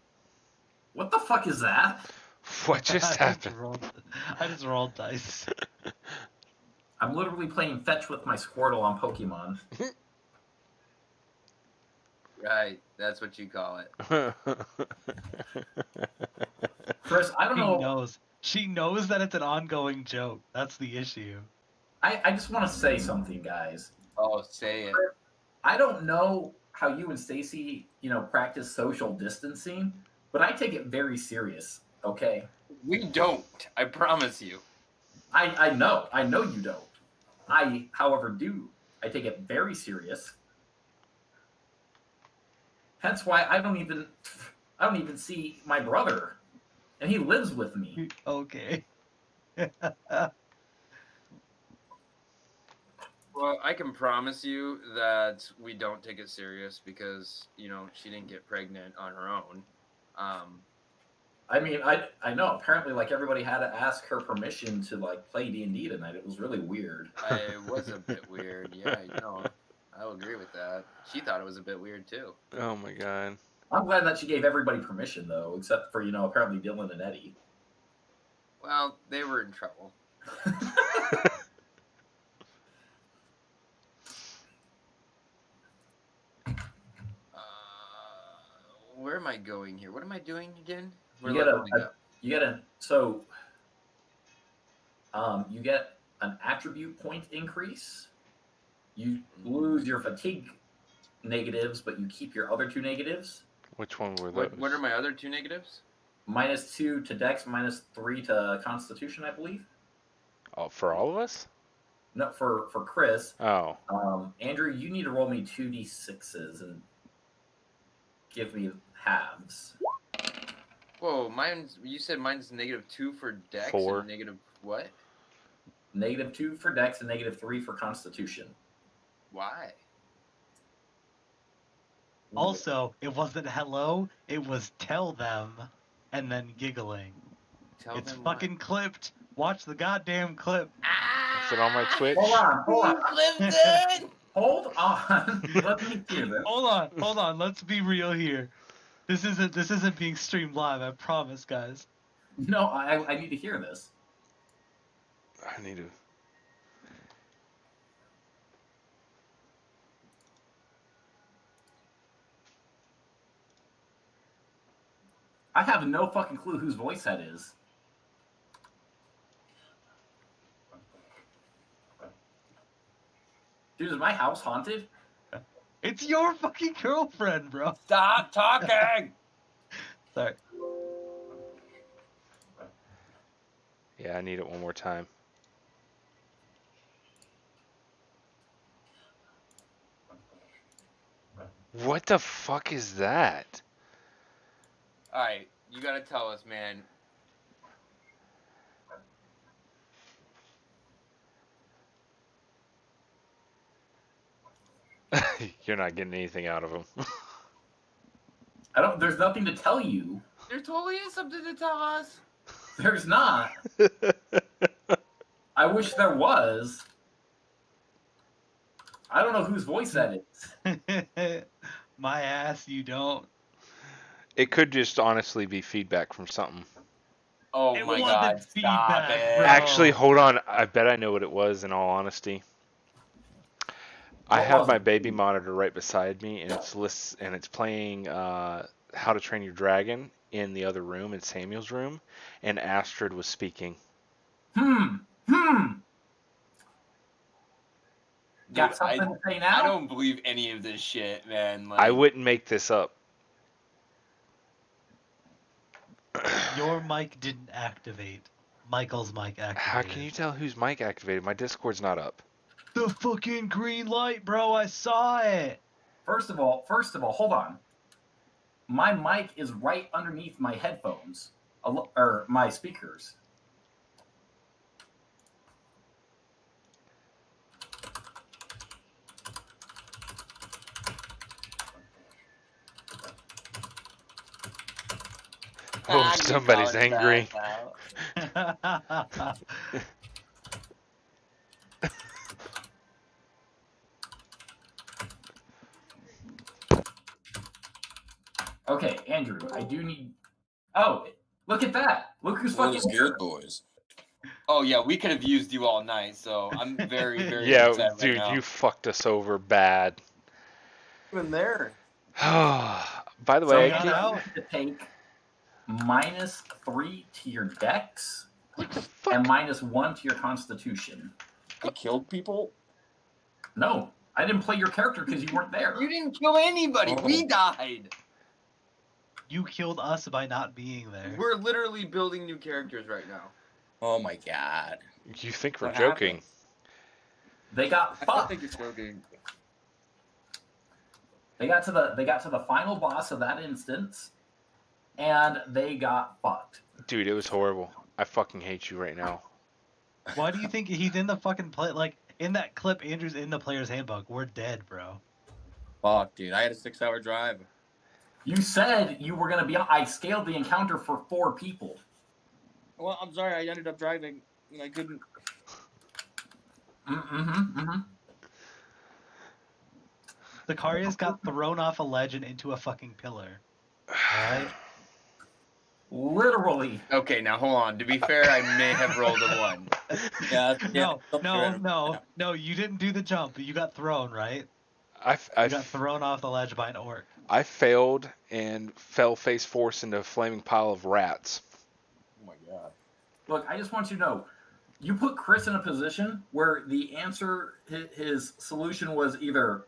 What the fuck is that? What just happened? I just rolled dice. I'm literally playing fetch with my Squirtle on Pokemon. Right, that's what you call it. Chris, I don't She know. knows. She knows that it's an ongoing joke. That's the issue. I just want to say something, guys. Oh, say it. I don't know how you and Stacy, practice social distancing, but I take it very serious. Okay. We don't. I promise you. I know you don't. I, however, do. I take it very serious. Hence why I don't even see my brother, and he lives with me. Okay. Well, I can promise you that we don't take it serious because, she didn't get pregnant on her own. I mean, I know. Apparently, everybody had to ask her permission to play D&D tonight. It was really weird. It was a bit weird. Yeah, I'll agree with that. She thought it was a bit weird too. Oh my god. I'm glad that she gave everybody permission though, except for apparently Dylan and Eddie. Well, they were in trouble. Where am I going here? What am I doing again? You get you get an attribute point increase. You lose your fatigue negatives, but you keep your other 2 negatives. Which one were those? What are my other 2 negatives? -2 to Dex, -3 to Constitution, I believe. Oh, for all of us? No, for Chris. Oh. Andrew, you need to roll me 2d6s and give me halves. Whoa, you said mine's -2 for Dex 4. and negative what? -2 for Dex and -3 for Constitution. Why? Also, it wasn't hello, it was tell them, and then giggling. Tell It's them fucking clipped. Watch the goddamn clip. Is it on my Twitch? Hold on, hold on, Clipped it! hold on. Let me hear this. Hold on. Let's be real here. This isn't being streamed live. I promise, guys. No, I need to hear this. I need to. I have no fucking clue whose voice that is. Dude, is my house haunted? It's your fucking girlfriend, bro. Stop talking! Sorry. Yeah, I need it one more time. What the fuck is that? Alright, you gotta tell us, man. You're not getting anything out of him. There's nothing to tell you. There totally is something to tell us. There's not. I wish there was. I don't know whose voice that is. My ass, you don't. It could just honestly be feedback from something. Oh It my wasn't god, stop feedback, it. bro. Actually, hold on. I bet I know what it was, in all honesty. I What have was my it? baby monitor right beside me, and it's playing How to Train Your Dragon in the other room, in Samuel's room, and Astrid was speaking. Got Dude, something to say now? I don't believe any of this shit, man. Like, I wouldn't make this up. Your mic didn't activate. Michael's mic activated. How can you tell whose mic activated? My Discord's not up. The fucking green light, bro. I saw it. First of all, hold on. My mic is right underneath my headphones, or my speakers. Oh, somebody's angry. Okay, Andrew, I do need. Oh, look at that! Look who's fucking Those here. good boys. Oh yeah, we could have used you all night, so I'm very, very Yeah, upset dude, right now. you fucked us over bad. Even there. By the So way, you Andrew, got you have to take -3 to your Dex what the fuck? and -1 to your Constitution. He killed people? No, I didn't play your character because you weren't there. You didn't kill anybody. Oh. We died. You killed us by not being there. We're literally building new characters right now. Oh my god. You think we're What joking? happened? They got I don't fucked. think it's joking. They got to the final boss of that instance, and they got fucked. Dude, it was horrible. I fucking hate you right now. Why do you think he's in the fucking play? Like in that clip, Andrew's in the player's handbook. We're dead, bro. Fuck, dude. I had a 6-hour drive. You said you were gonna be. I scaled the encounter for 4 people. Well, I'm sorry. I ended up driving. And I couldn't. Sicarius got thrown off a ledge and into a fucking pillar. Alright? Literally. Okay, now hold on. To be fair, I may have rolled a 1. Yeah. No, you didn't do the jump. You got thrown, right? I You got thrown off the ledge by an orc. I failed and fell face first into a flaming pile of rats. Oh my god. Look, I just want you to know, you put Chris in a position where the answer, his solution was either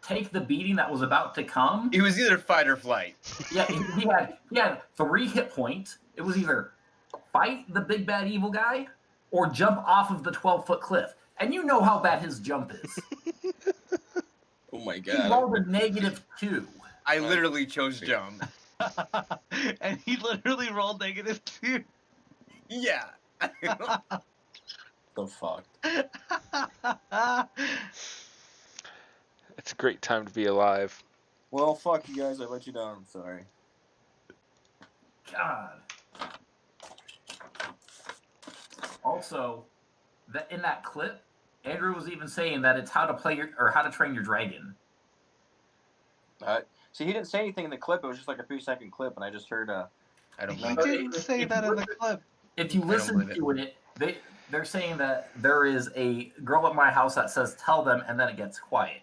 take the beating that was about to come. It was either fight or flight. Yeah, he had 3 hit points. It was either fight the big bad evil guy or jump off of the 12-foot cliff. And you know how bad his jump is. Oh my He god. rolled a -2. I literally chose jump. And he literally rolled -2. Yeah. The fuck. It's a great time to be alive. Well, fuck you guys. I let you down. I'm sorry. God. Also, in that clip, Andrew was even saying that it's how to play how to train your dragon. See, he didn't say anything in the clip. It was just like a 3-second clip, and I just heard I don't He believe it. didn't say that in the clip. If you I don't listen believe to it, they're saying that there is a girl at my house that says "tell them," and then it gets quiet.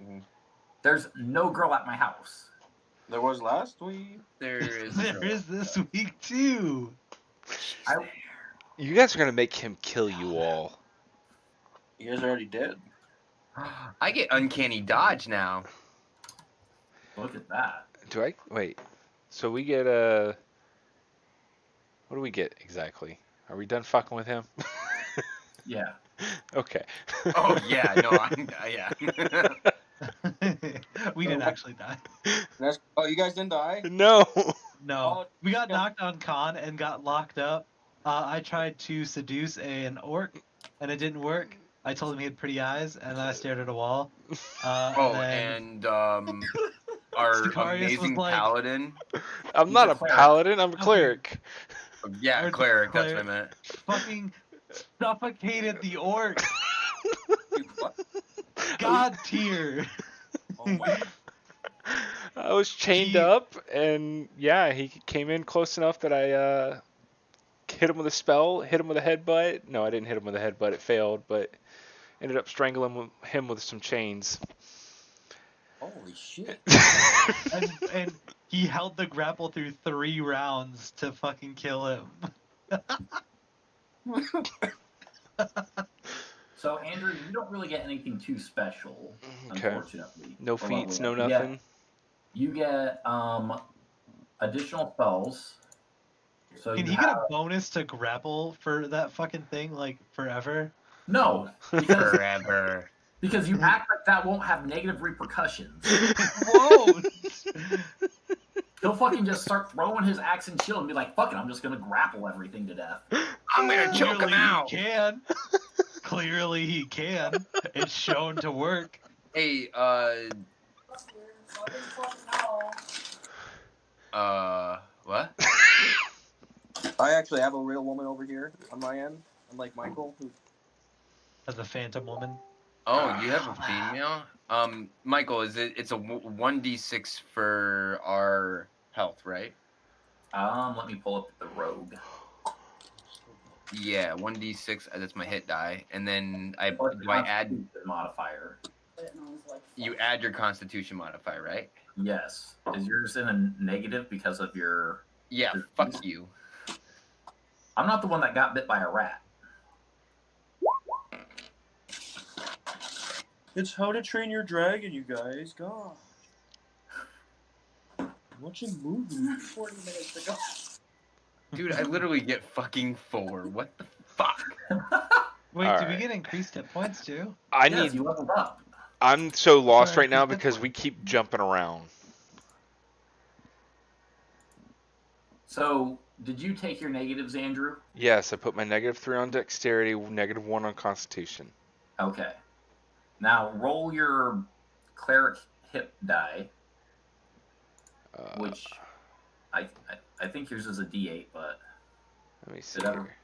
Mhm. There's no girl at my house. There was last week. There is. There is this week too. You guys are gonna make him kill you all. You guys already did. I get uncanny dodge now. Look at that. Do I? Wait. So we get a. What do we get exactly? Are we done fucking with him? Yeah. Okay. Oh yeah, no, yeah. We didn't actually die. Oh, you guys didn't die? No. No, Oh, we got yeah. knocked on con and got locked up. I tried to seduce an orc, and it didn't work. I told him he had pretty eyes, and then I stared at a wall. Oh, And then and our Sicarius was amazing like- paladin. I'm He's not a a cleric. paladin. I'm a Okay. cleric. Yeah, Or the cleric. That's what I cleric. meant. fucking suffocated the orc. Dude, what? God tier. Oh my. I was chained He- up, and yeah, he came in close enough that I hit him with a spell, hit him with a headbutt. No, I didn't hit him with a headbutt. It failed, but ended up strangling him with some chains. Holy shit. and he held the grapple through 3 rounds to fucking kill him. So Andrew, you don't really get anything too special, Okay. unfortunately. No for feats, level no up. nothing. You get additional spells. So Can you he have... get a bonus to grapple for that fucking thing, like, forever? No, because Forever. because you act like that won't have negative repercussions. Whoa! He'll fucking just start throwing his axe and shield and be like, "Fuck it, I'm just gonna grapple everything to death." I'm gonna choke him Clearly out. He can. Clearly he can. It's shown to work. Hey, what? I actually have a real woman over here on my end, unlike Michael. Who... As a phantom woman. Oh, you have a female? Michael, it's a 1d6 for our health, right? Let me pull up the rogue. Yeah, 1d6, that's my hit die. And then Plus do I add, Constitution modifier? you add your constitution modifier, right? Yes. Is yours in a negative because of your... Yeah, fuck you. I'm not the one that got bit by a rat. It's How to Train Your Dragon, you guys. God. Watching movies. 40 minutes ago. Dude, I literally get fucking 4. What the fuck? Wait, All do we right. get increased hit points too? I Yes, need. you leveled up. I'm so lost Sorry, right now please because hit we keep jumping around. So, did you take your negatives, Andrew? Yes, I put my -3 on dexterity, -1 on constitution. Okay. Now, roll your cleric hit die, which I think yours is a D8, but Let me see Did I- here.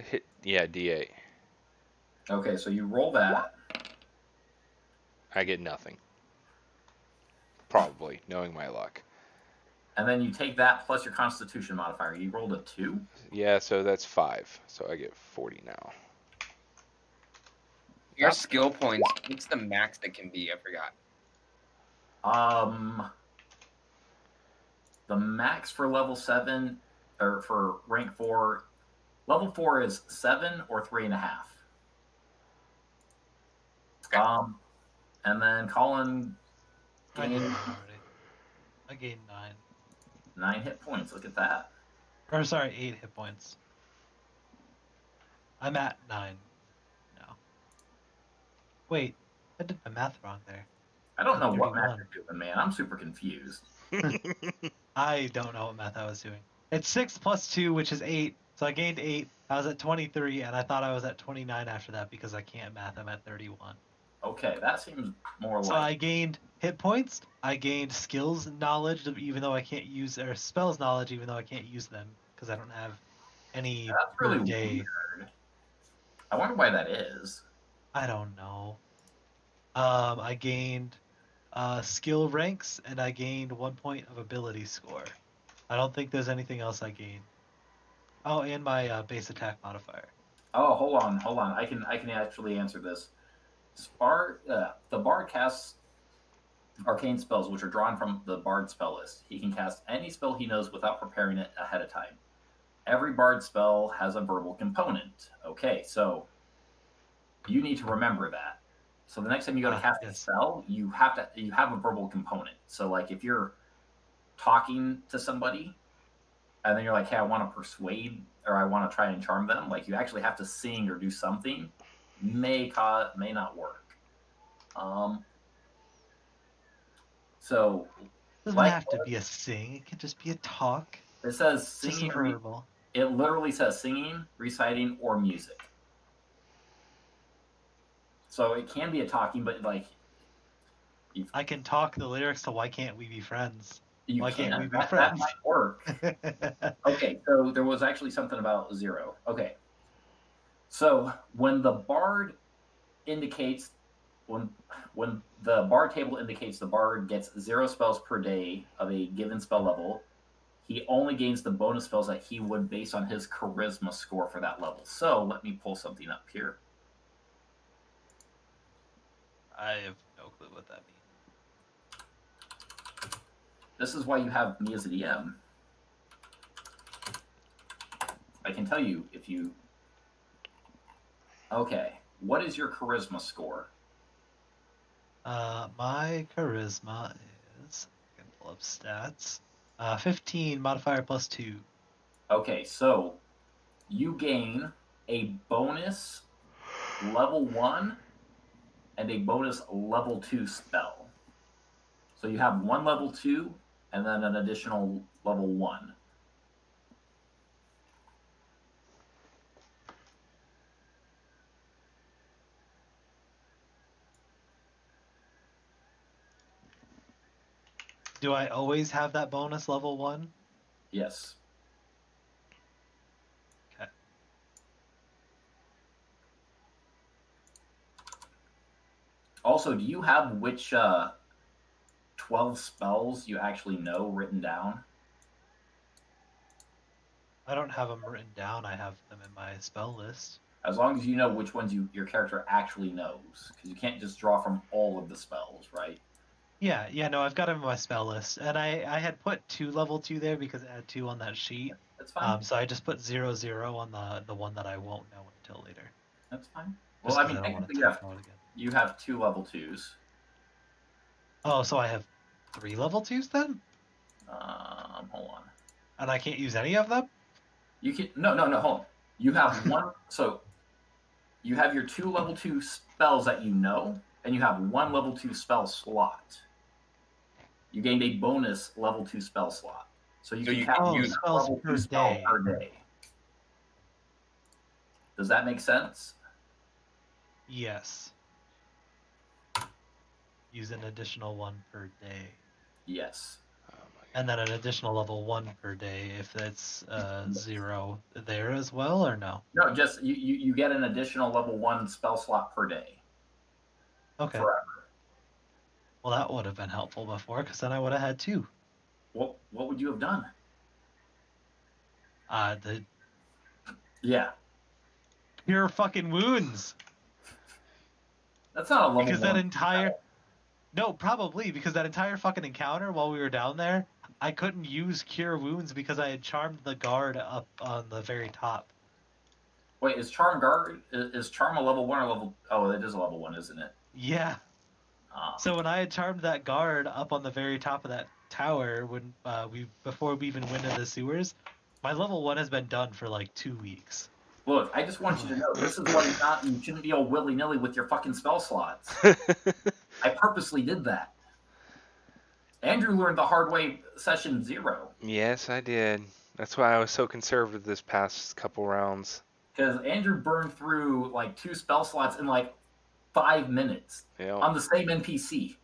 Hit, yeah, D8. okay, so you roll that. I get nothing. Probably, knowing my luck. And then you take that plus your constitution modifier. You rolled a 2? Yeah, so that's 5. So I get 40 now. Your skill points, what's the max that can be? I forgot. The max for level 7, or for rank 4, level 4 is 7 or 3.5. Okay. And then Colin I did gained it already. I gained 9. 9 hit points. Look at that. Or sorry, 8 hit points. I'm at 9 now. Wait, I did my math wrong there. I don't know what 31. math you're doing, man. I'm super confused. I don't know what math I was doing. It's 6 plus 2, which is 8. So I gained 8. I was at 23, and I thought I was at 29 after that because I can't math. I'm at 31. Okay, that seems more So like. I gained hit points. I gained skills knowledge, even though I can't use, or spells knowledge, even though I can't use them because I don't have any That's per really day. weird. I wonder why that is. I don't know. I gained skill ranks, and I gained 1 point of ability score. I don't think there's anything else I gained. Oh, and my base attack modifier. Oh, hold on. I can actually answer this. The bard casts arcane spells, which are drawn from the bard spell list. He can cast any spell he knows without preparing it ahead of time. Every bard spell has a verbal component. Okay, so you need to remember that. So the next time you go to cast a spell, you have a verbal component. So like if you're talking to somebody and then you're like, hey, I want to persuade or I want to try and charm them, like you actually have to sing or do something. May not work. So it doesn't have to be a sing. It can just be a talk. It says singing. It literally says singing, reciting, or music. So it can be a talking, but like I can talk the lyrics to "Why Can't We Be Friends." Why can't we be friends? That might work. Okay, so there was actually something about 0. Okay, so when the bard indicates when the bard table indicates the bard gets 0 spells per day of a given spell level, he only gains the bonus spells that he would based on his charisma score for that level. So let me pull something up here. I have no clue what that means. This is why you have me as a DM. I can tell you if you... Okay, what is your charisma score? My charisma is... I can pull up stats. 15, modifier plus 2. Okay, so you gain a bonus level 1 and a bonus level 2 spell. So you have 1 level 2 and then an additional level 1. Do I always have that bonus level 1? Yes. Okay. Also, do you have which 12 spells you actually know written down? I don't have them written down. I have them in my spell list. As long as you know which ones your character actually knows. Because you can't just draw from all of the spells, right? Yeah, no, I've got them in my spell list. And I had put 2 level 2 there because it had 2 on that sheet. That's fine. So I just put 0, 0 on the one that I won't know until later. That's fine. Just Well, I mean, I technically again. You have 2 level 2s. Oh, so I have 3 level 2s then? Hold on. And I can't use any of them? You can no, hold on. You have one. So you have your 2 level 2 spells that you know, and you have 1 level 2 spell slot. You gained a bonus level 2 spell slot, so you can use spells level per 2 spell day. per day. Does that make sense? Yes. Use an additional 1 per day. Yes. And then an additional level 1 per day if it's 0 there as well, or no? No, just you get an additional level 1 spell slot per day. Okay. Forever. Well, that would have been helpful before, because then I would have had 2. What would you have done? Yeah. Pure fucking wounds. That's not a level because 1. that entire... No, probably, because that entire fucking encounter while we were down there, I couldn't use Cure Wounds because I had charmed the guard up on the very top. Wait, is Charm a level 1 or level... Oh, it is a level 1, isn't it? Yeah. So when I had charmed that guard up on the very top of that tower, when before we even went into the sewers, my level 1 has been done for like 2 weeks. Look, I just want you to know, this is why you shouldn't be all willy-nilly with your fucking spell slots. I purposely did that. Andrew learned the hard way session 0. Yes, I did. That's why I was so conservative this past couple rounds. Because Andrew burned through like 2 spell slots in like 5 minutes Yep. on the same NPC.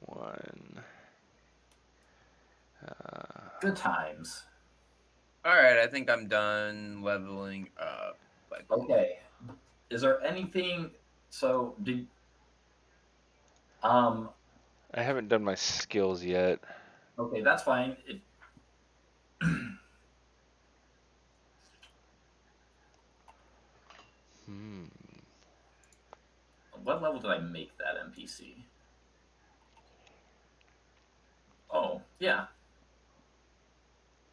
One. Good times. All right, I think I'm done leveling up. Okay. Is there anything? So did I haven't done my skills yet. Okay, that's fine. What level did I make that NPC? Oh, yeah.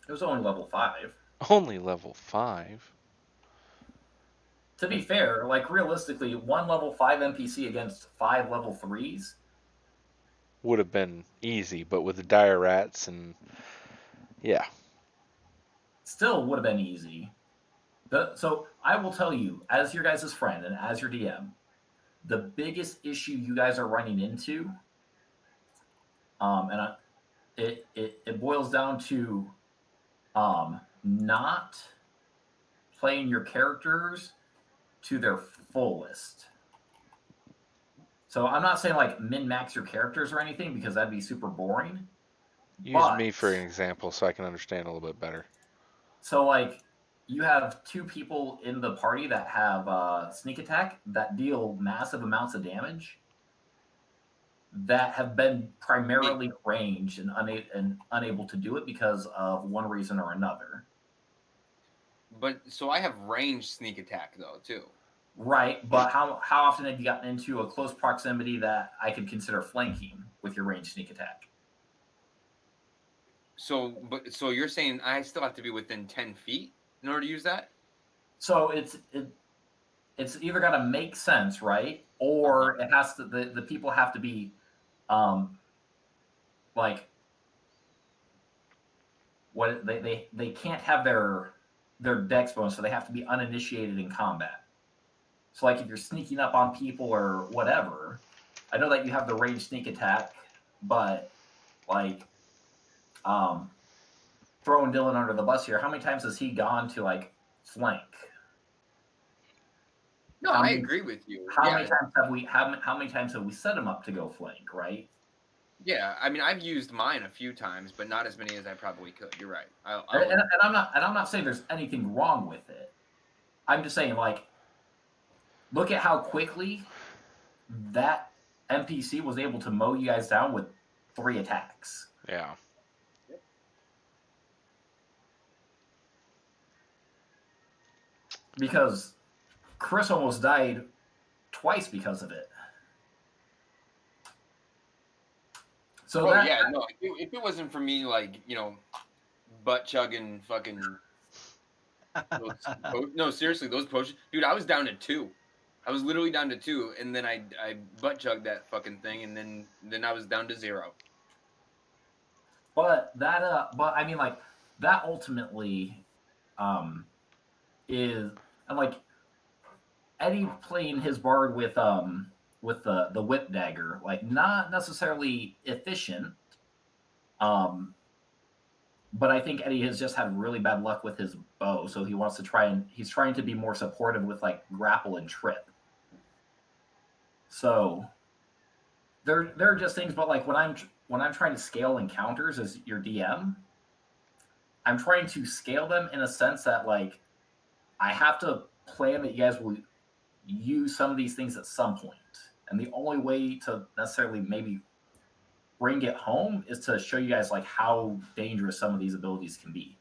It was only level 5. Only level 5. To be fair, like realistically, 1 level 5 NPC against 5 level 3s Would have been easy, but with the dire rats and yeah. still would have been easy. So I will tell you, as your guys' friend and as your DM, the biggest issue you guys are running into, it boils down to not playing your characters to their fullest. So I'm not saying like min-max your characters or anything because that'd be super boring. Use me for an example so I can understand a little bit better. So like you have 2 people in the party that have sneak attack that deal massive amounts of damage that have been primarily ranged and unable to do it because of one reason or another. But so I have ranged sneak attack though too. Right, but how often have you gotten into a close proximity that I could consider flanking with your ranged sneak attack? So you're saying I still have to be within 10 feet in order to use that? So it's either got to make sense, right? Or it has to the people have to be like what they can't have their dex bonus, so they have to be uninitiated in combat. So like if you're sneaking up on people or whatever, I know that you have the ranged sneak attack, but like throwing Dylan under the bus here, how many times has he gone to like flank? No, I agree with you. How many times have we set him up to go flank, right? Yeah, I mean I've used mine a few times, but not as many as I probably could. You're right. And I'm not saying there's anything wrong with it. I'm just saying like look at how quickly that NPC was able to mow you guys down with 3 attacks. Yeah. Because Chris almost died twice because of it. So if it wasn't for me, like butt chugging fucking. No, seriously, those potions, dude. I was down to 2. I was literally down to 2, and then I butt chugged that fucking thing, and then I was down to 0. But I mean, like that ultimately, is and like Eddie playing his bard with the whip dagger, like not necessarily efficient. But I think Eddie has just had really bad luck with his bow, so he wants to he's trying to be more supportive with like grapple and trip. So there are just things, but like when I'm trying to scale encounters as your DM, I'm trying to scale them in a sense that like I have to plan that you guys will use some of these things at some point. And the only way to necessarily maybe bring it home is to show you guys like how dangerous some of these abilities can be.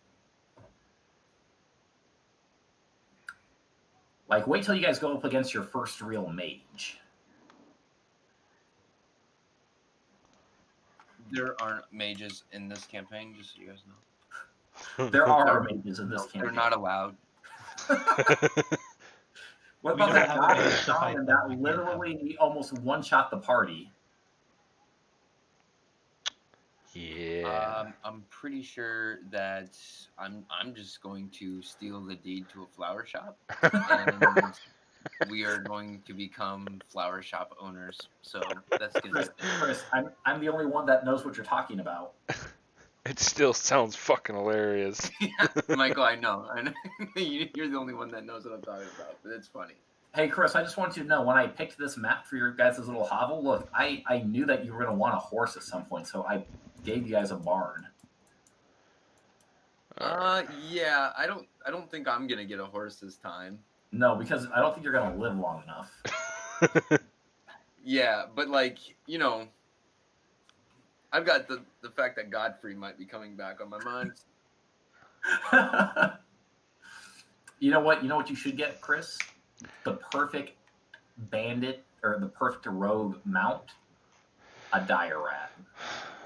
Like wait till you guys go up against your first real mage. There aren't mages in this campaign, just so you guys know. There are mages in this campaign. They're not allowed. What about that guy shaman that literally almost one-shot the party? Yeah. I'm pretty sure that I'm just going to steal the deed to a flower shop and we are going to become flower shop owners. So that's gonna Chris, be a thing. Chris, I'm the only one that knows what you're talking about. It still sounds fucking hilarious. Michael, I know. You're the only one that knows what I'm talking about, but it's funny. Hey, Chris, I just want you to know when I picked this map for your guys' little hovel, look, I knew that you were going to want a horse at some point, so I gave you guys a barn. Yeah, I don't think I'm gonna get a horse this time. No, because I don't think you're going to live long enough. Yeah, but like, you know, I've got the fact that Godfrey might be coming back on my mind. You know what? You know what you should get, Chris? The perfect bandit or the perfect rogue mount, a dire rat.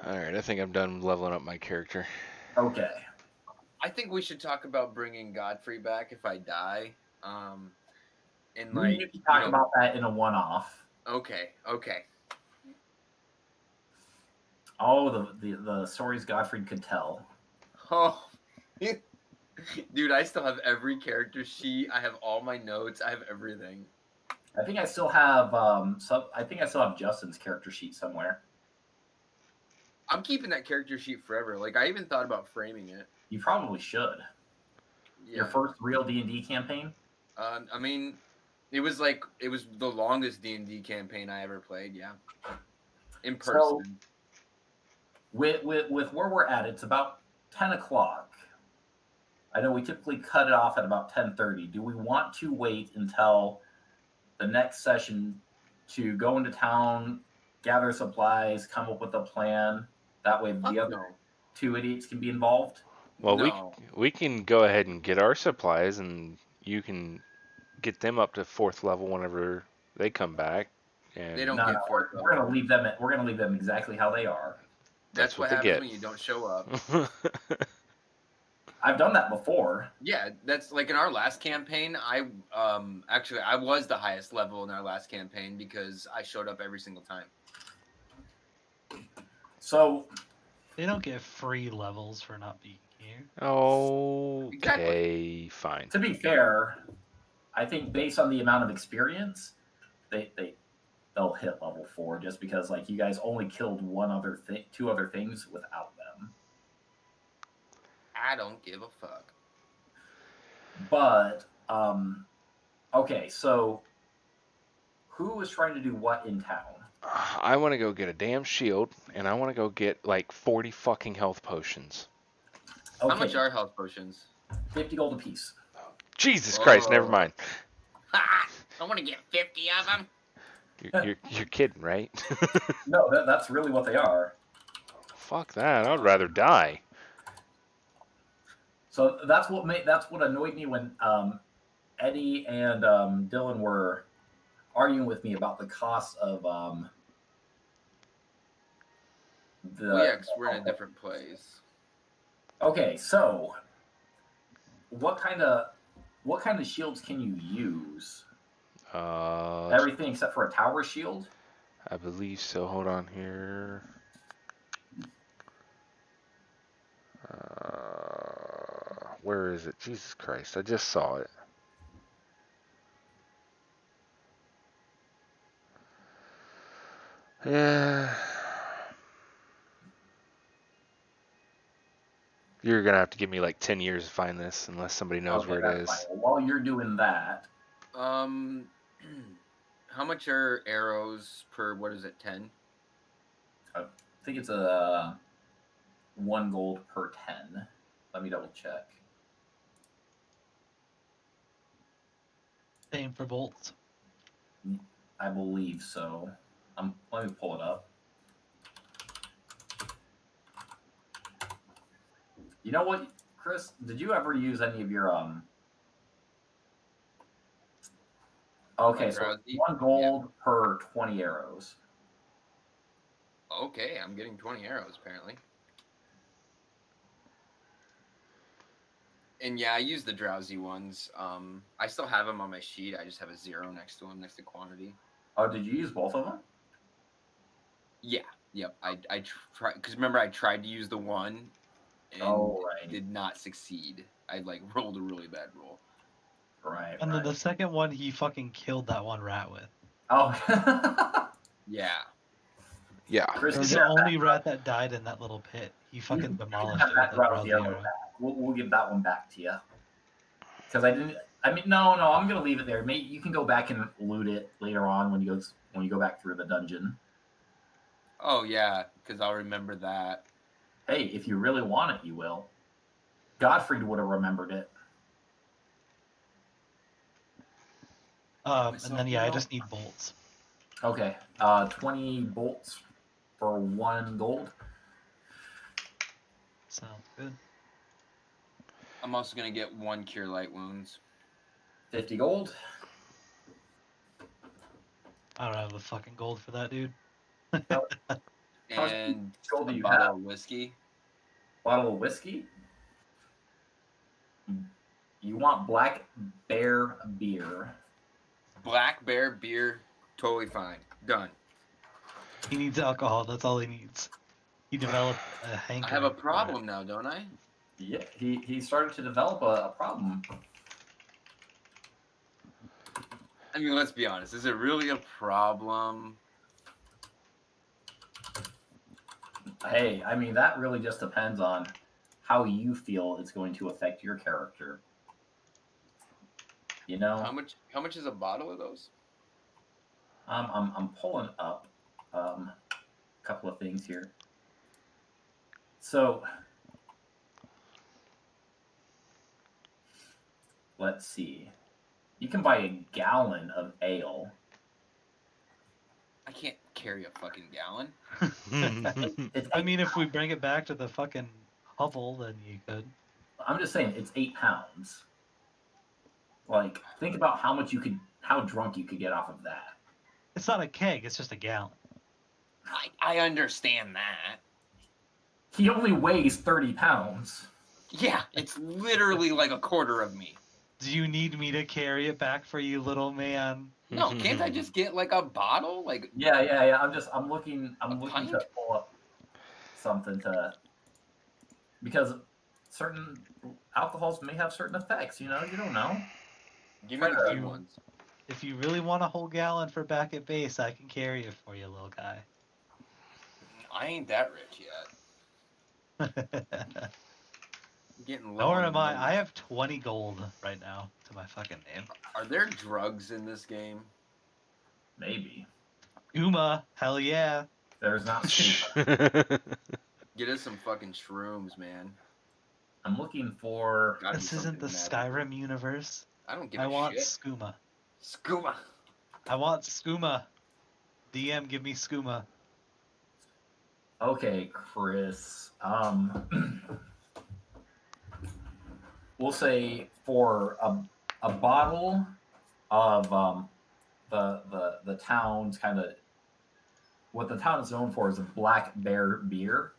All right, I think I'm done leveling up my character. Okay. I think we should talk about bringing Godfrey back if I die. And We like, need to talk about that in a one-off. Okay. Oh, the stories Godfrey could tell. Oh, dude, I still have every character sheet. I have all my notes. I have everything. I think I still have I think I still have Justin's character sheet somewhere. I'm keeping that character sheet forever. Like, I even thought about framing it. You probably should. Yeah. Your first real D&D campaign? I mean, it was the longest D&D campaign I ever played. Yeah. In person. So, with where we're at, it's about 10 o'clock. I know we typically cut it off at about 10:30. Do we want to wait until the next session to go into town, gather supplies, come up with a plan? That way the other two idiots can be involved? Well, No. we can go ahead and get our supplies, and you can get them up to 4th level whenever they come back. And They don't No, get no, fourth we're gonna leave them. We're gonna leave them exactly how they are. That's what they happens get. when you don't show up. I've done that before. Yeah, that's like in our last campaign. I was the highest level in our last campaign because I showed up every single time. So They don't get free levels for not being here. Okay, Exactly. fine. to be fair, I think based on the amount of experience, they'll hit level 4 just because like you guys only killed two other things without them. I don't give a fuck. But okay, so who is trying to do what in town? I want to go get a damn shield, and I want to go get like 40 fucking health potions. Okay, How much are health potions? 50 gold apiece. Jesus Christ, never mind. I want to get 50 of them. You're kidding, right? No, that's really what they are. Fuck that. I'd rather die. So that's what annoyed me when Eddie and Dylan were arguing with me about the cost of the. Well, yeah, 'cause we're in a different place. Okay, so what kind of shields can you use? Everything except for a tower shield? I believe so. Hold on here. Where is it? Jesus Christ, I just saw it. Yeah. You're gonna have to give me like 10 years to find this, unless somebody knows Okay, where it that's is. fine. Well, while you're doing that, How much are arrows per? What is it? 10. I think it's 1 gold per 10. Let me double check. Same for bolts. I believe so. Let me pull it up. You know what, Chris? Did you ever use any of your Okay, so 1 gold per 20 arrows. Okay, I'm getting 20 arrows apparently. And yeah, I use the drowsy ones. I still have them on my sheet. I just have a 0 next to them, next to quantity. Oh, did you use both of them? Yeah. Yep. I tried because remember I tried to use the one, and Oh, right. did not succeed. I like rolled a really bad roll. Right. And then right. the second one, he fucking killed that one rat with. Oh. Yeah. Yeah. Chris, It you was can the have only rat that died in that little pit. He you fucking can demolished have it that with a rat with the rosy arrow arrow. back. We'll give that one back to you. Because I didn't. I mean, no. I'm gonna leave it there. Maybe you can go back and loot it later on when you go back through the dungeon. Oh yeah, because I'll remember that. Hey, if you really want it, you will. Godfrey would have remembered it. And then yeah, I just need bolts. Okay. 20 bolts for 1 gold. Sounds good. I'm also gonna get 1 cure light wounds. 50 gold. I don't have the fucking gold for that, dude. How much And gold do a you bottle have? of whiskey. Bottle of whiskey. You want Black Bear beer. Black Bear beer, totally fine. Done. He needs alcohol. That's all he needs. He developed a I hankering. have a for it. problem now, don't I? Yeah, he started to develop a problem. I mean, let's be honest. Is it really a problem? Hey, I mean that really just depends on how you feel it's going to affect your character. You know, How much is a bottle of those? I'm pulling up a couple of things here. So let's see. You can buy a gallon of ale. I can't carry a fucking gallon. It's I mean, if we bring it back to the fucking hovel, then you could. I'm just saying it's 8 pounds. Like, think about how drunk you could get off of that. It's not a keg. It's just a gallon. I understand that. He only weighs 30 pounds. Yeah, it's literally like a quarter of me. Do you need me to carry it back for you, little man? No, can't I just get like a bottle? Like Yeah. I'm looking pint? to pull up something because certain alcohols may have certain effects. You don't know. Give me the good You- ones. If you really want a whole gallon for back at base, I can carry it for you, little guy. I ain't that rich yet. I'm getting low. Nor on am I. money. I have 20 gold right now to my fucking name. Are there drugs in this game? Maybe Uma, hell yeah. there's not. Get us some fucking shrooms, man. I'm looking for. Gotta be This isn't the something magical. Skyrim universe. I don't give I a want shit. skooma. Scuba. I want skooma. DM, give me skooma. Okay, Chris. We'll say for a bottle of the town's kind of what the town is known for is a Black Bear beer.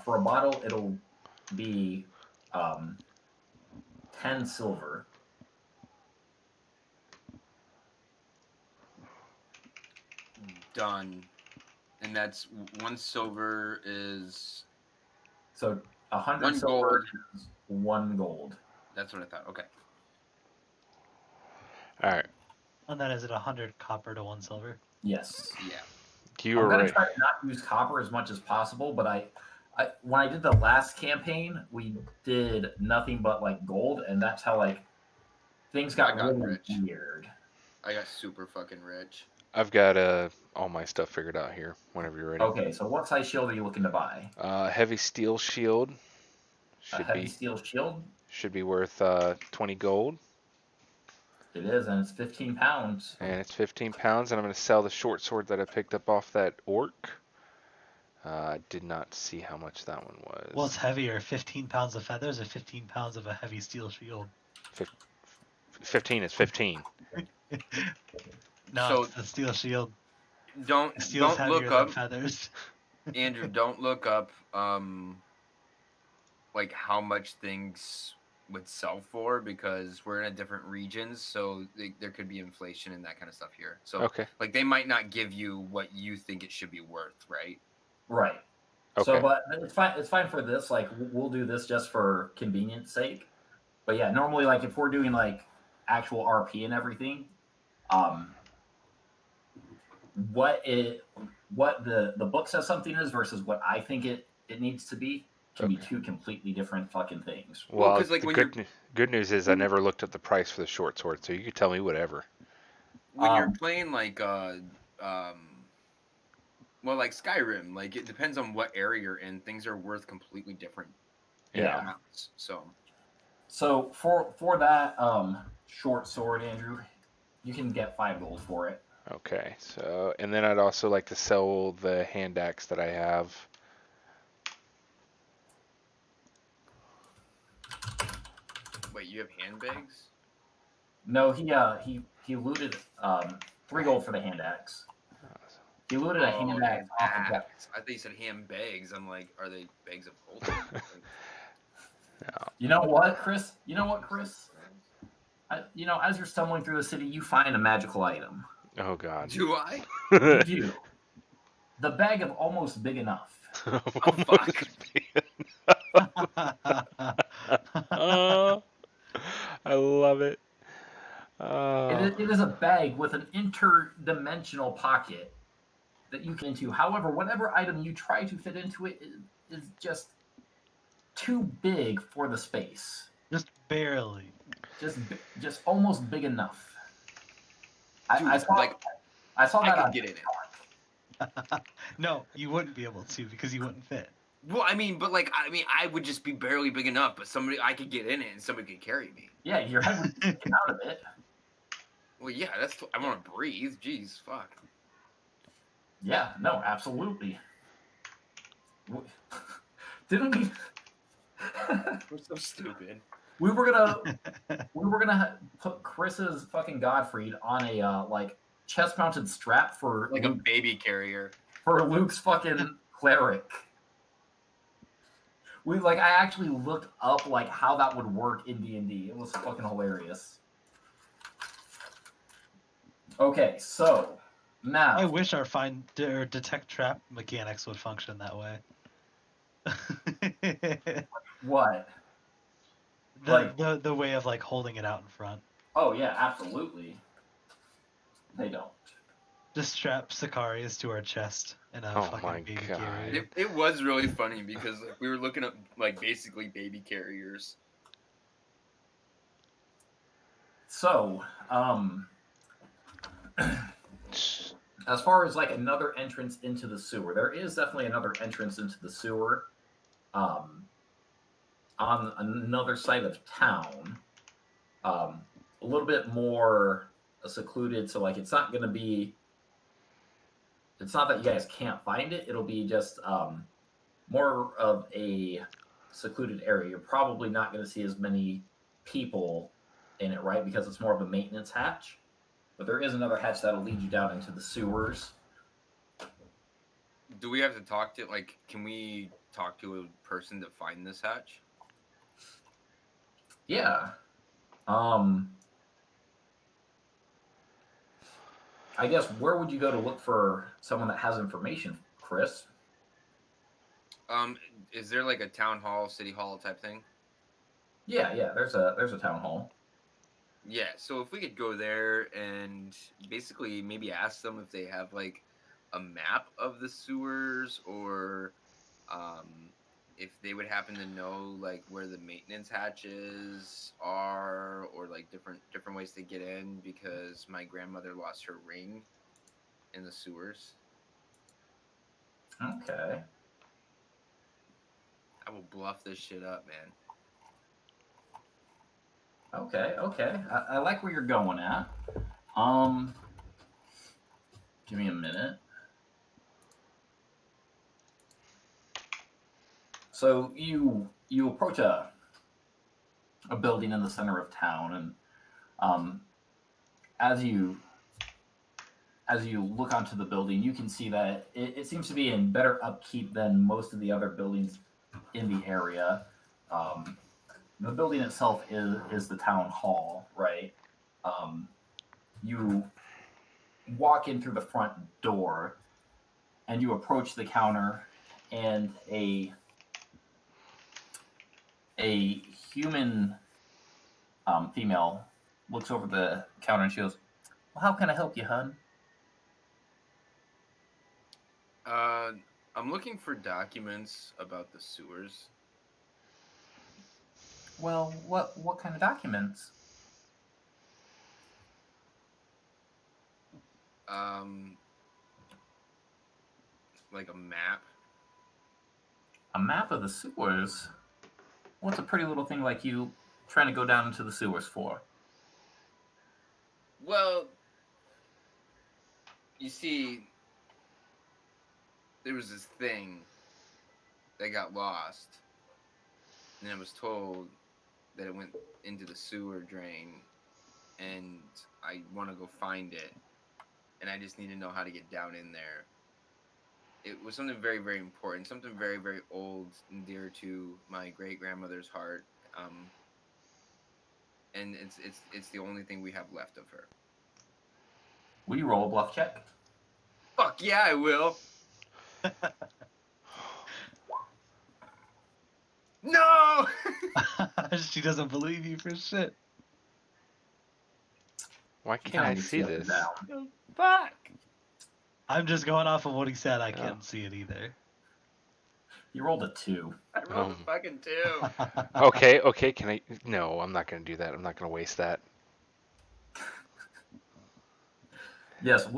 For a bottle, it'll be 10 silver. Done. And that's 1 silver is. So 100 1 silver gold. is 1 gold. That's what I thought. Okay. All right. And then is it 100 copper to 1 silver? Yes. Yeah. You I'm were gonna right. try to not use copper as much as possible, but I when I did the last campaign, we did nothing but like gold, and that's how like things got I got really rich. weird. I got super fucking rich. I've got all my stuff figured out here. Whenever you're ready. Okay, so what size shield are you looking to buy? Heavy steel shield A heavy steel shield? should be worth 20 gold, It is, and it's 15 pounds. and it's 15 pounds. And I'm going to sell the short sword that I picked up off that orc. I did not see how much that one was. What's heavier, 15 pounds of feathers or 15 pounds of a heavy steel shield? 15 is 15. No, So- it's the steel shield. Don't Steel's heavier look than up, feathers. Andrew. Don't look up like how much things would sell for, because we're in a different regions, so there could be inflation and that kind of stuff here. So Okay. like they might not give you what you think it should be worth, right? Right. Okay. So, but it's fine. It's fine for this. Like, we'll do this just for convenience sake. But yeah, normally, like if we're doing like actual RP and everything, what the book says something is versus what I think it needs to be can be two completely different fucking things. Well, Well, 'cause, like, the when good news is I never looked up the price for the short sword, so you could tell me whatever. when you're playing like well, like Skyrim, like it depends on what area you're in. Things are worth completely different Yeah. amounts. So for that short sword, Andrew, you can get 5 gold for it. Okay, so and then I'd also like to sell the hand axe that I have. Wait, you have handbags? No, he looted 3 gold for the hand axe. He looted a hand axe off of that. I thought you said handbags. I'm like, are they bags of gold? No. You know what, Chris? As you're stumbling through the city, you find a magical item. Oh God. Do I? You do. The bag of almost big enough. Oh, fuck. I love it. It is a bag with an interdimensional pocket that you can into. However, whatever item you try to fit into it is just too big for the space. Just barely. Just almost big enough. Dude, I saw that I on could get in it. No, you wouldn't be able to because you wouldn't fit. Well, I mean, I would just be barely big enough, but I could get in it and somebody could carry me. Yeah, your head would get out of it. Well, yeah, I want to breathe. Jeez, fuck. Yeah, no, absolutely. Didn't we? We're so stupid. We were gonna put Chris's fucking Godfried on a like chest-mounted strap for Like Luke, a baby carrier. for Luke's fucking cleric. I actually looked up like how that would work in D&D. It was fucking hilarious. Okay, so now I wish our find or detect trap mechanics would function that way. what? The way of like holding it out in front. Oh yeah, absolutely. They don't. Just strap Sicarius to our chest and a Oh fucking my baby God. carrier. It was really funny because we were looking up like basically baby carriers. So, as far as like another entrance into the sewer, there is definitely another entrance into the sewer, on another side of town, a little bit more secluded. So like, it's not that you guys can't find it. It'll be just more of a secluded area. You're probably not going to see as many people in it, right? Because it's more of a maintenance hatch. But there is another hatch that'll lead you down into the sewers. Do we have to talk to can we talk to a person to find this hatch? Yeah. I guess where would you go to look for someone that has information, Chris? Is there like a town hall, city hall type thing? Yeah, there's a town hall. Yeah, so if we could go there and basically maybe ask them if they have like a map of the sewers, or if they would happen to know like where the maintenance hatches are, or like different ways to get in, because my grandmother lost her ring in the sewers. Okay. I will bluff this shit up, man. Okay. I like where you're going at. Give me a minute. So you approach a building in the center of town, and as you look onto the building, you can see that it seems to be in better upkeep than most of the other buildings in the area. The building itself is the town hall, right? You walk in through the front door, and you approach the counter, and a human female looks over the counter and she goes, "Well, how can I help you, hun?" I'm looking for documents about the sewers. Well, what kind of documents? Like a map. A map of the sewers? What's a pretty little thing like you trying to go down into the sewers for? Well, you see, there was this thing that got lost, and I was told that it went into the sewer drain, and I want to go find it, and I just need to know how to get down in there. It was something very, very important, something very, very old and dear to my great grandmother's heart. And it's the only thing we have left of her. Will you roll a bluff check? Fuck yeah, I will. No. She doesn't believe you for shit. Why can't I see this? Fuck. I'm just going off of what he said. I can't see it either. You rolled a 2. I rolled a fucking 2. Okay, can I? No, I'm not going to do that. I'm not going to waste that. Yes,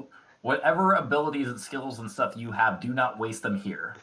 whatever abilities and skills and stuff you have, do not waste them here.